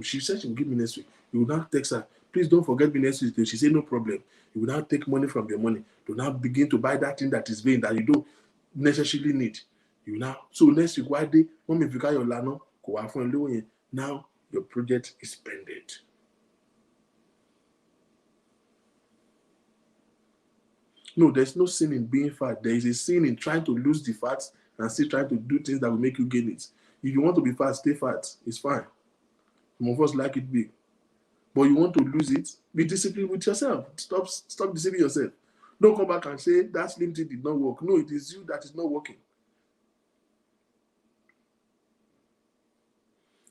Speaker 3: she said she will give me next week. You will now text her, please don't forget me next week. She said, no problem. You will now take money from your money to now begin to buy that thing that is vain, that you don't necessarily need. So next week, why day, mommy, if you carry your lano, now your project is pended. No, there's no sin in being fat. There is a sin in trying to lose the fat and still trying to do things that will make you gain it. If you want to be fat, stay fat. It's fine. Some of us like it big. But you want to lose it, be disciplined with yourself. Stop deceiving yourself. Don't come back and say that slim thing did not work. No, it is you that is not working.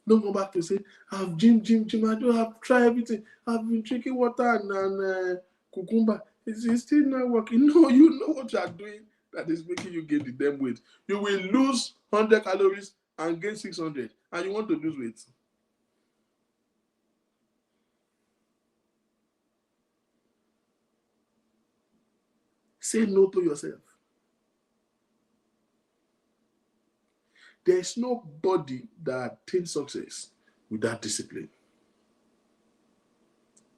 Speaker 3: Don't go back to say, I've gym. I have tried everything. I've been drinking water and cucumber. It's still not working. No, you know what you are doing that is making you gain the damn weight. You will lose 100 calories and gain 600, and you want to lose weight. Say no to yourself. There's nobody that attains success without discipline.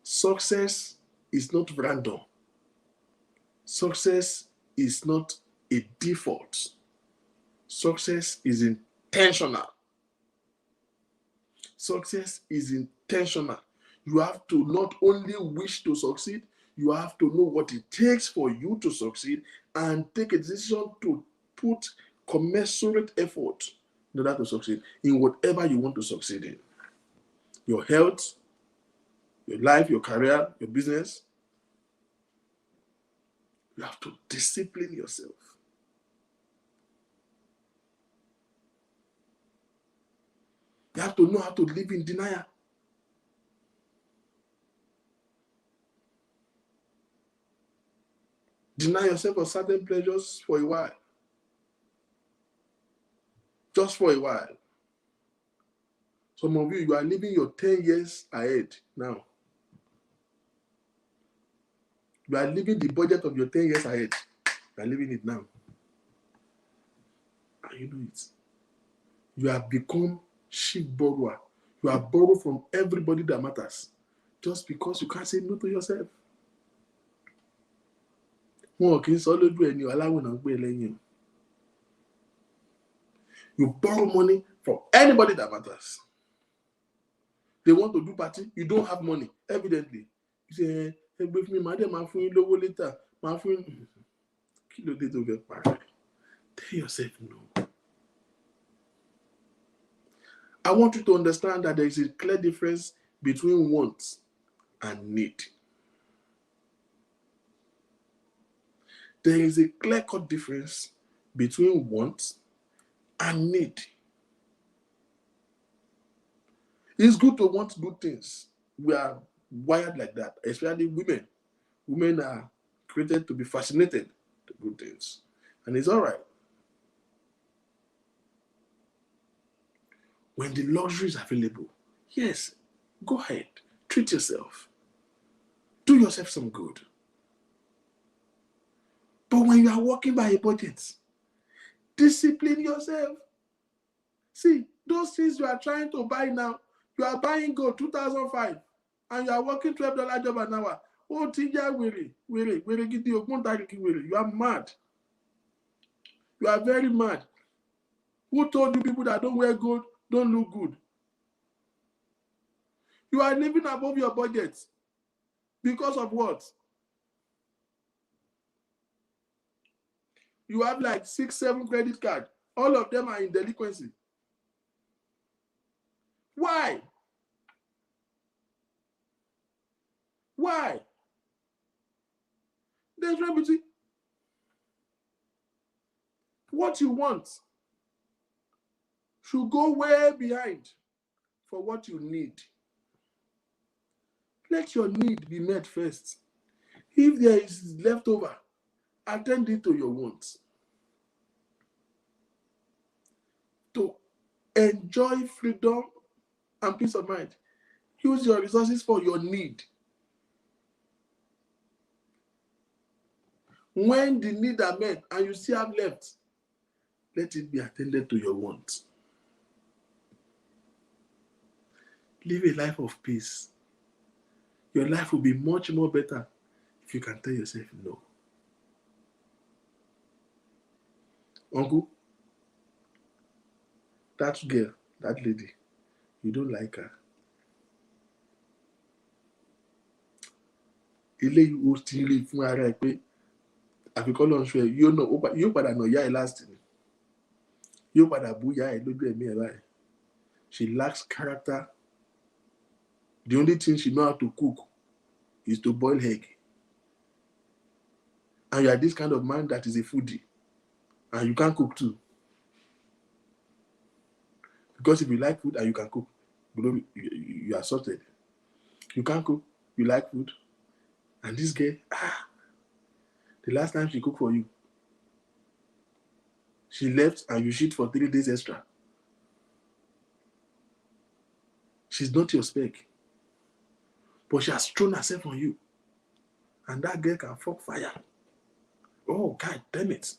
Speaker 3: Success is not random. Success is not a default. Success is intentional. Success is intentional. You have to not only wish to succeed, you have to know what it takes for you to succeed and take a decision to put commensurate effort in order to succeed in whatever you want to succeed in. Your health, your life, your career, your business. You have to discipline yourself. You have to know how to live in denial. Deny yourself of certain pleasures for a while. Just for a while. Some of you are living your 10 years ahead now. You are living the budget of your 10 years ahead. You are living it now. And you know it. You have become cheap borrower. You are borrowed from everybody that matters. Just because you can't say no to yourself. You borrow money from anybody that matters. They want to do party, you don't have money, evidently. You say, hey, with me, madam, I'm feeling low later. I'm feeling kilo day to get back. Tell yourself no. I want you to understand that there is a clear difference between want and need. There is a clear-cut difference between want and need. It's good to want good things. We are wired like that, especially women. Women are created to be fascinated to good things. And it's all right. When the luxury is available, yes, go ahead. Treat yourself. Do yourself some good. But when you are working by a budget, discipline yourself. See, those things you are trying to buy now, you are buying gold 2005 and you are working $12 job an hour. Oh, Tija, you are mad. You are very mad. Who told you people that don't wear gold don't look good? You are living above your budget because of what? You have like 6, 7 credit cards. All of them are in delinquency. Why? Why? There's no between what you want should go way behind for what you need. Let your need be met first. If there is leftover, attend it to your wants. To enjoy freedom and peace of mind, use your resources for your need. When the need are met and you still have left, let it be attended to your wants. Live a life of peace. Your life will be much more better if you can tell yourself no. Uncle, that girl, that lady, you don't like her. Eléyìí ó ti rí fún ara ẹ pé àfikọ́ lọ́n ṣe yóò padà nà ìyá ẹ last ni. Yóò padà bú ìyá ẹ lójú ẹ̀mí ẹ báyìí. She lacks character. The only thing she knows how to cook is to boil egg. And you are this kind of man that is a foodie. And you can cook too. Because if you like food and you can cook, you are sorted. You can cook, you like food. And this girl, the last time she cooked for you, she left and you shit for 3 days extra. She's not your spec. But she has thrown herself on you. And that girl can fuck fire. Oh, God damn it.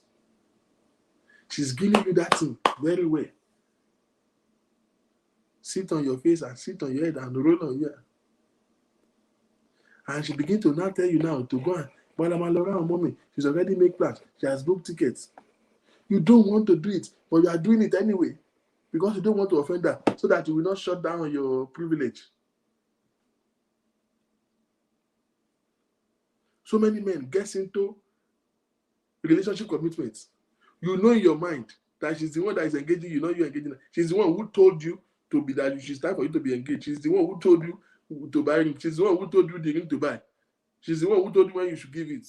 Speaker 3: She's giving you that thing very well. Sit on your face and sit on your head and roll on you. And she begin to now tell you now to go and Laura and mommy, she's already made plans. She has booked tickets. You don't want to do it, but you are doing it anyway because you don't want to offend her so that you will not shut down your privilege. So many men get into relationship commitments. You know in your mind that she's the one that is engaging you, not you engaging her. She's the one who told you to be that she's time for you to be engaged. She's the one who told you to buy ring. She's the one who told you the ring to buy. She's the one who told you when you should give it.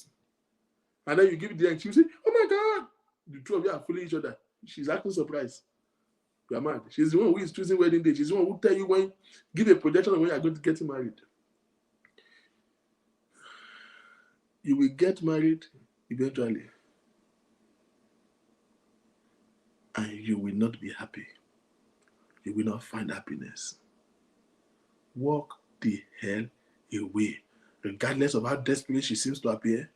Speaker 3: And then you give it the ring. She'll say, oh my God. The two of you are fooling each other. She's acting surprised. You are mad. She's the one who is choosing wedding date. She's the one who tell you when, give a projection of when you are going to get married. You will get married eventually. And you will not be happy. You will not find happiness. Walk the hell away. Regardless of how desperate she seems to appear,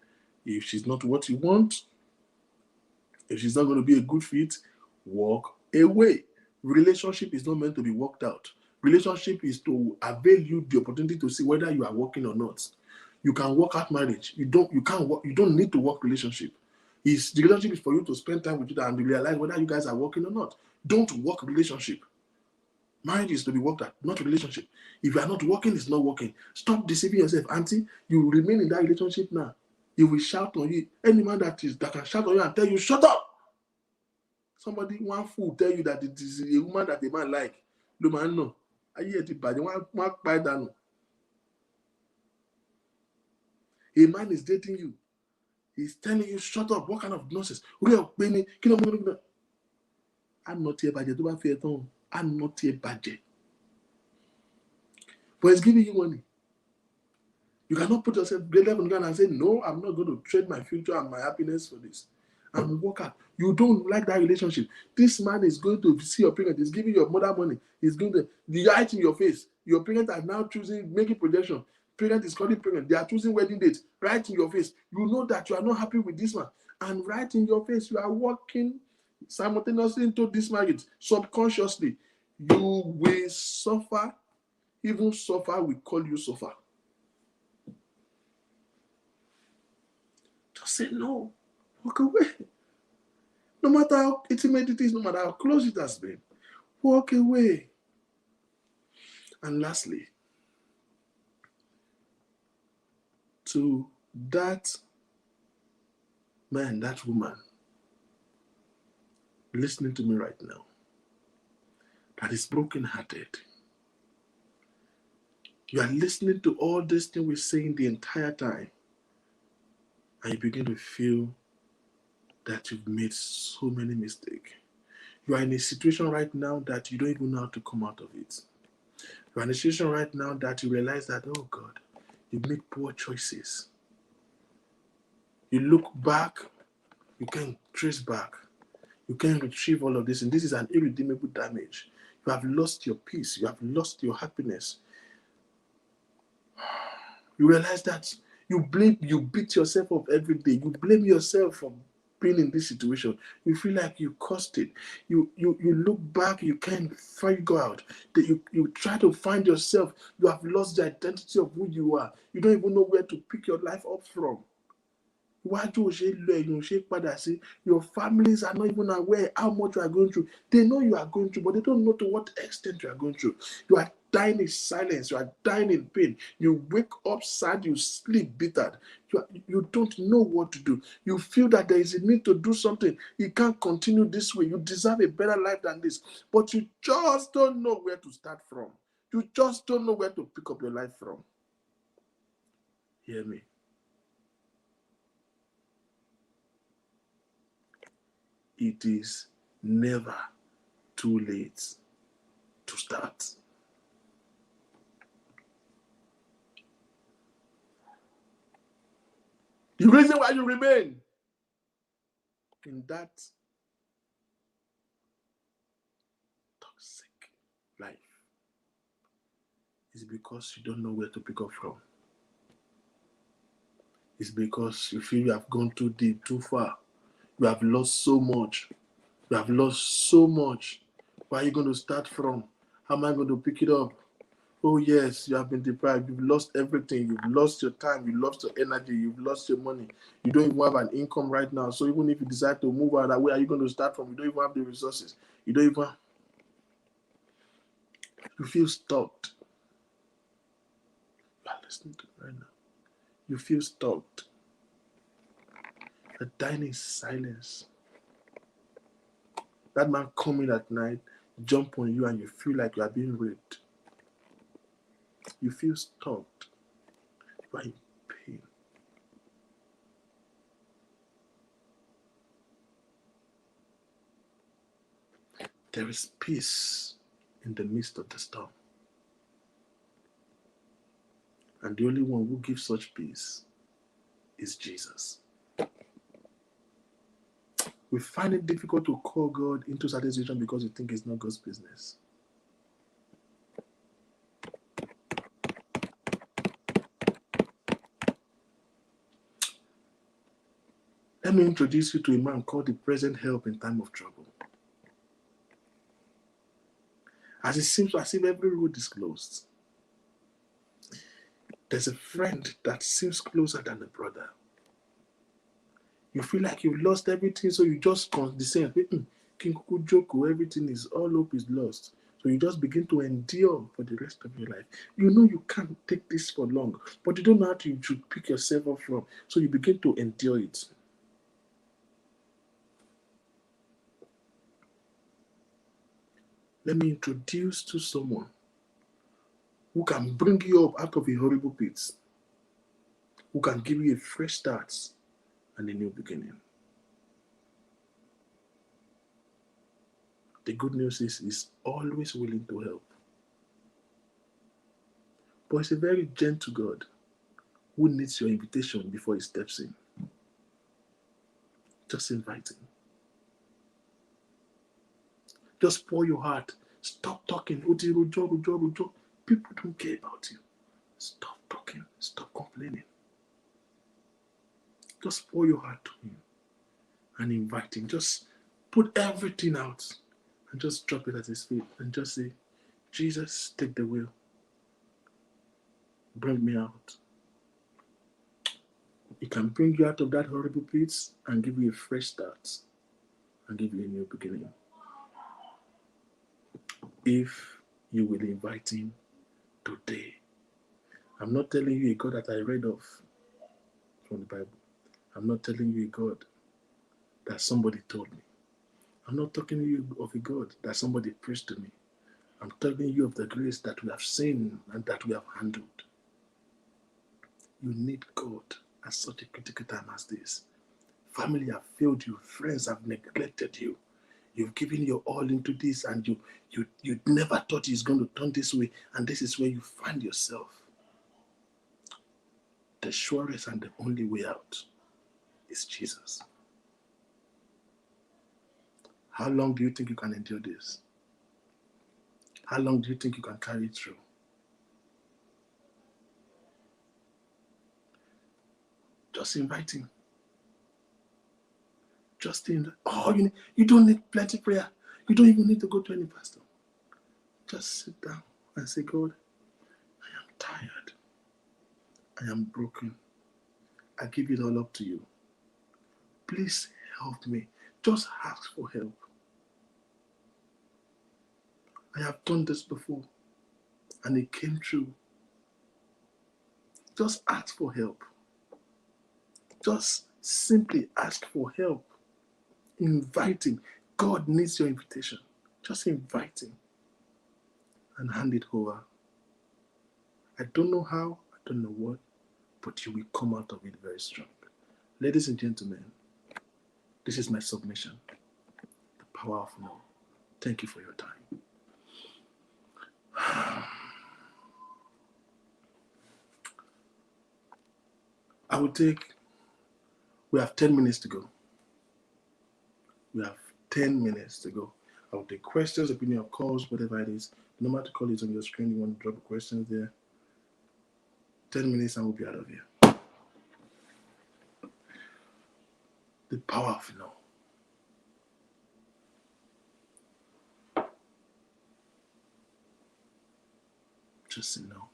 Speaker 3: if she's not what you want, if she's not going to be a good fit, walk away. Relationship is not meant to be worked out. Relationship is to avail you the opportunity to see whether you are working or not. You can work out marriage. You don't need to work relationship. The relationship is for you to spend time with you and realize whether you guys are working or not. Don't work relationship. Marriage is to be worked at, not relationship. If you are not working, it's not working. Stop deceiving yourself, auntie. You will remain in that relationship now. He will shout on you. Any man that can shout on you and tell you, shut up. Somebody, one fool, tell you that it is a woman that a man like. The man no. A man is dating you. He's telling you, shut up. What kind of nonsense? I'm not here budget. I'm not here budget. But he's giving you money. You cannot put yourself great level on the ground and say, no, I'm not going to trade my future and my happiness for this. And work out. You don't like that relationship. This man is going to see your parent. He's giving your mother money. He's going to write in your face. Your parents are now choosing, making projection. Parent is calling parent. They are choosing wedding dates. Right in your face. You know that you are not happy with this man. And right in your face, you are walking simultaneously into this marriage. Subconsciously, you will suffer. Even suffer will call you suffer. Just say no. Walk away. No matter how intimate it is, no matter how close it has been, walk away. And lastly, to that man, that woman, listening to me right now, that is brokenhearted. You are listening to all this thing we're saying the entire time, and you begin to feel that you've made so many mistakes. You are in a situation right now that you don't even know how to come out of it. You are in a situation right now that you realize that, oh God, you've made poor choices. You look back, you can't trace back. You can't retrieve all of this, and this is an irredeemable damage. You have lost your peace. You have lost your happiness. You realize that you beat yourself up every day. You blame yourself for being in this situation. You feel like you caused it. You look back, you can't figure out. You try to find yourself. You have lost the identity of who you are. You don't even know where to pick your life up from. Your families are not even aware how much you are going through. They know you are going through, but they don't know to what extent you are going through. You are dying in silence. You are dying in pain. You wake up sad. You sleep bitter. You don't know what to do. You feel that there is a need to do something. You can't continue this way. You deserve a better life than this. But you just don't know where to start from. You just don't know where to pick up your life from. Hear me. It is never too late to start. The reason why you remain in that toxic life is because you don't know where to pick up from. It's because you feel you have gone too deep, too far. You have lost so much. You have lost so much. Where are you going to start from? How am I going to pick it up? Oh, yes, you have been deprived. You've lost everything. You've lost your time. You've lost your energy. You've lost your money. You don't even have an income right now. So even if you decide to move out, where are you going to start from? You don't even have the resources. You don't even. You feel stuck. You are listening to me right now. You feel stuck. You're dying in silence. That man coming at night, jump on you, and you feel like you are being raped. You feel stuck. You are in pain. There is peace in the midst of the storm. And the only one who gives such peace is Jesus. We find it difficult to call God into certain situations because we think it's not God's business. Let me introduce you to a man called the present help in time of trouble. As it seems as if every road is closed, there's a friend that seems closer than a brother. You feel like you've lost everything, so you just condescend. King Kuku Joko, everything is, all hope is lost. So you just begin to endure for the rest of your life. You know you can't take this for long, but you don't know how you should pick yourself up from. So you begin to endure it. Let me introduce to someone who can bring you up out of a horrible pit, who can give you a fresh start and a new beginning. The good news is he's always willing to help. But he's a very gentle God who needs your invitation before he steps in. Just invite him. Just pour your heart. Stop talking. People don't care about you. Stop talking. Stop complaining. Just pour your heart to him and invite him. Just put everything out and just drop it at his feet and just say, Jesus, take the wheel. Bring me out. He can bring you out of that horrible pit and give you a fresh start and give you a new beginning. If you will invite him today. I'm not telling you a God that I read of from the Bible. I'm not telling you a God that somebody told me. I'm not talking to you of a God that somebody preached to me. I'm telling you of the grace that we have seen and that we have handled. You need God at such a critical time as this. Family have failed you. Friends have neglected you. You've given your all into this and you never thought it's going to turn this way, and this is where you find yourself. The surest and the only way out is Jesus. How long do you think you can endure this? How long do you think you can carry it through? Just invite him. Just in. Oh, you don't need plenty prayer. You don't even need to go to any pastor. Just sit down and say, God, I am tired. I am broken. I give it all up to you. Please help me. Just ask for help. I have done this before and it came true. Just ask for help. Just simply ask for help. Invite him. God needs your invitation. Just invite him and hand it over. I don't know how, I don't know what, but you will come out of it very strong. Ladies and gentlemen, this is my submission. The power of no. Thank you for your time. I will we have 10 minutes to go. We have 10 minutes to go. I will take questions, opinion, of calls, whatever it is. No matter call is on your screen, you want to drop questions there. 10 minutes and we'll be out of here. The power of no. Just say no.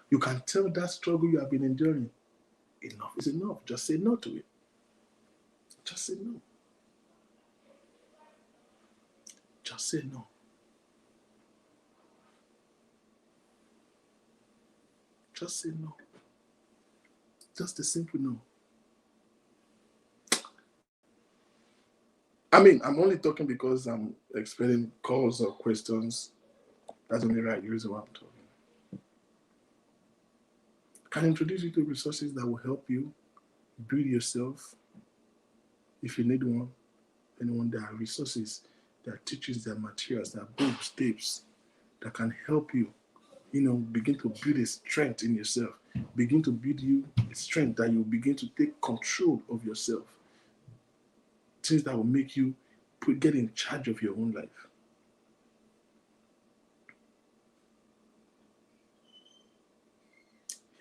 Speaker 3: You can tell that struggle you have been enduring, enough is enough. Just say no to it. Just say no. Just say no. Just say no. Just a simple no. I mean, I'm only talking because I'm expecting calls or questions. That's only right. The reason why I'm talking. I can introduce you to resources that will help you build yourself. If you need one, anyone, there are resources, there are teachings, there are materials, there are books, tapes that can help you, begin to build a strength in yourself. Begin to build you a strength that you begin to take control of yourself. Things that will make you get in charge of your own life.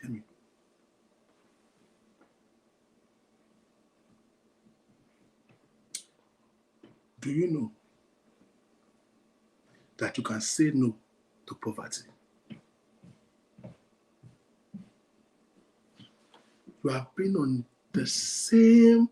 Speaker 3: Hear me. Do you know that you can say no to poverty? You have been on the same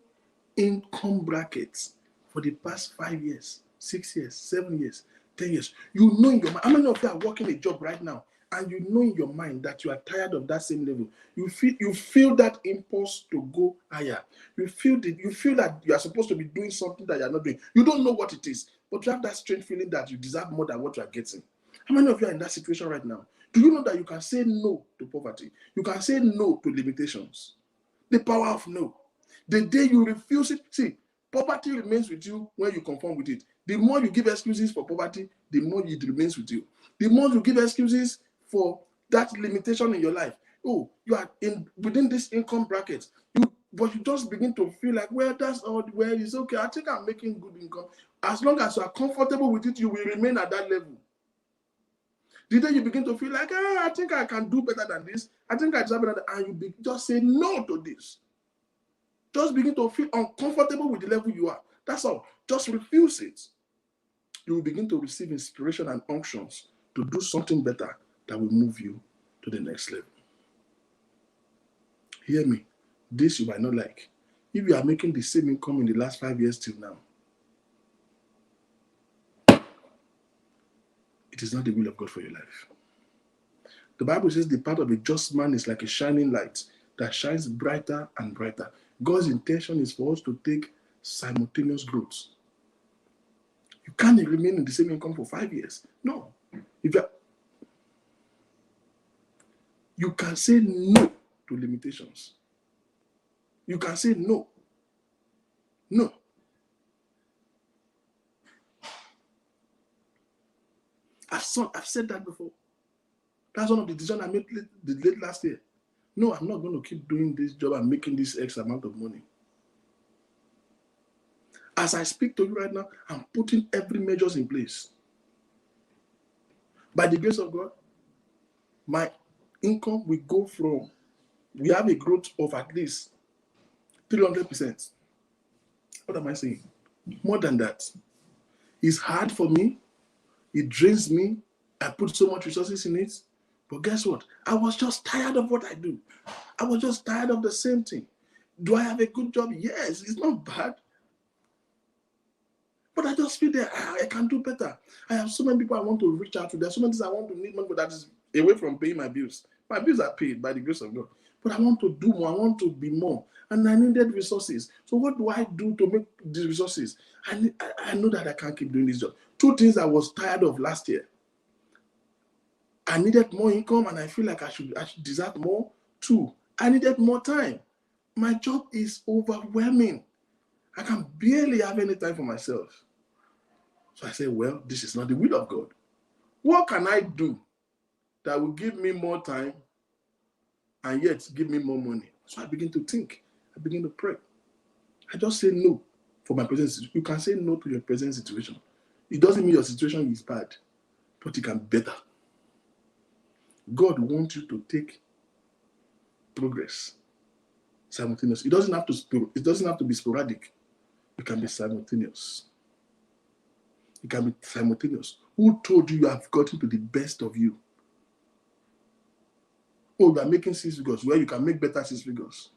Speaker 3: income bracket for the past 5 years, 6 years, 7 years, 10 years. You know in your mind, how many of you are working a job right now and you know in your mind that you are tired of that same level? You feel that impulse to go higher. You feel that you are supposed to be doing something that you are not doing. You don't know what it is, but you have that strange feeling that you deserve more than what you are getting. How many of you are in that situation right now? Do you know that you can say no to poverty? You can say no to limitations. The power of no. The day you refuse it, see, poverty remains with you when you conform with it. The more you give excuses for poverty, the more it remains with you. The more you give excuses for that limitation in your life, oh, you are within this income bracket, but you just begin to feel like, well, that's all, well, it's okay. I think I'm making good income. As long as you are comfortable with it, you will remain at that level. The day you begin to feel like, I think I can do better than this, I think I deserve better, and you just say no to this. Just begin to feel uncomfortable with the level you are. That's all. Just refuse it. You will begin to receive inspiration and unctions to do something better that will move you to the next level. Hear me. This you might not like. If you are making the same income in the last 5 years till now, it is not the will of God for your life. The Bible says the path of a just man is like a shining light that shines brighter and brighter. God's intention is for us to take simultaneous growth. You can't remain in the same income for 5 years. No. You can say no to limitations. You can say no. No. I've said that before. That's one of the decisions I made late last year. No, I'm not going to keep doing this job and making this X amount of money. As I speak to you right now, I'm putting every measures in place. By the grace of God, my income will go from, we have a growth of at least 300%. What am I saying? More than that. It's hard for me. It drains me. I put so much resources in it. But guess what? I was just tired of what I do. I was just tired of the same thing. Do I have a good job? Yes, it's not bad. But I just feel that I can do better. I have so many people I want to reach out to. There's so many things I want to need money for that is away from paying my bills. My bills are paid by the grace of God. But I want to do more. I want to be more. And I needed resources. So what do I do to make these resources? I know that I can't keep doing this job. 2 things I was tired of last year. I needed more income and I feel like I should deserve more. 2, I needed more time. My job is overwhelming. I can barely have any time for myself. So I said, well, this is not the will of God. What can I do that will give me more time and yet give me more money? So I begin to think. I begin to pray. I just say no for my present situation. You can say no to your present situation. It doesn't mean your situation is bad, but it can be better. God wants you to take progress Simultaneous. It doesn't have to be sporadic. It can be simultaneous. It can be simultaneous. Who told you have gotten to the best of you? Oh, you are making 6 figures where you can make better 6 figures.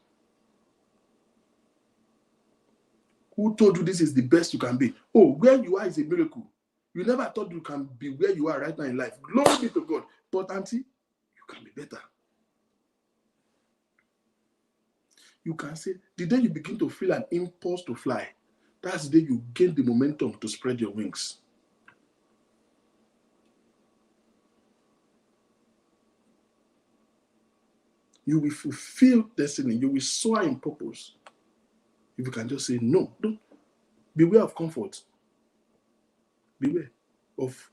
Speaker 3: Who told you this is the best you can be? Oh, where you are is a miracle. You never thought you can be where you are right now in life. Glory be to God. But auntie, you can be better. You can say, the day you begin to feel an impulse to fly, that's the day you gain the momentum to spread your wings. You will fulfill destiny. You will soar in purpose. If you can just say no, don't. Beware of comfort. Beware of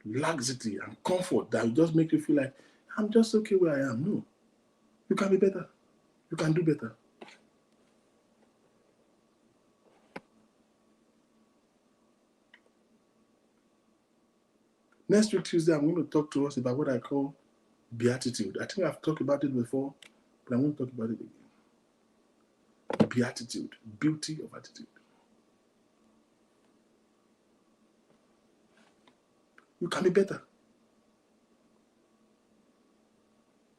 Speaker 3: laxity and comfort that will just make you feel like, I'm just okay where I am. No. You can be better. You can do better. Next week, Tuesday, I'm going to talk to us about what I call beatitude. I think I've talked about it before, but I'm going to talk about it again. Beatitude, beauty of attitude. You can be better.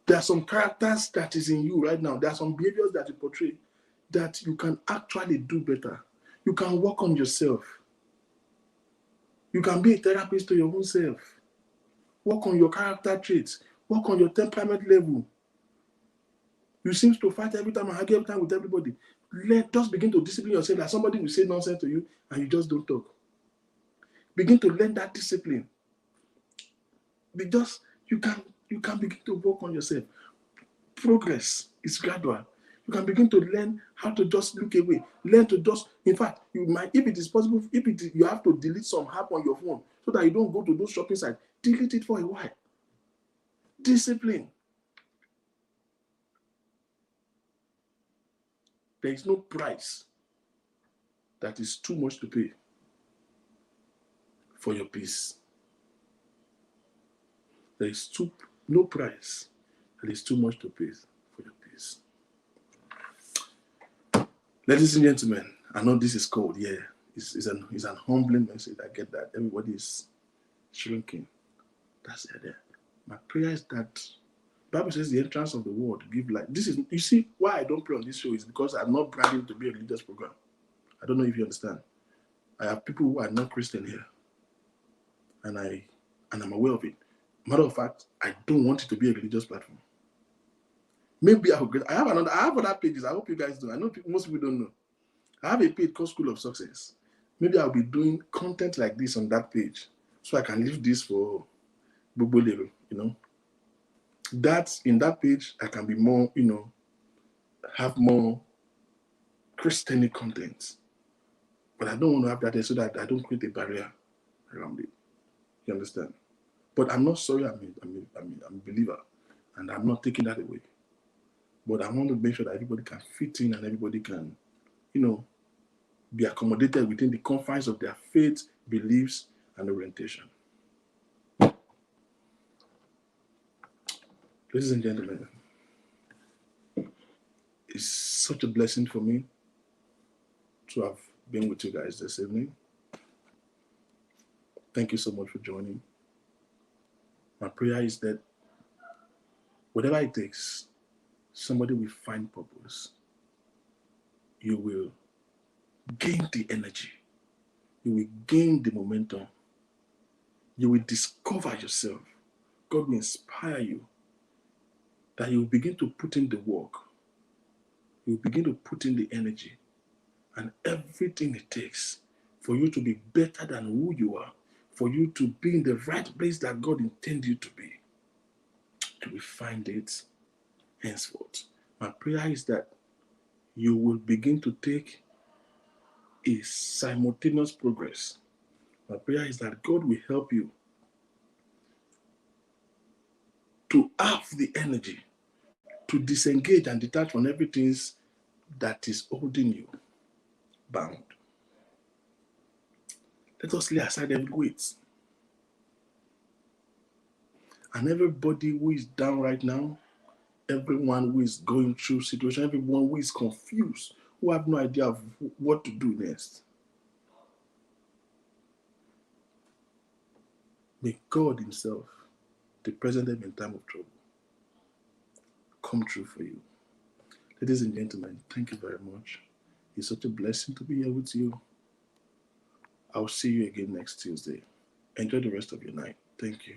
Speaker 3: There are some characters that is in you right now. There are some behaviors that you portray that you can actually do better. You can work on yourself. You can be a therapist to your own self. Work on your character traits. Work on your temperament level. You seem to fight every time and argue every time with everybody. Just begin to discipline yourself. Like somebody will say nonsense to you and you just don't talk. Begin to learn that discipline. Because you can begin to work on yourself. Progress is gradual. You can begin to learn how to just look away. Learn to just, in fact, you might, if it is possible, you have to delete some app on your phone so that you don't go to those shopping sites. Delete it for a while. Discipline. There is no price that is too much to pay for your peace. There is no price that is too much to pay for your peace. Ladies and gentlemen, I know this is cold. Yeah, it's an humbling message. I get that. Everybody is shrinking. That's it there. My prayer is that the Bible says the entrance of the word give light. This is, you see, why I don't pray on this show is because I'm not branding to be a religious program. I don't know if you understand. I have people who are not Christian here. And I'm aware of it. Matter of fact, I don't want it to be a religious platform. Maybe I have other pages. I hope you guys do. I know most people don't know. I have a page called School of Success. Maybe I'll be doing content like this on that page, so I can leave this for Bobo level. That's in that page. I can be more, have more Christianic content. But I don't want to have that there so that I don't create a barrier around it. You understand? But I'm not sorry. I'm a believer, and I'm not taking that away. But I want to make sure that everybody can fit in and everybody can, be accommodated within the confines of their faith, beliefs, and orientation. Ladies and gentlemen, it's such a blessing for me to have been with you guys this evening. Thank you so much for joining. My prayer is that whatever it takes, somebody will find purpose. You will gain the energy. You will gain the momentum. You will discover yourself. God will inspire you. That you will begin to put in the work. You will begin to put in the energy. And everything it takes for you to be better than who you are. For you to be in the right place that God intended you to be. You will find it henceforth. My prayer is that you will begin to take a simultaneous progress. My prayer is that God will help you to have the energy to disengage and detach from everything that is holding you bound. Let us lay aside every weight. And everybody who is down right now, everyone who is going through situation, everyone who is confused, who have no idea of what to do next. May God Himself, the present them in time of trouble, come true for you. Ladies and gentlemen, thank you very much. It's such a blessing to be here with you. I'll see you again next Tuesday. Enjoy the rest of your night. Thank you.